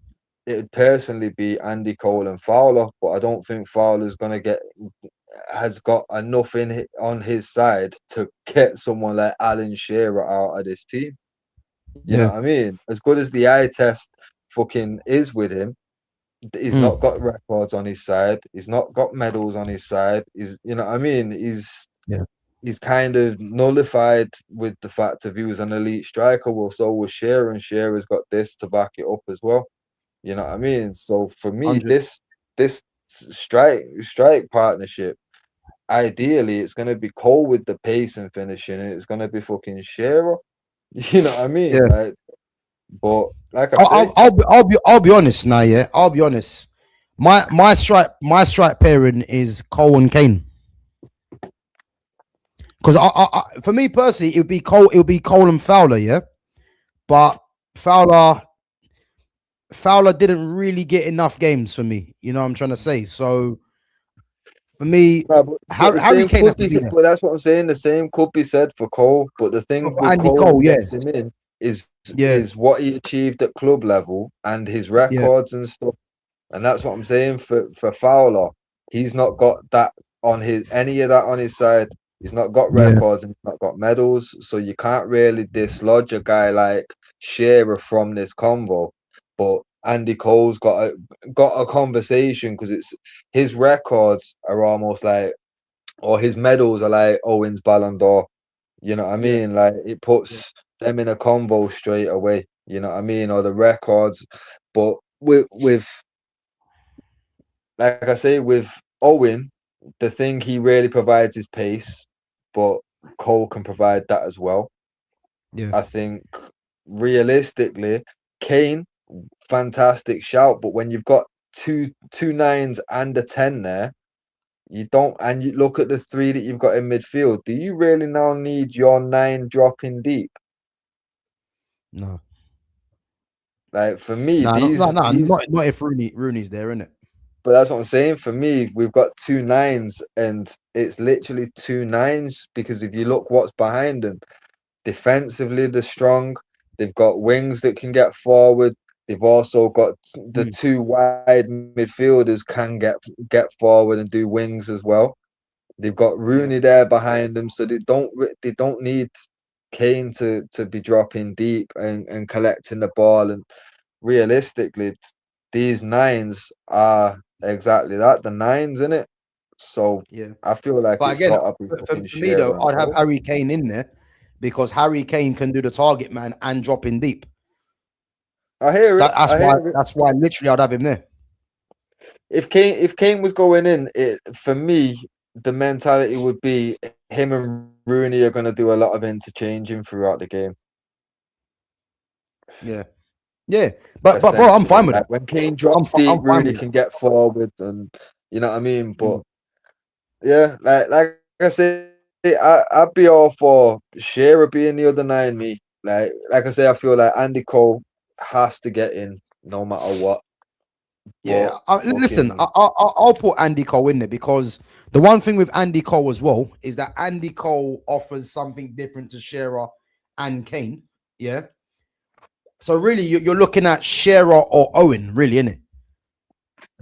it would personally be Andy Cole and Fowler, but I don't think Fowler's gonna has got enough on his side to get someone like Alan Shearer out of this team. You know Yeah. what I mean? As good as the eye test fucking is with him, he's Mm, not got records on his side. He's not got medals on his side. You know what I mean? yeah. He's kind of nullified with the fact of he was an elite striker. Well, so was Shearer, and Shearer's got this to back it up as well. You know what I mean? So for me, 100. this strike partnership, ideally, it's gonna be Cole with the pace and finishing, and it's gonna be fucking Shearer. You know what I mean? Yeah. Like, but like I say, I'll be honest now. Yeah. I'll be honest. My strike pairing is Cole and Kane. Because for me personally, it would be Cole. It would be Cole and Fowler. Yeah. But Fowler didn't really get enough games for me. You know what I'm trying to say. So for me, no, but the Harry same Kane could has to be be said. there. But that's what I'm saying. The same could be said for Cole. But the thing For with Andy Cole Cole, that yeah, gets him in is yeah, what he achieved at club level and his yeah, records and stuff. And that's what I'm saying for Fowler. He's not got that on any of that on his side. He's not got yeah, records and he's not got medals. So you can't really dislodge a guy like Shearer from this combo. But Andy Cole's got a conversation, because it's his records are almost like, or his medals are like Owen's Ballon d'Or. You know what I yeah, mean? Like, it yeah, puts them in a combo straight away. You know what I mean? Or the records. But with like I say, with Owen, the thing he really provides is pace, but Cole can provide that as well. Yeah. I think realistically, Kane, fantastic shout, but when you've got two nines and a 10 there, you don't, and you look at the three that you've got in midfield. Do you really now need your 9 dropping deep? No. Like for me, No, no, no, no, these, not if Rooney's there, innit? but that's what I'm saying. For me, we've got two nines, and it's literally two nines because if you look what's behind them, defensively they're strong. They've got wings that can get forward. They've also got the Mm, two wide midfielders can get forward and do wings as well. They've got yeah, Rooney there behind them, so they don't need Kane to be dropping deep and collecting the ball. And realistically, these nines are exactly that, the nines in it. So yeah. I feel like But it's again, got to be fucking for me though, Shearer and I'd have Cole. Harry Kane in there because Harry Kane can do the target man and drop in deep. I hear it. That's I why hear it. literally I'd have him there. If Kane was going in, it for me the mentality would be him and Rooney are going to do a lot of interchanging throughout the game. Yeah, yeah. But bro, I'm Essentially, fine with like it. when Kane drops deep, I'm fine Rooney with it. can get forward, and you know what I mean. But Mm. yeah, like I say, I'd be all for Shearer being the other 9. Me, like I say, I feel like Andy Cole has to get in no matter what. Yeah, But listen, fucking I'll put Andy Cole in there because the one thing with Andy Cole as well is that Andy Cole offers something different to Shearer and Kane. Yeah. So really, you're looking at Shearer or Owen, really, innit?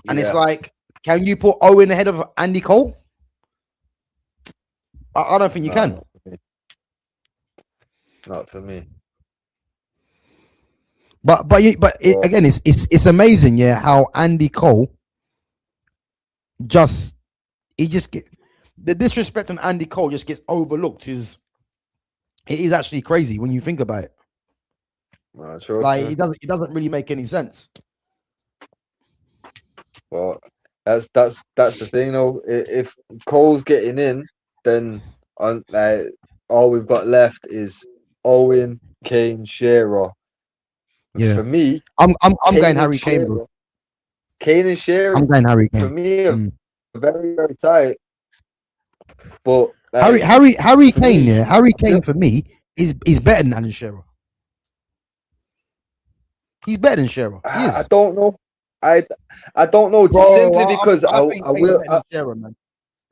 And it's yeah, like, can you put Owen ahead of Andy Cole? I don't think you nah, can. not for me. Not for me. But But again, it's amazing, yeah, how Andy Cole just he just get the disrespect on Andy Cole just gets overlooked. It is actually crazy when you think about it. nah, trust Like me. it doesn't really make any sense. But that's the thing though. If Cole's getting in, then on like all we've got left is Owen, Kane, Shearer. Yeah, For me, I'm going Kane and Harry Kane, bro. Shearer, Kane and Shearer I'm going Harry for Kane. me are Mm. very very tight. But Harry for Kane, me, yeah, Harry I feel Kane for me is better than Alan Shearer. He's better than Shearer. He I is, don't know. I I don't know bro. simply because I think I Kane's will. better than Shearer, man.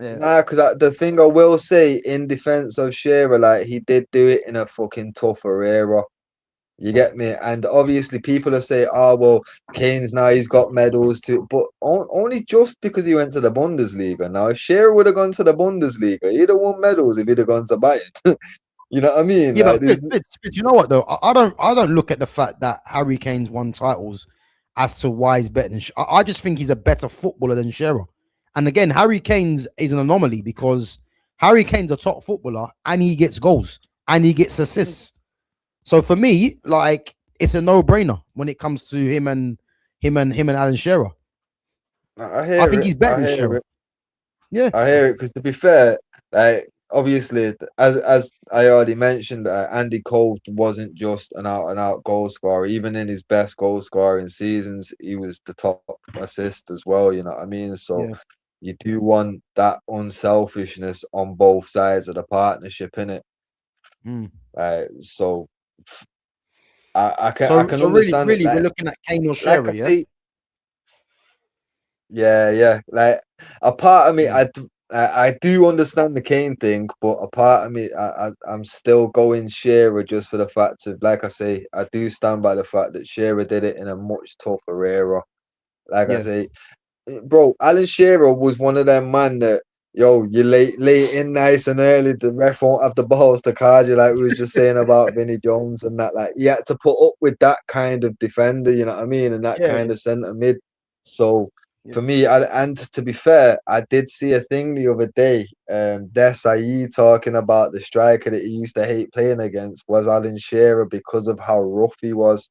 Yeah, Nah, because the thing I will say in defense of Shearer, like he did do it in a fucking tougher era. You get me? And obviously, people are saying, "Oh well, Kane's now he's got medals too," but only just because he went to the Bundesliga. Now, if Shearer would have gone to the Bundesliga, he'd have won medals if he'd have gone to Bayern. You know what I mean? yeah, Like but this. Fitz, you know what though? I don't look at the fact that Harry Kane's won titles as to why he's better than. I just think he's a better footballer than Shearer. And again, Harry Kane's is an anomaly because Harry Kane's a top footballer and he gets goals and he gets assists. So for me, like it's a no-brainer when it comes to him and Alan Shearer. I I hear think it. he's better I than hear Shearer. it. Yeah, I hear it. Because to be fair, like obviously, as I already mentioned, Andy Cole wasn't just an out and out goal scorer. Even in his best goal scoring seasons, he was the top assist as well. You know what I mean? So yeah. you do want that unselfishness on both sides of the partnership, in it. Mm. So I can So understand it. really, we're looking at Kane or Like Shearer, I yeah. say, yeah. Like a part of me, Mm. I do understand the Kane thing, but a part of me, I'm still going Shearer just for the fact of, like I say, I do stand by the fact that Shearer did it in a much tougher era. Like I Yeah, say, bro, Alan Shearer was one of them man that, yo, you late in nice and early, the ref won't have the balls to card you, like we was just saying about Vinnie Jones and that. Like, he had to put up with that kind of defender, you know what I mean, and that yeah, kind of centre mid. So yeah. for me, and to be fair, I did see a thing the other day, Desai talking about the striker that he used to hate playing against was Alan Shearer because of how rough he was.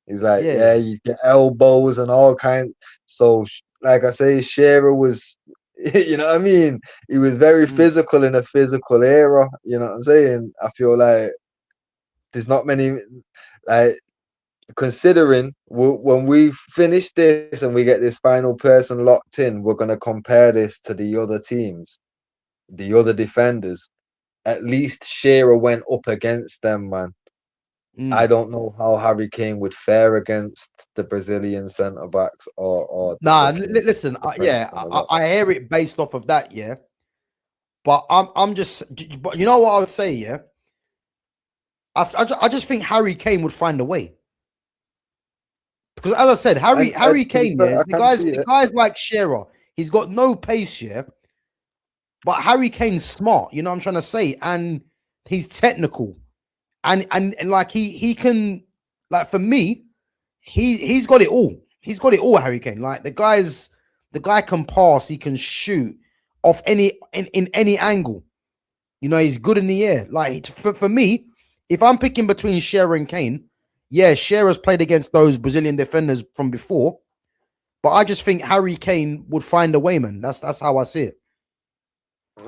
He's like, Yeah, yeah, yeah. you get elbows and all kinds. So like I say, Shearer was, you know what I mean? He was very physical in a physical era. You know what I'm saying? I feel like there's not many, like, considering when we finish this and we get this final person locked in, we're going to compare this to the other teams, the other defenders. At least Shearer went up against them, man. I don't know how Harry Kane would fare against the Brazilian centre backs or the Nah, fucking listen, defence and all that. I hear it based off of that, yeah. But I'm just, but you know what I would say, yeah. I just think Harry Kane would find a way, because as I said, Harry Kane, yeah, the guys like Shearer, he's got no pace, yeah. But Harry Kane's smart, you know what I'm trying to say, and he's technical, and like he can, like, for me, he's got it all. He's got it all, Harry Kane. Like the guy can pass, he can shoot off any in any angle. You know, he's good in the air. Like for me, if I'm picking between Shearer and Kane, yeah, Shearer's played against those Brazilian defenders from before, but I just think Harry Kane would find a way, man. That's how I see it.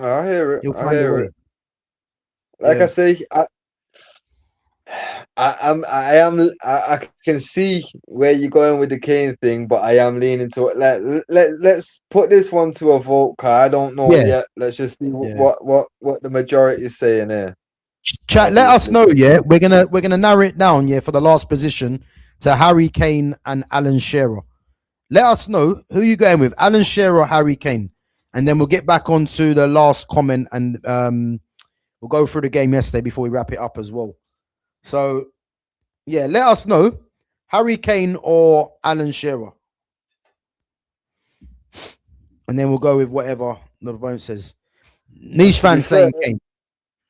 I hear it. He'll I find a hear way. it. Like I say, I can see where you're going with the Kane thing, but I am leaning to it. Let's put this one to a vote, cause I don't know yet. Let's just see what the majority is saying here. Chat, let us know. Yeah, we're gonna narrow it down. Yeah, for the last position to Harry Kane and Alan Shearer. Let us know who you going with, Alan Shearer or Harry Kane, and then we'll get back onto the last comment and we'll go through the game yesterday before we wrap it up as well. So, yeah, let us know, Harry Kane or Alan Shearer. And then we'll go with whatever the vote says. Niche fan saying Kane.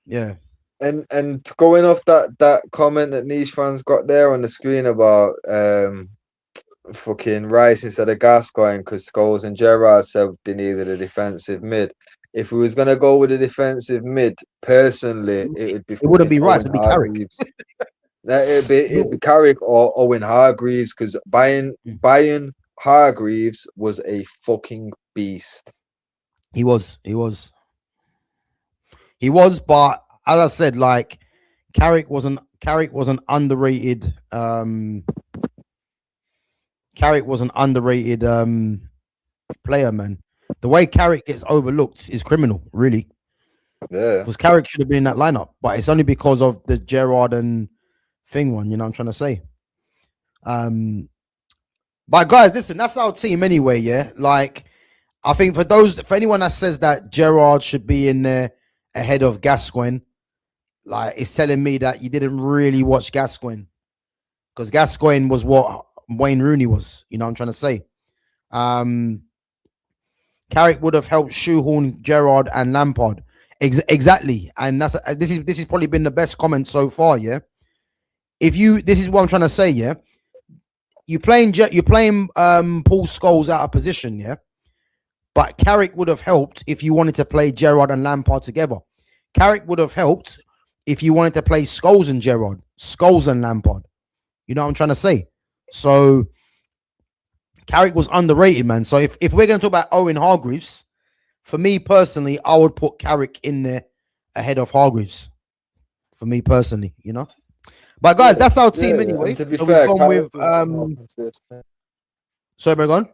Yeah. And going off that comment that Niche fans got there on the screen about fucking Rice instead of Gascoigne because Scholes and Gerrard said they needed a defensive mid. If we was gonna go with a defensive mid, personally, it wouldn't be Rice, it'd be Carrick. It'd be Carrick or Owen Hargreaves, because Bayern Hargreaves was a fucking beast. He was, but as I said, like Carrick was an underrated player, man. The way Carrick gets overlooked is criminal, really. Yeah. Because Carrick should have been in that lineup, but it's only because of the Gerrard and thing one, you know what I'm trying to say. But guys, listen, that's our team anyway, yeah? Like, I think for anyone that says that Gerrard should be in there ahead of Gascoigne, like, it's telling me that you didn't really watch Gascoigne. Because Gascoigne was what Wayne Rooney was, you know what I'm trying to say. Carrick would have helped shoehorn Gerrard and Lampard. Exactly. And this is probably been the best comment so far, yeah? This is what I'm trying to say, yeah? You're playing Paul Scholes out of position, yeah? But Carrick would have helped if you wanted to play Gerrard and Lampard together. Carrick would have helped if you wanted to play Scholes and Gerrard, Scholes and Lampard. You know what I'm trying to say? So Carrick was underrated, man. So if we're going to talk about Owen Hargreaves, for me personally, I would put Carrick in there ahead of Hargreaves. For me personally, you know? But guys, that's our team anyway. To be so fair, we've gone with sorry, we're gone.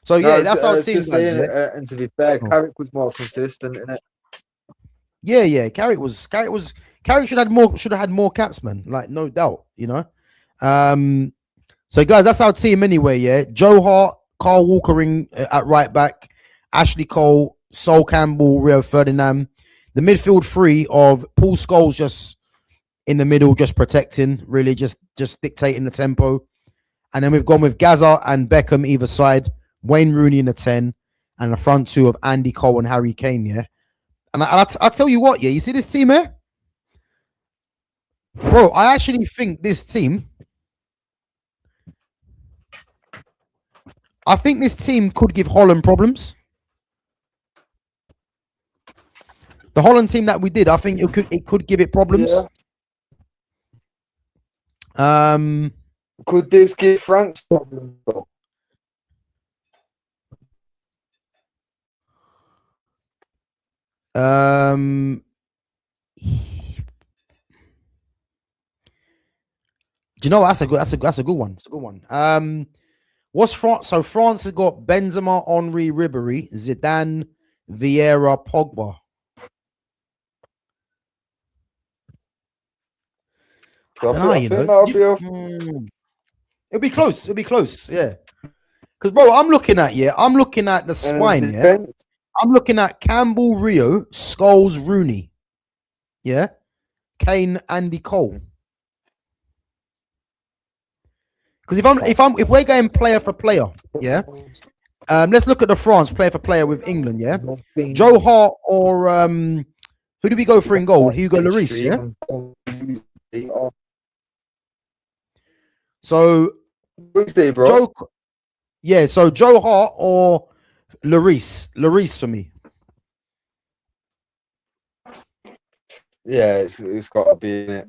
So yeah, that's our team. And to be fair, Carrick was more consistent in it. Yeah. Carrick should have had more caps, man. Like, no doubt, you know. So guys, that's our team anyway. Yeah, Joe Hart, Carl Walker at right back, Ashley Cole, Sol Campbell, Rio Ferdinand. The midfield three of Paul Scholes just in the middle, just protecting, really just dictating the tempo. And then we've gone with Gaza and Beckham either side, Wayne Rooney in the 10, and the front two of Andy Cole and Harry Kane, yeah? And I'll tell you what, yeah, you see this team here? Bro, I actually think this team, could give Holland problems. The Holland team that we did, I think it could give it problems. Yeah. Could this give France problems though? Do you know what? That's a good one. It's a good one. What's France? So France has got Benzema, Henri, Ribéry, Zidane, Vieira, Pogba. I don't know, I you think know. that'll be a It'll be close. It'll be close. Yeah. Because, bro, I'm looking at the spine. Yeah. defense. I'm looking at Campbell, Rio, Scholes, Rooney. Yeah. Kane, Andy Cole. Because if we're going player for player, yeah. Let's look at the France player for player with England. Yeah. Joe Hart or who do we go for in goal? Hugo Lloris. Yeah. So Wednesday, bro. Joe. Yeah. So Joe Hart or Lloris for me. Yeah, it's got to be in it.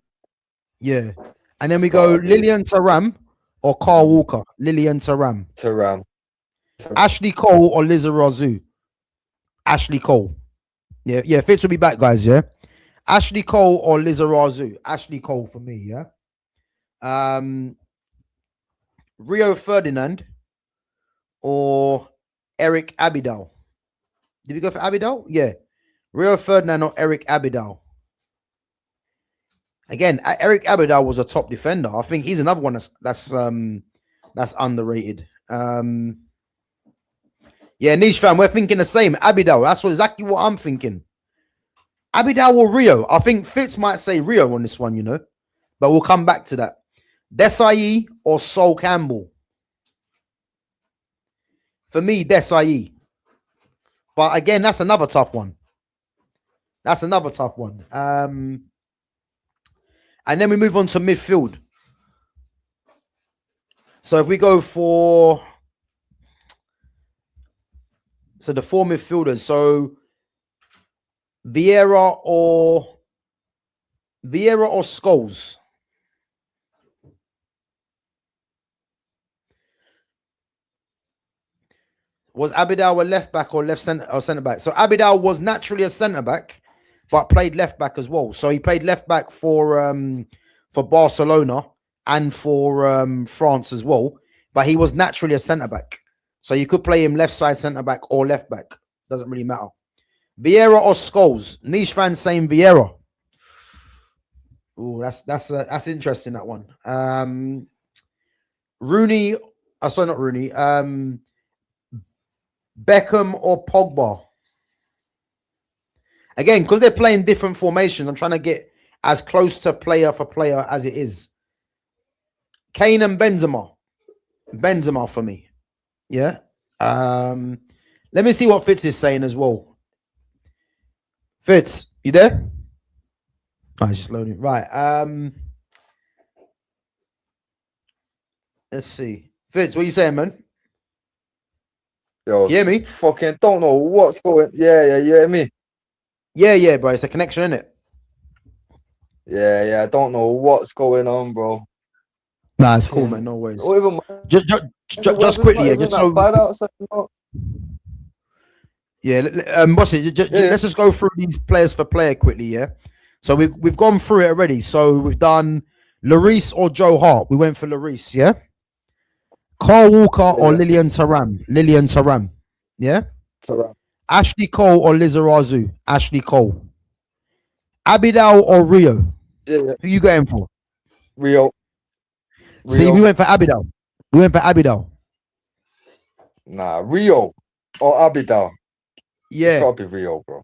Yeah. And then we go Lilian Thuram or Carl Walker. Lilian Thuram. Thuram. Ashley Cole or Liza Razou. Ashley Cole. Yeah. Fitz will be back, guys. Yeah. Ashley Cole or Liza Razou. Ashley Cole for me. Yeah. Rio Ferdinand or Eric Abidal. Did we go for Abidal? Yeah. Rio Ferdinand or Eric Abidal. Again, Eric Abidal was a top defender. I think he's another one that's underrated. Yeah, Niche fam, we're thinking the same. Abidal, that's exactly what I'm thinking. Abidal or Rio? I think Fitz might say Rio on this one, you know, but we'll come back to that. Desai or Sol Campbell? For me, Desai. But again, that's another tough one. And then we move on to midfield. So if we go for the four midfielders, so Vieira or Scholes. Was Abidal a left back or centre back? So Abidal was naturally a centre back, but played left back as well. So he played left back for Barcelona and for France as well. But he was naturally a centre back. So you could play him left side centre back or left back. Doesn't really matter. Vieira or Scholes? Niche fans saying Vieira. Oh, that's interesting, that one. Rooney. Sorry, not Rooney. Beckham or Pogba? Again, because they're playing different formations, I'm trying to get as close to player for player as it is. Kane and Benzema. Benzema for me. Yeah. Let me see what Fitz is saying as well. Fitz, you there? Oh, it's just loading. Right. Let's see. Fitz, what are you saying, man? Yo, You hear me? Fucking don't know what's going. Yeah, you hear me? Yeah, bro. It's the connection, isn't it? Yeah. I don't know what's going on, bro. Nah, it's cool, man. No worries. Not even Just quickly, yeah. Just so. bad outside, no. Yeah, what's it? Let's just go through these players for player quickly, yeah. So we've gone through it already. So we've done Lloris or Joe Hart. We went for Lloris, yeah. Carl Walker or Lilian Thuram, yeah. Thuram. Ashley Cole or Liza Razou. Ashley Cole. Abidal or Rio. Yeah. Who you going for? Rio. See, we went for Abidal. Nah, Rio or Abidal. Yeah. It's gotta be Rio, bro.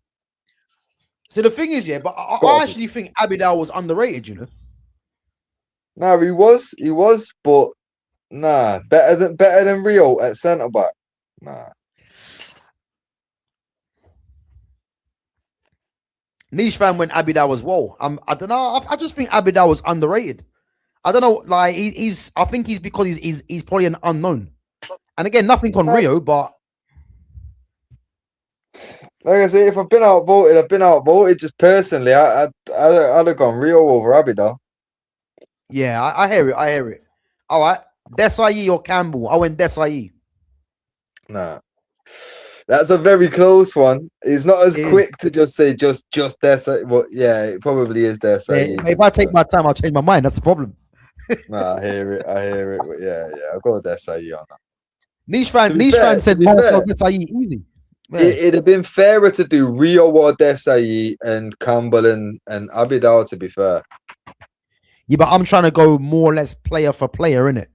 So the thing is, yeah, but I actually think Abidal was underrated, you know. Nah, he was, but nah, better than Rio at centre back. Nah. Niche fan went Abidal as well. I don't know. I just think Abidal was underrated. I don't know. Like I think he's because he's probably an unknown. And again, nothing on Rio, but like I say, if I've been outvoted. Just personally, I'd have gone Rio over Abidal. yeah, I hear it. All right, Desai or Campbell? I went Desai. Nah. That's a very close one. He's not as It is. quick to just say just Desai. But yeah, it probably is Desai. Yeah, if I take my time, I'll change my mind. That's the problem. Nah, I hear it. I hear it. But yeah, I'll go Desai on that. Niche fan To said be Marcel fair, Desailly easy. Yeah. it'd have been fairer to do Rio or Desai and Campbell and Abidal. To be fair, Yeah, but I'm trying to go more or less player for player, innit?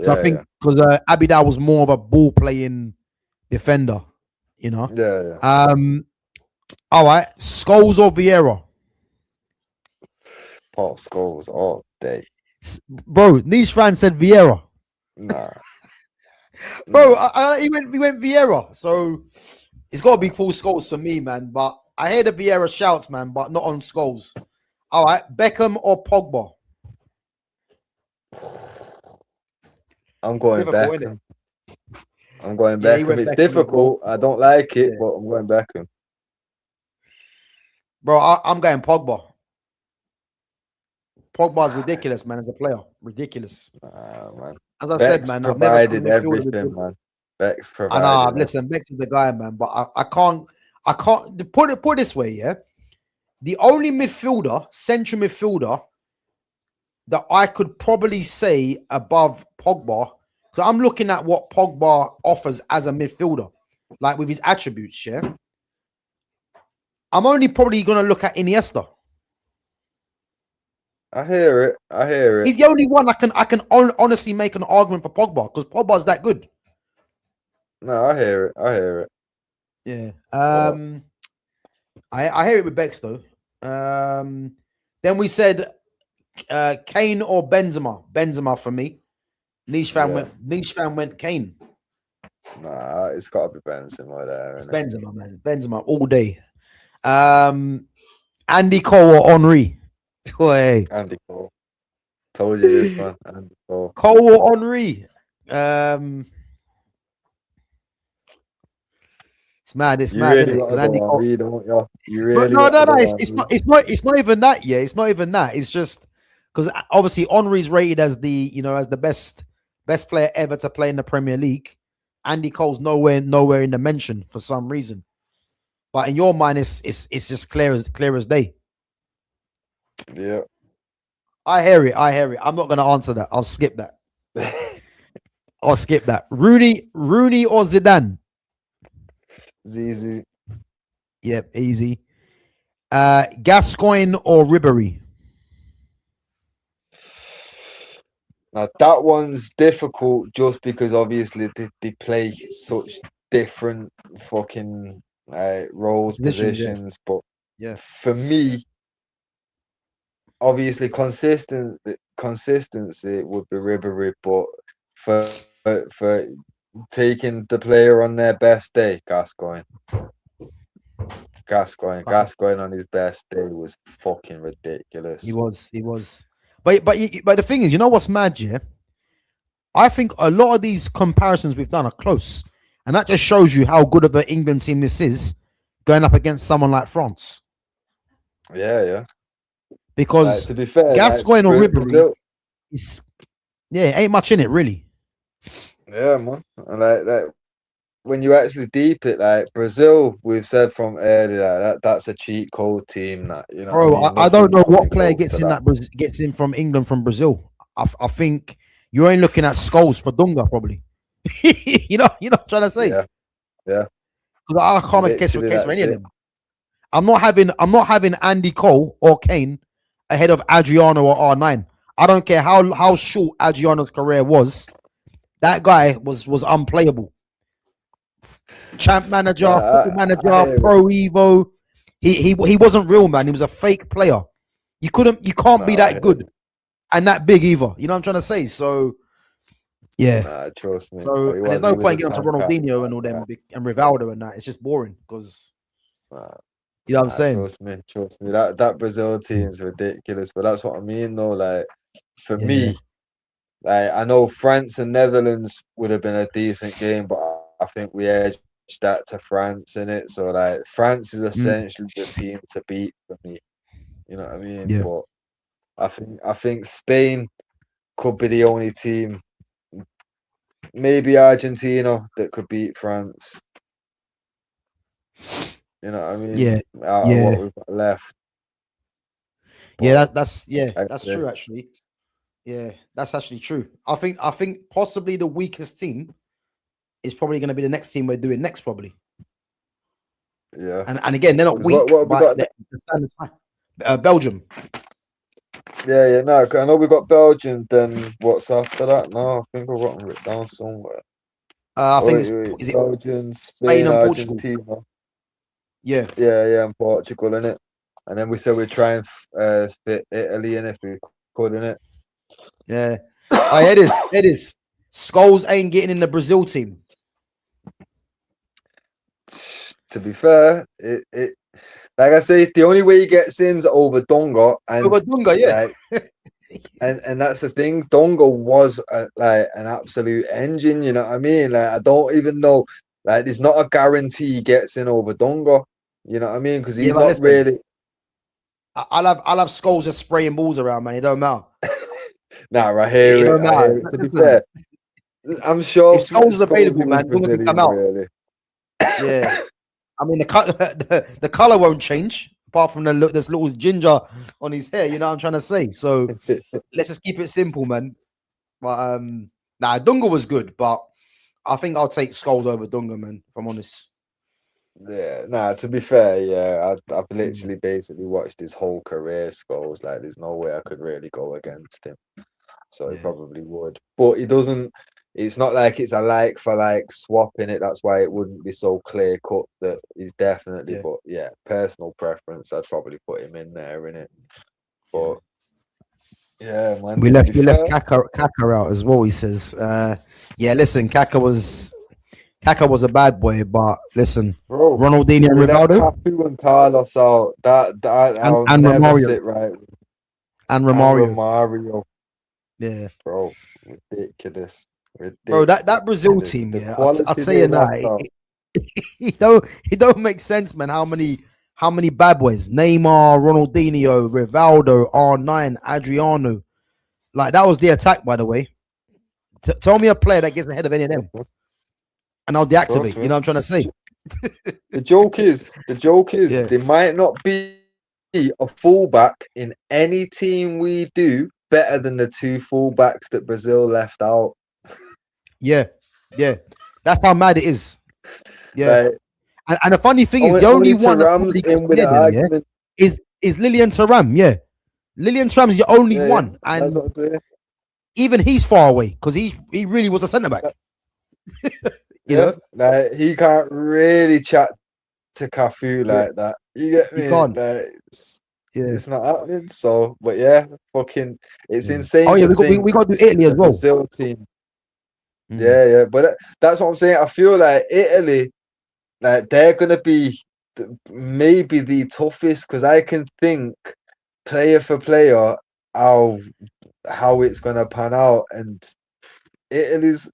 So I think because Abidal was more of a ball playing defender, you know. yeah. All right, Scholes or Vieira, Paul Scholes all day. bro. Niche fan said Vieira, Nah, bro. nah. He went Vieira, so it's got to be Paul Scholes for me, man. But I hear the Vieira shouts, man, but not on Scholes. All right, Beckham or Pogba. I'm going Difficult, Beckham. innit? I'm going Yeah, he Beckham. went It's Beckham as well. difficult. I don't like it, Yeah. but I'm going Beckham. Bro, I'm going Pogba. Pogba's ridiculous, man, as a player. Ridiculous. Man. As I said, Beck's man, I've never seen a provided midfielder with everything, good. man. Beck's I know. provided. Listen, Bex is the guy, man. But I can't. Put it this way. Yeah, the only midfielder, central midfielder, that I could probably say above Pogba. So I'm looking at what Pogba offers as a midfielder, like with his attributes. Yeah, I'm only probably gonna look at Iniesta. I hear it. I hear it. He's the only one I can honestly make an argument for Pogba because Pogba's that good. No, I hear it. I hear it. Yeah. But I hear it with Bex though. Then we said Kane or Benzema. Benzema for me. Niche fan went Kane. nah, it's got to be Benzema there. It's Isn't it? Benzema, man. Benzema all day. Andy Cole or Henri. Boy. Andy Cole. Told you this, man. Andy Cole. Cole or Henri. It's mad. It's You mad, really isn't it? want to Because go Andy on Cole. Reed, don't you? You But really no, want no, to no. go It's, on it's Reed. not. It's not. It's not even that. Yeah, it's not even that. It's just because obviously Henri's rated as as the best player ever to play in the Premier League. Andy Cole's nowhere in the mention for some reason. But in your mind, it's just clear as day. Yeah. I hear it. I'm not gonna answer that. I'll skip that. Rooney or Zidane? Zizou. Yep, easy. Gascoigne or Ribery? Now that one's difficult just because obviously they play such different fucking roles, positions. But Yeah. for me, obviously consistency would be Ribery, but for taking the player on their best day, Gascoigne on his best day was fucking ridiculous. He was. But the thing is, you know what's mad, yeah? I think a lot of these comparisons we've done are close. And that just shows you how good of an England team this is going up against someone like France. Yeah. Because to be fair, Gascoigne or Ribery Brazil, is ain't much in it, really. yeah, man. And when you actually deep it, like Brazil, we've said from earlier that's a cheat code team. That you know, Bro, what I mean? I don't know Nothing what player close gets to in gets in from England from Brazil. I think you ain't looking at Scholes for Dunga, probably. you know what I'm trying to say? Yeah. Because I can't make case Literally, for any that's of it. them. I'm not having Andy Cole or Kane ahead of Adriano or R9. I don't care how short Adriano's career was. That guy was unplayable. Champ manager, football manager, Pro Evo. He wasn't real, man. He was a fake player. You can't be that good and that big either. You know what I'm trying to say? So yeah. Nah, trust me. So and there's no point getting onto Ronaldinho and all them and Rivaldo and that. It's just boring because you know what I'm saying. Trust me. That Brazil team is ridiculous. But that's what I mean, though. Like for me, like I know France and Netherlands would have been a decent game, but I think we edged that to France in it. So like France is essentially the team to beat for me. You know what I mean? Yeah. But I think Spain could be the only team, maybe Argentina, that could beat France. You know what I mean? Yeah, Out of yeah, what we've got left. yeah. But That's yeah, true actually. Yeah, that's actually true. I think possibly the weakest team is probably going to be the next team we're doing next, probably. yeah. And again, they're not 'Cause what weak, have we but got? the standard's high. Belgium. Yeah. No, I know we got Belgium. Then what's after that? No, I think I've got it down somewhere. I Oh, think wait. is it Belgium, Spain Spain, and Portugal? Argentina. Yeah, Yeah, and Portugal in it. And then we said we'd try and fit Italy in if we could in it. yeah. I hear this. Hear this. Scholes ain't getting in the Brazil team. To be fair, it like I say, the only way he gets in's over Donga, and Over Dunga, yeah. like, and that's the thing. Donga was like an absolute engine. You know what I mean? Like I don't even know. Like there's not a guarantee he gets in over Donga. You know what I mean? Because Yeah, he's but not listen, really. I'll have Scholes just spraying balls around, man. It don't matter. Nah, I It hear it. don't I matter. hear it. To be Listen, fair, I'm sure if Scholes is Scholes available, was man, Dunga can Brazilian, come out. really. Yeah. I mean, the color won't change apart from the look. There's little ginger on his hair. You know what I'm trying to say. So let's just keep it simple, man. But nah, Dunga was good, but I think I'll take Scholes over Dunga, man. If I'm honest. Yeah, nah, to be fair, yeah, I've Mm, literally basically watched his whole career scores. Like, there's no way I could really go against him. So he yeah, probably would. But he doesn't, it's not like it's a like for like swap in it. That's why it wouldn't be so clear cut that he's definitely, yeah, but yeah, personal preference, I'd probably put him in there, in it. yeah. But yeah, man, We to left be we left fair, Kaka out as well. He says, yeah. Listen, Kaka was a bad boy, but listen, bro, Ronaldinho and we left Rivaldo Cafu and Carlos out. That and I'll and never Romario sit right. and And Romario. Romario. Yeah, Bro, ridiculous. bro. That Brazil Ridiculous. team, The yeah. I'll quality tell they you now. left out. It don't make sense, man. How many bad boys? Neymar, Ronaldinho, Rivaldo, R9, Adriano. Like that was the attack, by the way. Tell me a player that gets ahead of any of them, and I'll Trust deactivate. You me. know what I'm trying to say? The joke is, Yeah, there might not be a fullback in any team we do better than the two fullbacks that Brazil left out. yeah, yeah. That's how mad it is. Yeah, Like and the funny thing is, the only only one that Thuram's probably gets in with near an them, yeah, argument. is Lilian Thuram. Yeah, Lilian Thuram is the only Yeah, one, that's and what I'm saying. even he's far away because he really was a centre back. You Yeah, know, like he can't really chat to Cafu yeah, like that. You get he me? can't. Like Yeah, it's not happening. So, but yeah, fucking, it's yeah. Oh insane yeah, to we think got to do Italy as the well. Brazil team. Mm, Yeah, but that's what I'm saying. I feel like Italy, like they're gonna be maybe the toughest because I can think player for player how it's gonna pan out, and Italy's.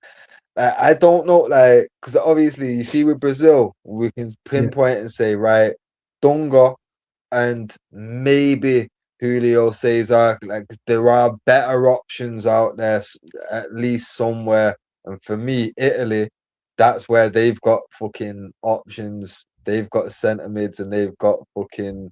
I don't know, like, because obviously you see with Brazil, we can yeah, pinpoint and say, right, Dunga and maybe Julio Cesar, like there are better options out there, at least somewhere. And for me, Italy, that's where they've got fucking options. They've got centre mids and they've got fucking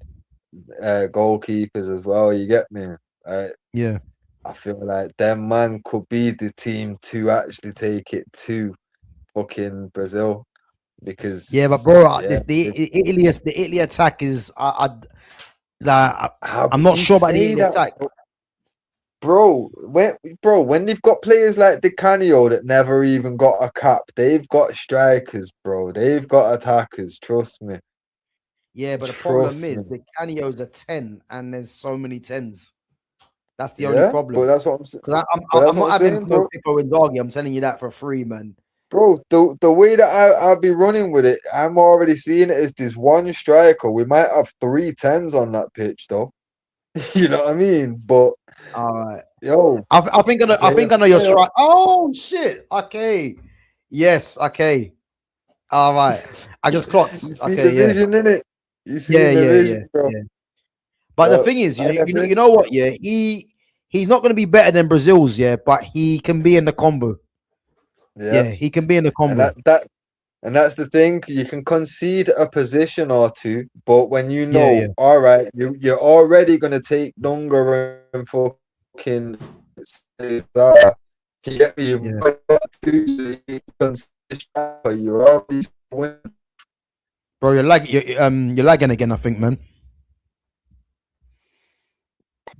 goalkeepers as well. You get me? Uh, yeah. I feel like them man could be the team to actually take it to fucking Brazil Yeah, but because bro, yeah, the Italy attack is I'm not you sure about the say Italy that, attack. When they've got players like Di Canio that never even got a cap, they've got strikers, bro. They've got attackers. Trust me. Yeah, but the problem Trust is me. the Canio's a 10 and there's so many 10s. That's the only Yeah, but problem. that's what I'm saying. Because But I'm that's what not I'm having saying, no bro. Pippo Inzaghi. I'm telling you that for free, man. Bro, the way that I'll be running with it, I'm already seeing it as this one striker. We might have 3 10s on that pitch, though. You know what I mean? But All right. yo, I player think I know for your player. strike. Oh shit. Okay. Yes. Okay. All right. I just clocked. You see the Okay. Yeah. vision in it. You Yeah. seen the Yeah. Yeah. vision, bro. Yeah. But the Yo, thing is, like I said, you know what? Yeah. He's not going to be better than Brazil's. Yeah, but he can be in the combo. yeah, Yeah, he can be in the and combo. And that's the thing. You can concede a position or two, but when you know, Yeah. all right, you're already gonna take longer and fucking Zaha. Can you get me? You've Yeah. got to concede, you're already winning. Bro, you're lagging again, I think, man.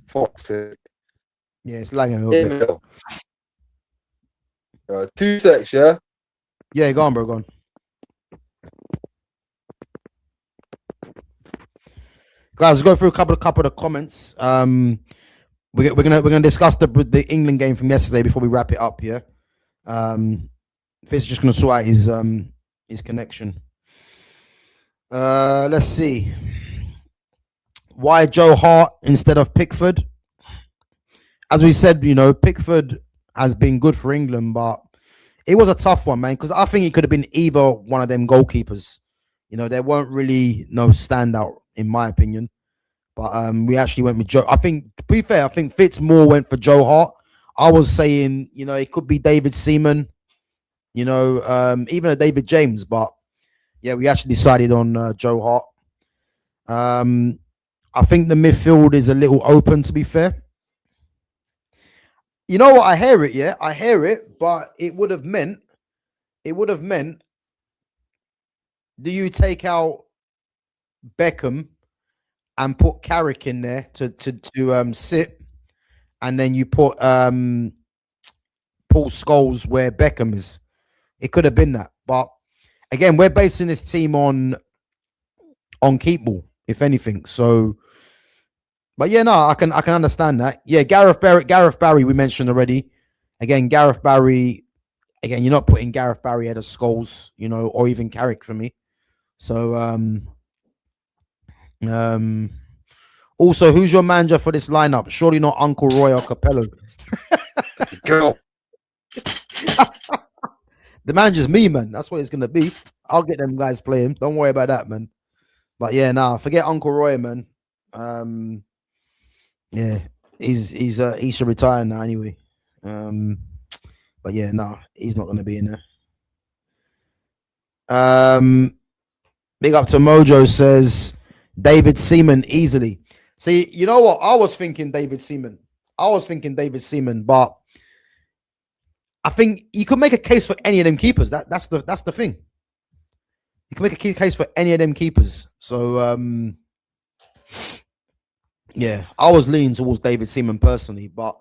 Fuck's sake. Yeah, it's lagging a little bit. Emil. 2 secs, yeah. Yeah, go on, bro, go on. Guys, let's go through a couple of the comments. We're gonna discuss the England game from yesterday before we wrap it up. Yeah. Fitz just gonna sort out his connection. Let's see. Why Joe Hart instead of Pickford? As we said, Pickford has been good for England, but it was a tough one, man, because I think it could have been either one of them goalkeepers. There weren't really no standout, in my opinion. But we actually went with Joe. I think, to be fair, I think Fitz more went for Joe Hart. I was saying, it could be David Seaman, even a David James. But, yeah, we actually decided on Joe Hart. I think the midfield is a little open, to be fair. You know what? I hear it, yeah. I hear it, but it would have meant, do you take out Beckham and put Carrick in there to sit, and then you put Paul Scholes where Beckham is? It could have been that, but again, we're basing this team on keep ball, if anything. So, but yeah, no, I can understand that. Yeah, Gareth Barry, we mentioned already. Again, Gareth Barry. Again, you're not putting Gareth Barry ahead of Scholes, or even Carrick for me. So, also, who's your manager for this lineup? Surely not Uncle Roy or Capello. Go. The manager's me, man. That's what it's gonna be. I'll get them guys playing. Don't worry about that, man. But yeah, forget Uncle Roy, man. Yeah, he should retire now anyway. But yeah, he's not gonna be in there. Big up to Mojo says David Seaman easily. See, you know what? I was thinking David Seaman, but I think you could make a case for any of them keepers. That's the thing. You can make a case for any of them keepers. So yeah, I was leaning towards David Seaman personally, but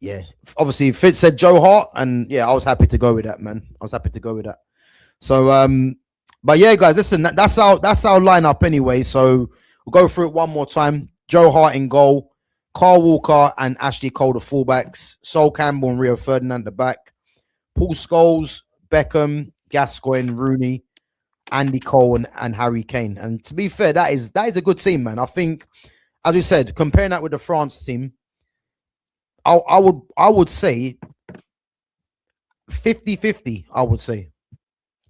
yeah, obviously Fitz said Joe Hart, and yeah, I was happy to go with that, man. So but yeah, guys, listen, that's our lineup anyway. So we'll go through it one more time. Joe Hart in goal, Carl Walker and Ashley Cole the fullbacks, Sol Campbell and Rio Ferdinand at the back, Paul Scholes, Beckham, Gascoigne, Rooney, Andy Cole and Harry Kane. And to be fair, that is a good team, man. I think, as we said, comparing that with the France team, I would say 50-50, I would say.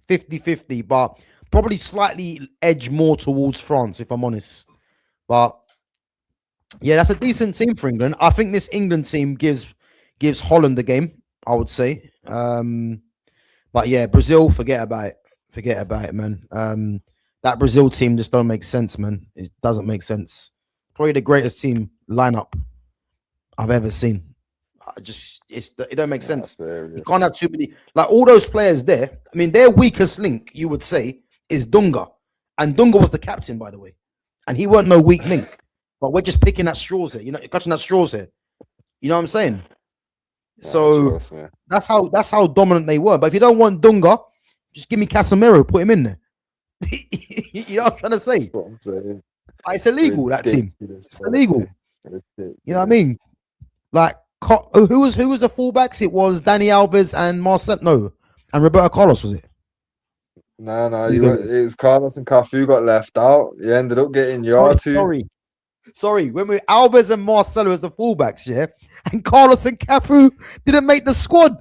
50-50, but probably slightly edge more towards France, if I'm honest. But yeah, that's a decent team for England. I think this England team gives Holland the game, I would say. But yeah, Brazil, forget about it, man. That Brazil team just don't make sense, man. It doesn't make sense. Probably the greatest team lineup I've ever seen. It don't make sense. You can't have too many, like all those players there. I mean, their weakest link, you would say, is Dunga, and Dunga was the captain, by the way, and he weren't no weak link. But we're just picking at straws here, clutching at straws here. You know what I'm saying? So that's how dominant they were. But if you don't want Dunga, just give me Casemiro, put him in there. You know what I'm trying to say? It's illegal, that team. It's illegal. You know what I mean? Like, who was the fullbacks? It was Dani Alves and Marcel. No, and Roberto Carlos, was it? No, it was Carlos and Cafu got left out. You ended up getting your two. Sorry. When we Alves and Marcelo as the fullbacks, yeah, and Carlos and Cafu didn't make the squad.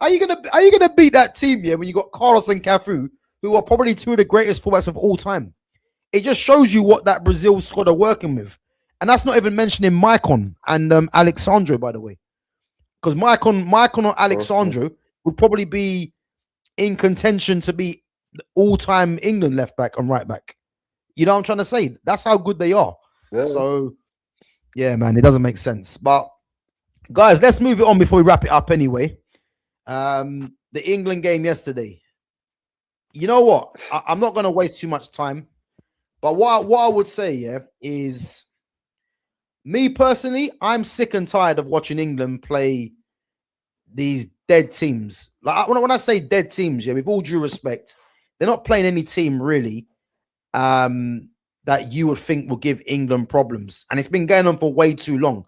Are you gonna beat that team, yeah, when you got Carlos and Cafu, who are probably two of the greatest fullbacks of all time? It just shows you what that Brazil squad are working with. And that's not even mentioning Maicon and Alexandro, by the way. Because Maicon or Alexandro would probably be in contention to be all-time England left back and right back. You know what I'm trying to say? That's how good they are. Yeah. So, yeah, man, it doesn't make sense. But guys, let's move it on before we wrap it up anyway. The England game yesterday. You know what? I'm not going to waste too much time. But what I would say, yeah, is me personally, I'm sick and tired of watching England play these dead teams. Like when I say dead teams, yeah, with all due respect, they're not playing any team really that you would think will give England problems. And it's been going on for way too long.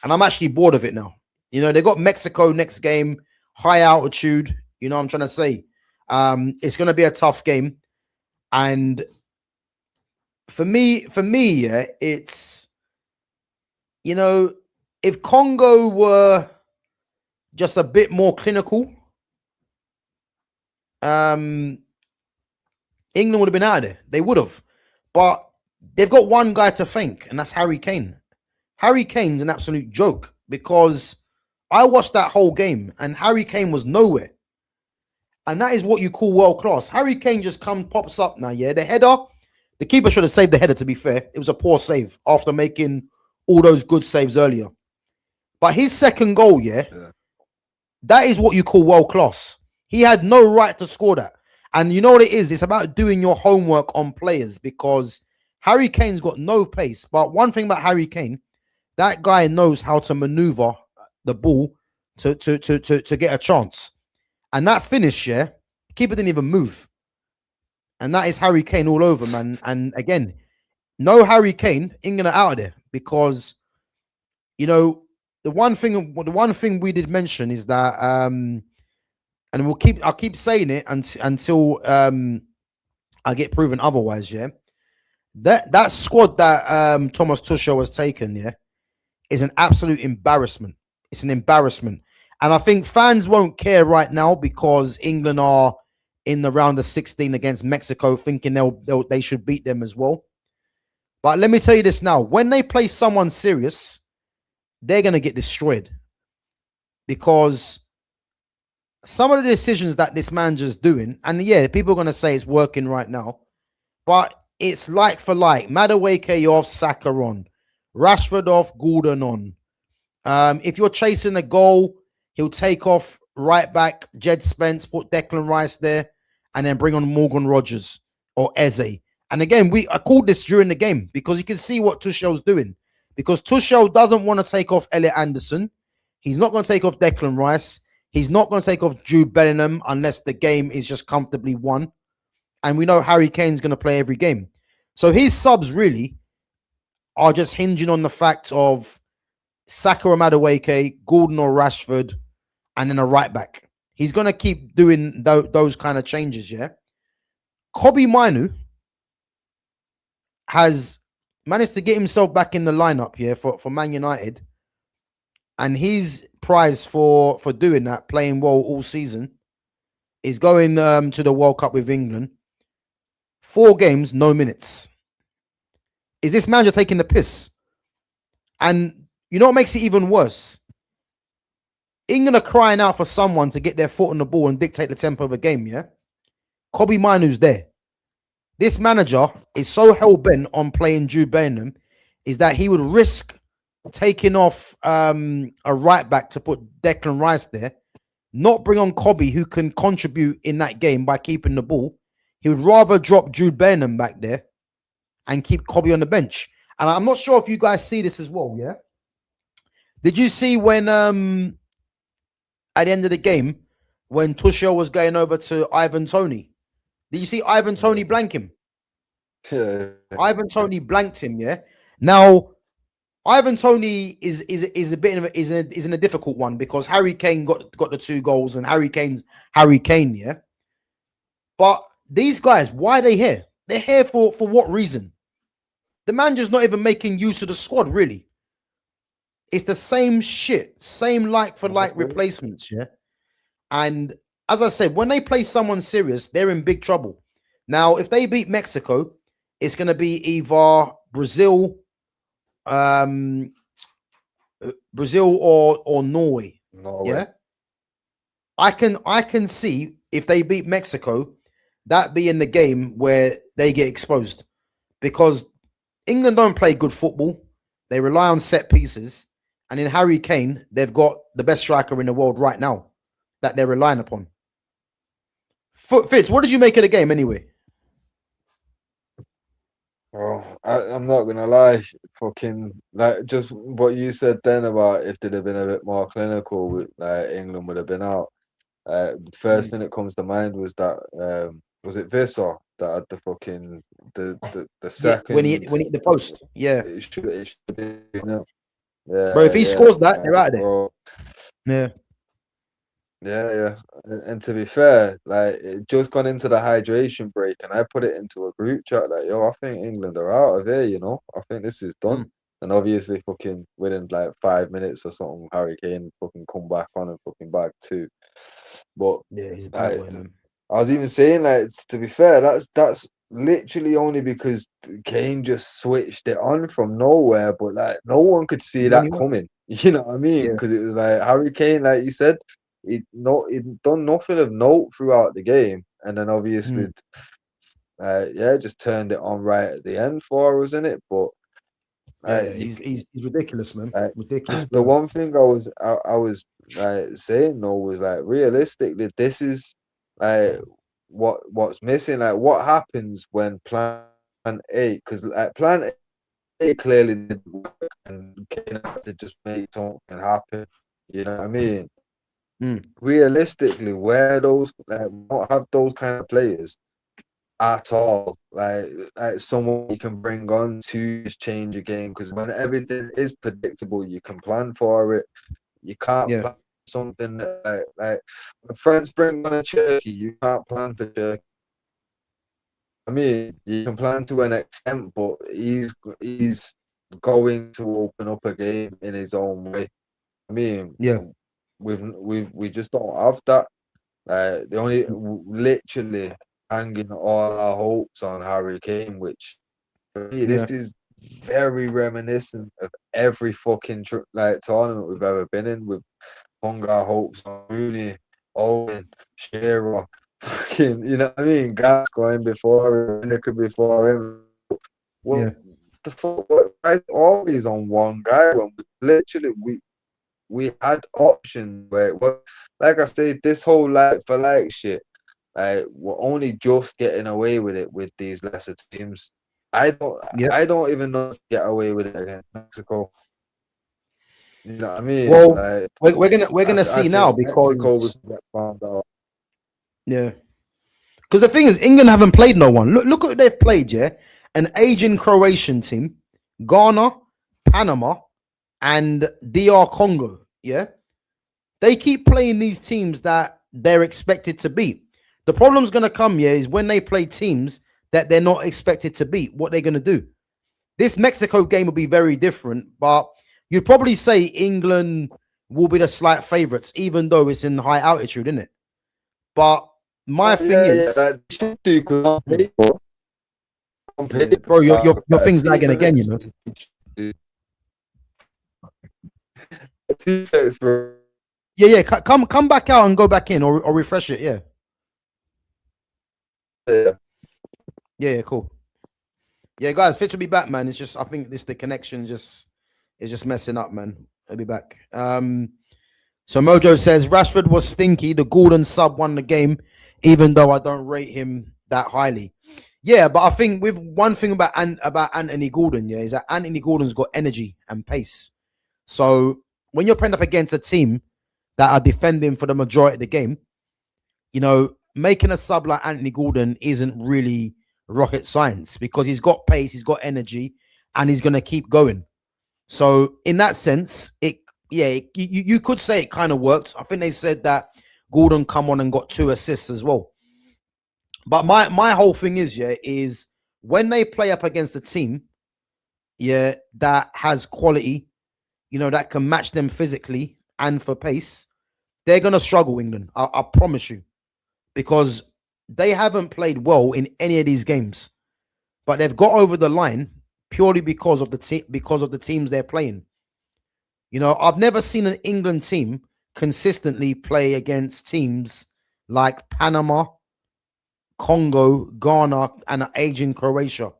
And I'm actually bored of it now. You know, they got Mexico next game, high altitude. You know what I'm trying to say? It's going to be a tough game. And for me, yeah, it's, you know, if Congo were just a bit more clinical, England would have been out of there. They would have. But they've got one guy to thank, and that's Harry Kane. Harry Kane's an absolute joke because I watched that whole game and Harry Kane was nowhere. And that is what you call world class. Harry Kane just pops up now, yeah. The header, the keeper should have saved the header, to be fair. It was a poor save after making all those good saves earlier. But his second goal, yeah. That is what you call world class. He had no right to score that. And you know what it is? It's about doing your homework on players because Harry Kane's got no pace. But one thing about Harry Kane, that guy knows how to maneuver the ball to get a chance. And that finish, yeah, the keeper didn't even move. And that is Harry Kane all over, man. And again, no Harry Kane, England are out of there because, you know, the one thing we did mention is that, and I'll keep saying it until I get proven otherwise. Yeah, that squad that Thomas Tuchel has taken, yeah, is an absolute embarrassment. It's an embarrassment, and I think fans won't care right now because England are in the round of 16 against Mexico, thinking they should beat them as well. But let me tell you this now: when they play someone serious, they're going to get destroyed because some of the decisions that this manager's doing, and yeah, people are going to say it's working right now, but it's like for like. Madueke off, Saka on. Rashford off, Gordon on. If you're chasing a goal, he'll take off right back Jed Spence, put Declan Rice there, and then bring on Morgan Rogers or Eze. And again, I called this during the game because you can see what Tuchel's doing. Because Tuchel doesn't want to take off Elliot Anderson. He's not going to take off Declan Rice. He's not going to take off Jude Bellingham unless the game is just comfortably won. And we know Harry Kane's going to play every game. So his subs really are just hinging on the fact of Saka or Madueke, Gordon or Rashford, and then a right back. He's going to keep doing those kind of changes, yeah? Kobe Minu has managed to get himself back in the lineup here for Man United. And his prize for doing that, playing well all season, is going to the World Cup with England. 4 games, no minutes. Is this manager taking the piss? And you know what makes it even worse? England are crying out for someone to get their foot on the ball and dictate the tempo of a game, yeah? Kobe Mainoo's there. This manager is so hell-bent on playing Jude Bellingham is that he would risk taking off a right back to put Declan Rice there, not bring on Kobe, who can contribute in that game by keeping the ball. He would rather drop Jude Bellingham back there and keep Kobe on the bench. And I'm not sure if you guys see this as well, yeah? Did you see when, at the end of the game, when Tuchel was going over to Ivan Toney? Did you see Ivan Toney blank him? Yeah. Ivan Toney blanked him, yeah? Now, Ivan Toney is a bit of in a difficult one because Harry Kane got the 2 goals and Harry Kane's Harry Kane, yeah? But these guys, why are they here? They're here for what reason? The manager's not even making use of the squad, really. It's the same shit, same like-for-like replacements, yeah? And as I said, when they play someone serious, they're in big trouble. Now, if they beat Mexico, it's going to be either Brazil or Norway. No Yeah. way. I can see if they beat Mexico, that be in the game where they get exposed, because England don't play good football. They rely on set pieces, and in Harry Kane, they've got the best striker in the world right now that they're relying upon. Fitz, what did you make of the game anyway? Oh, I'm not gonna lie, fucking like just what you said then about if they'd have been a bit more clinical, like England would have been out. First thing that comes to mind was that was it Visser that had the fucking the Yeah, second when he hit the post. Yeah, it should be, you know? bro. If he Yeah, scores that, they're out of there. bro. Yeah, Yeah. And to be fair, like it just gone into the hydration break, and I put it into a group chat like, yo, I think England are out of here, you know. I think this is done. And obviously, fucking within like 5 minutes or something, Harry Kane fucking come back on and fucking back too. But yeah, he's a bad like, boy, man. I was even saying, like, to be fair, that's literally only because Kane just switched it on from nowhere, but like no one could see that coming. You know what I mean? Yeah. Because it was like Harry Kane, like you said, he'd done nothing of note throughout the game, and then obviously, just turned it on right at the end for us, in it. But Yeah, he's ridiculous, man. Ridiculous. the one thing I was like saying though was like realistically, this is like what's missing. Like what happens when plan A, because like plan A clearly didn't work, and Kane had to just make something happen. You know what I mean? Realistically, where those we don't have those kind of players at all. Like someone you can bring on to just change a game, because when everything is predictable, you can plan for it. You can't plan something like when France bring on a Turkey, you can't plan for Turkey. I mean, you can plan to an extent, but he's going to open up a game in his own way. I mean, we just don't have that. The only literally hanging all our hopes on Harry Kane, which for me, this is very reminiscent of every fucking tournament we've ever been in. We've hung our hopes on Rooney, Owen, Shearer, fucking, you know what I mean? Gascoigne before him, Lineker before him. Well, the fuck, why always on one guy when we had options where it was, like I say, this whole like for like shit. We're only just getting away with it with these lesser teams. I don't even know if get away with it against Mexico. You know what I mean? Well, like, we're gonna see now, because because the thing is, England haven't played no one. Look what they've played. Yeah, an Asian Croatian team, Ghana, Panama, and DR Congo. Yeah, they keep playing these teams that they're expected to beat. The problem's going to come here is when they play teams that they're not expected to beat, what they're going to do. This Mexico game will be very different, but you'd probably say England will be the slight favourites, even though it's in high altitude, isn't it? But my thing is... bro, your thing's lagging again, you know? Yeah, come back out and go back in, or refresh it, yeah. Yeah, cool. Yeah, guys, Fitz will be back, man. It's just, I think the connection is just messing up, man. I'll be back. So Mojo says Rashford was stinky. The Gordon sub won the game, even though I don't rate him that highly. Yeah, but I think with one thing about Anthony Gordon, is that Anthony Gordon's got energy and pace. So when you're playing up against a team that are defending for the majority of the game, you know, making a sub like Anthony Gordon isn't really rocket science, because he's got pace, he's got energy, and he's going to keep going. So in that sense, you could say it kind of worked. I think they said that Gordon come on and got 2 assists as well. But my whole thing is when they play up against a team, that has quality, you know, that can match them physically and for pace, they're going to struggle, England. I promise you. Because they haven't played well in any of these games, but they've got over the line purely because of the teams they're playing. You know, I've never seen an England team consistently play against teams like Panama, Congo, Ghana, and an aging Croatia.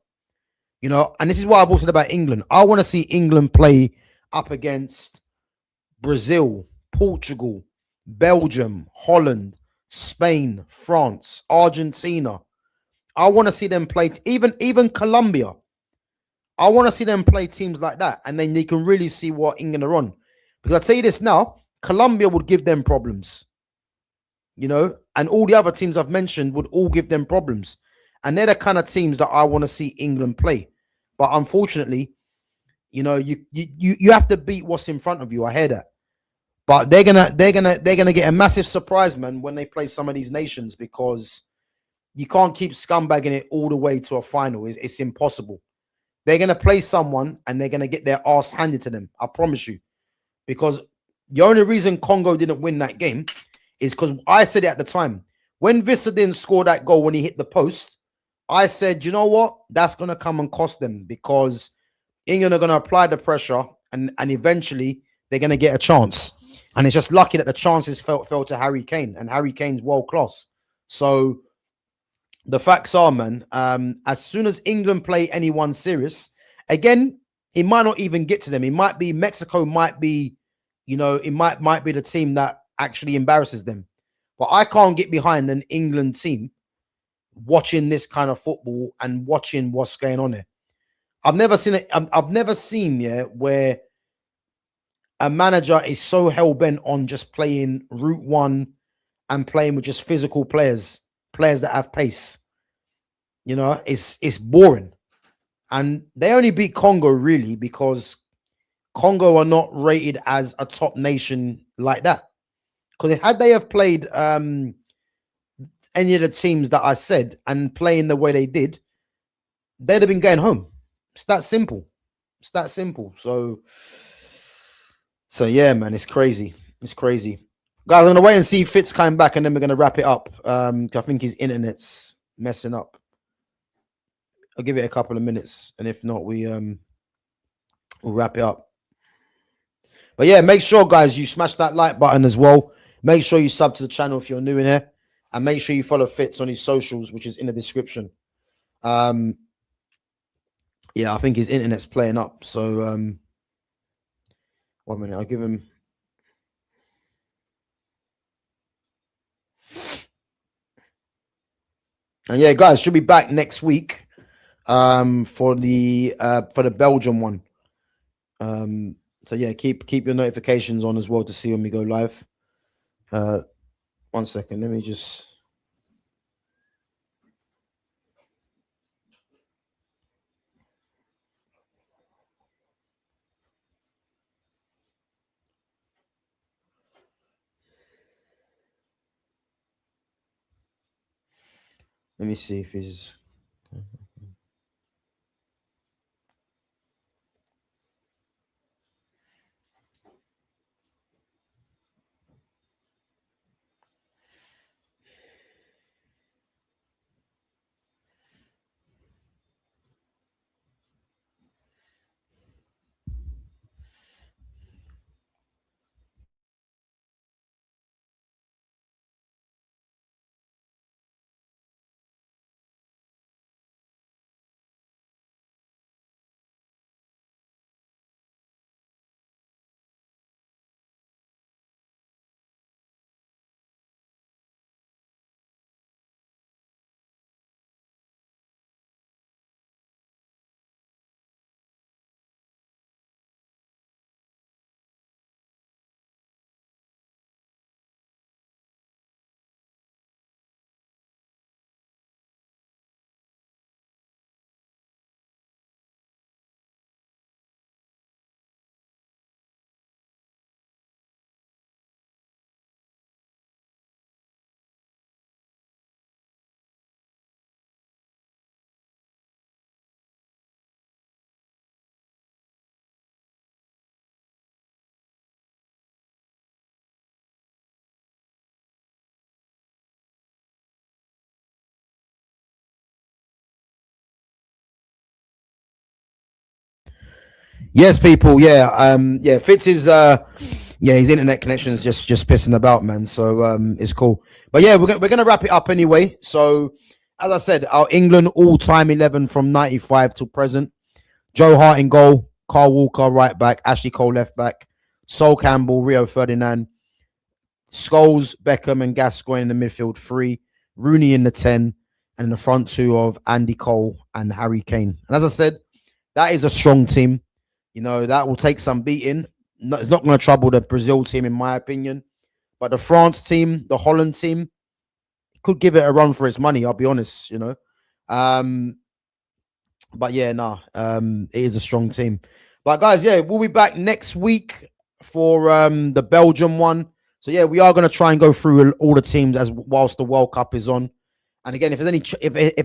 You know, and this is what I've also said about England. I want to see England play up against Brazil, Portugal, Belgium, Holland, Spain, France, Argentina. I want to see them play even Colombia. I want to see them play teams like that, and then you can really see what England are on. Because I tell you this now, Colombia would give them problems, you know, and all the other teams I've mentioned would all give them problems, and they're the kind of teams that I want to see England play. But unfortunately, you know, you have to beat what's in front of you. I hear that, but they're gonna get a massive surprise, man, when they play some of these nations, because you can't keep scumbagging it all the way to a final. It's impossible. They're going to play someone and they're going to get their ass handed to them. I promise you. Because the only reason Congo didn't win that game is because I said it at the time. When Vissa didn't score that goal when he hit the post, I said, you know what? That's going to come and cost them, because England are going to apply the pressure and eventually they're going to get a chance. And it's just lucky that the chances fell to Harry Kane, and Harry Kane's world class. So the facts are, man, as soon as England play anyone serious, again, it might not even get to them. It might be Mexico, might be, you know, it might be the team that actually embarrasses them. But I can't get behind an England team watching this kind of football and watching what's going on there. I've never seen it. I've never seen, where a manager is so hell-bent on just playing route one and playing with just physical players that have pace. You know, it's boring. And they only beat Congo really because Congo are not rated as a top nation like that. Because had they have played any of the teams that I said and playing the way they did, they'd have been going home. It's that simple. It's that simple. So yeah, man, it's crazy. It's crazy. Guys, I'm gonna wait and see if Fitz coming back, and then we're gonna wrap it up. I think his internet's messing up. I'll give it a couple of minutes, and if not, we'll wrap it up. But yeah, make sure, guys, you smash that like button as well. Make sure you sub to the channel if you're new in here, and make sure you follow Fitz on his socials, which is in the description. Yeah, I think his internet's playing up. So 1 minute, I'll give him. And yeah, guys, should be back next week for the Belgium one. So yeah, keep your notifications on as well to see when we go live. 1 second, let me just. Let me see if he's. Yes, people. Yeah, yeah. Fitz is Yeah, his internet connection is just pissing about, man. So it's cool. But yeah, we're gonna wrap it up anyway. So as I said, our England all-time 11 from 95 till present: Joe Hart in goal, Carl Walker right back, Ashley Cole left back, Sol Campbell, Rio Ferdinand, Scholes, Beckham, and Gascoigne in the midfield three, Rooney in the 10, and in the front two of Andy Cole and Harry Kane. And as I said, that is a strong team. You know, that will take some beating. No, it's not going to trouble the Brazil team, in my opinion. But the France team, the Holland team, could give it a run for its money, I'll be honest, you know. But yeah, it is a strong team. But guys, yeah, we'll be back next week for the Belgium one. So yeah, we are going to try and go through all the teams as whilst the World Cup is on. And again, if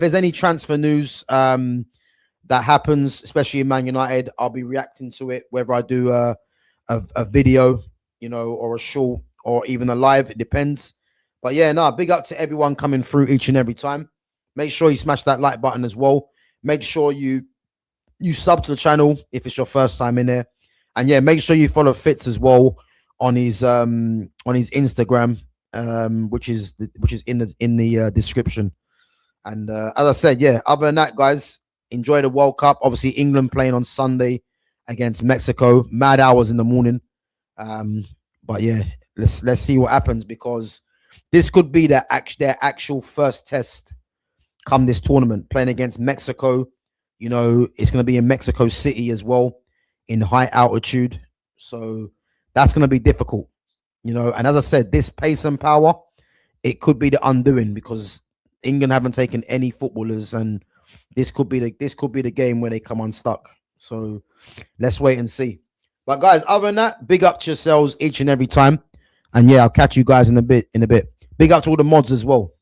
there's any transfer news that happens, especially in Man United, I'll be reacting to it, whether I do a video, you know, or a short, or even a live. It depends. But yeah, big up to everyone coming through each and every time. Make sure you smash that like button as well. Make sure you sub to the channel if it's your first time in there. And yeah, make sure you follow Fitz as well on his Instagram, which is in the description. And as I said, yeah, other than that, guys, enjoy the World Cup. Obviously, England playing on Sunday against Mexico. Mad hours in the morning. But yeah, let's see what happens, because this could be their actual first test come this tournament, playing against Mexico. You know, it's going to be in Mexico City as well, in high altitude. So that's going to be difficult, you know. And as I said, this pace and power, it could be the undoing, because England haven't taken any footballers, and this could be the game where they come unstuck. So let's wait and see. But guys, other than that, big up to yourselves each and every time. And yeah, I'll catch you guys in a bit. Big up to all the mods as well.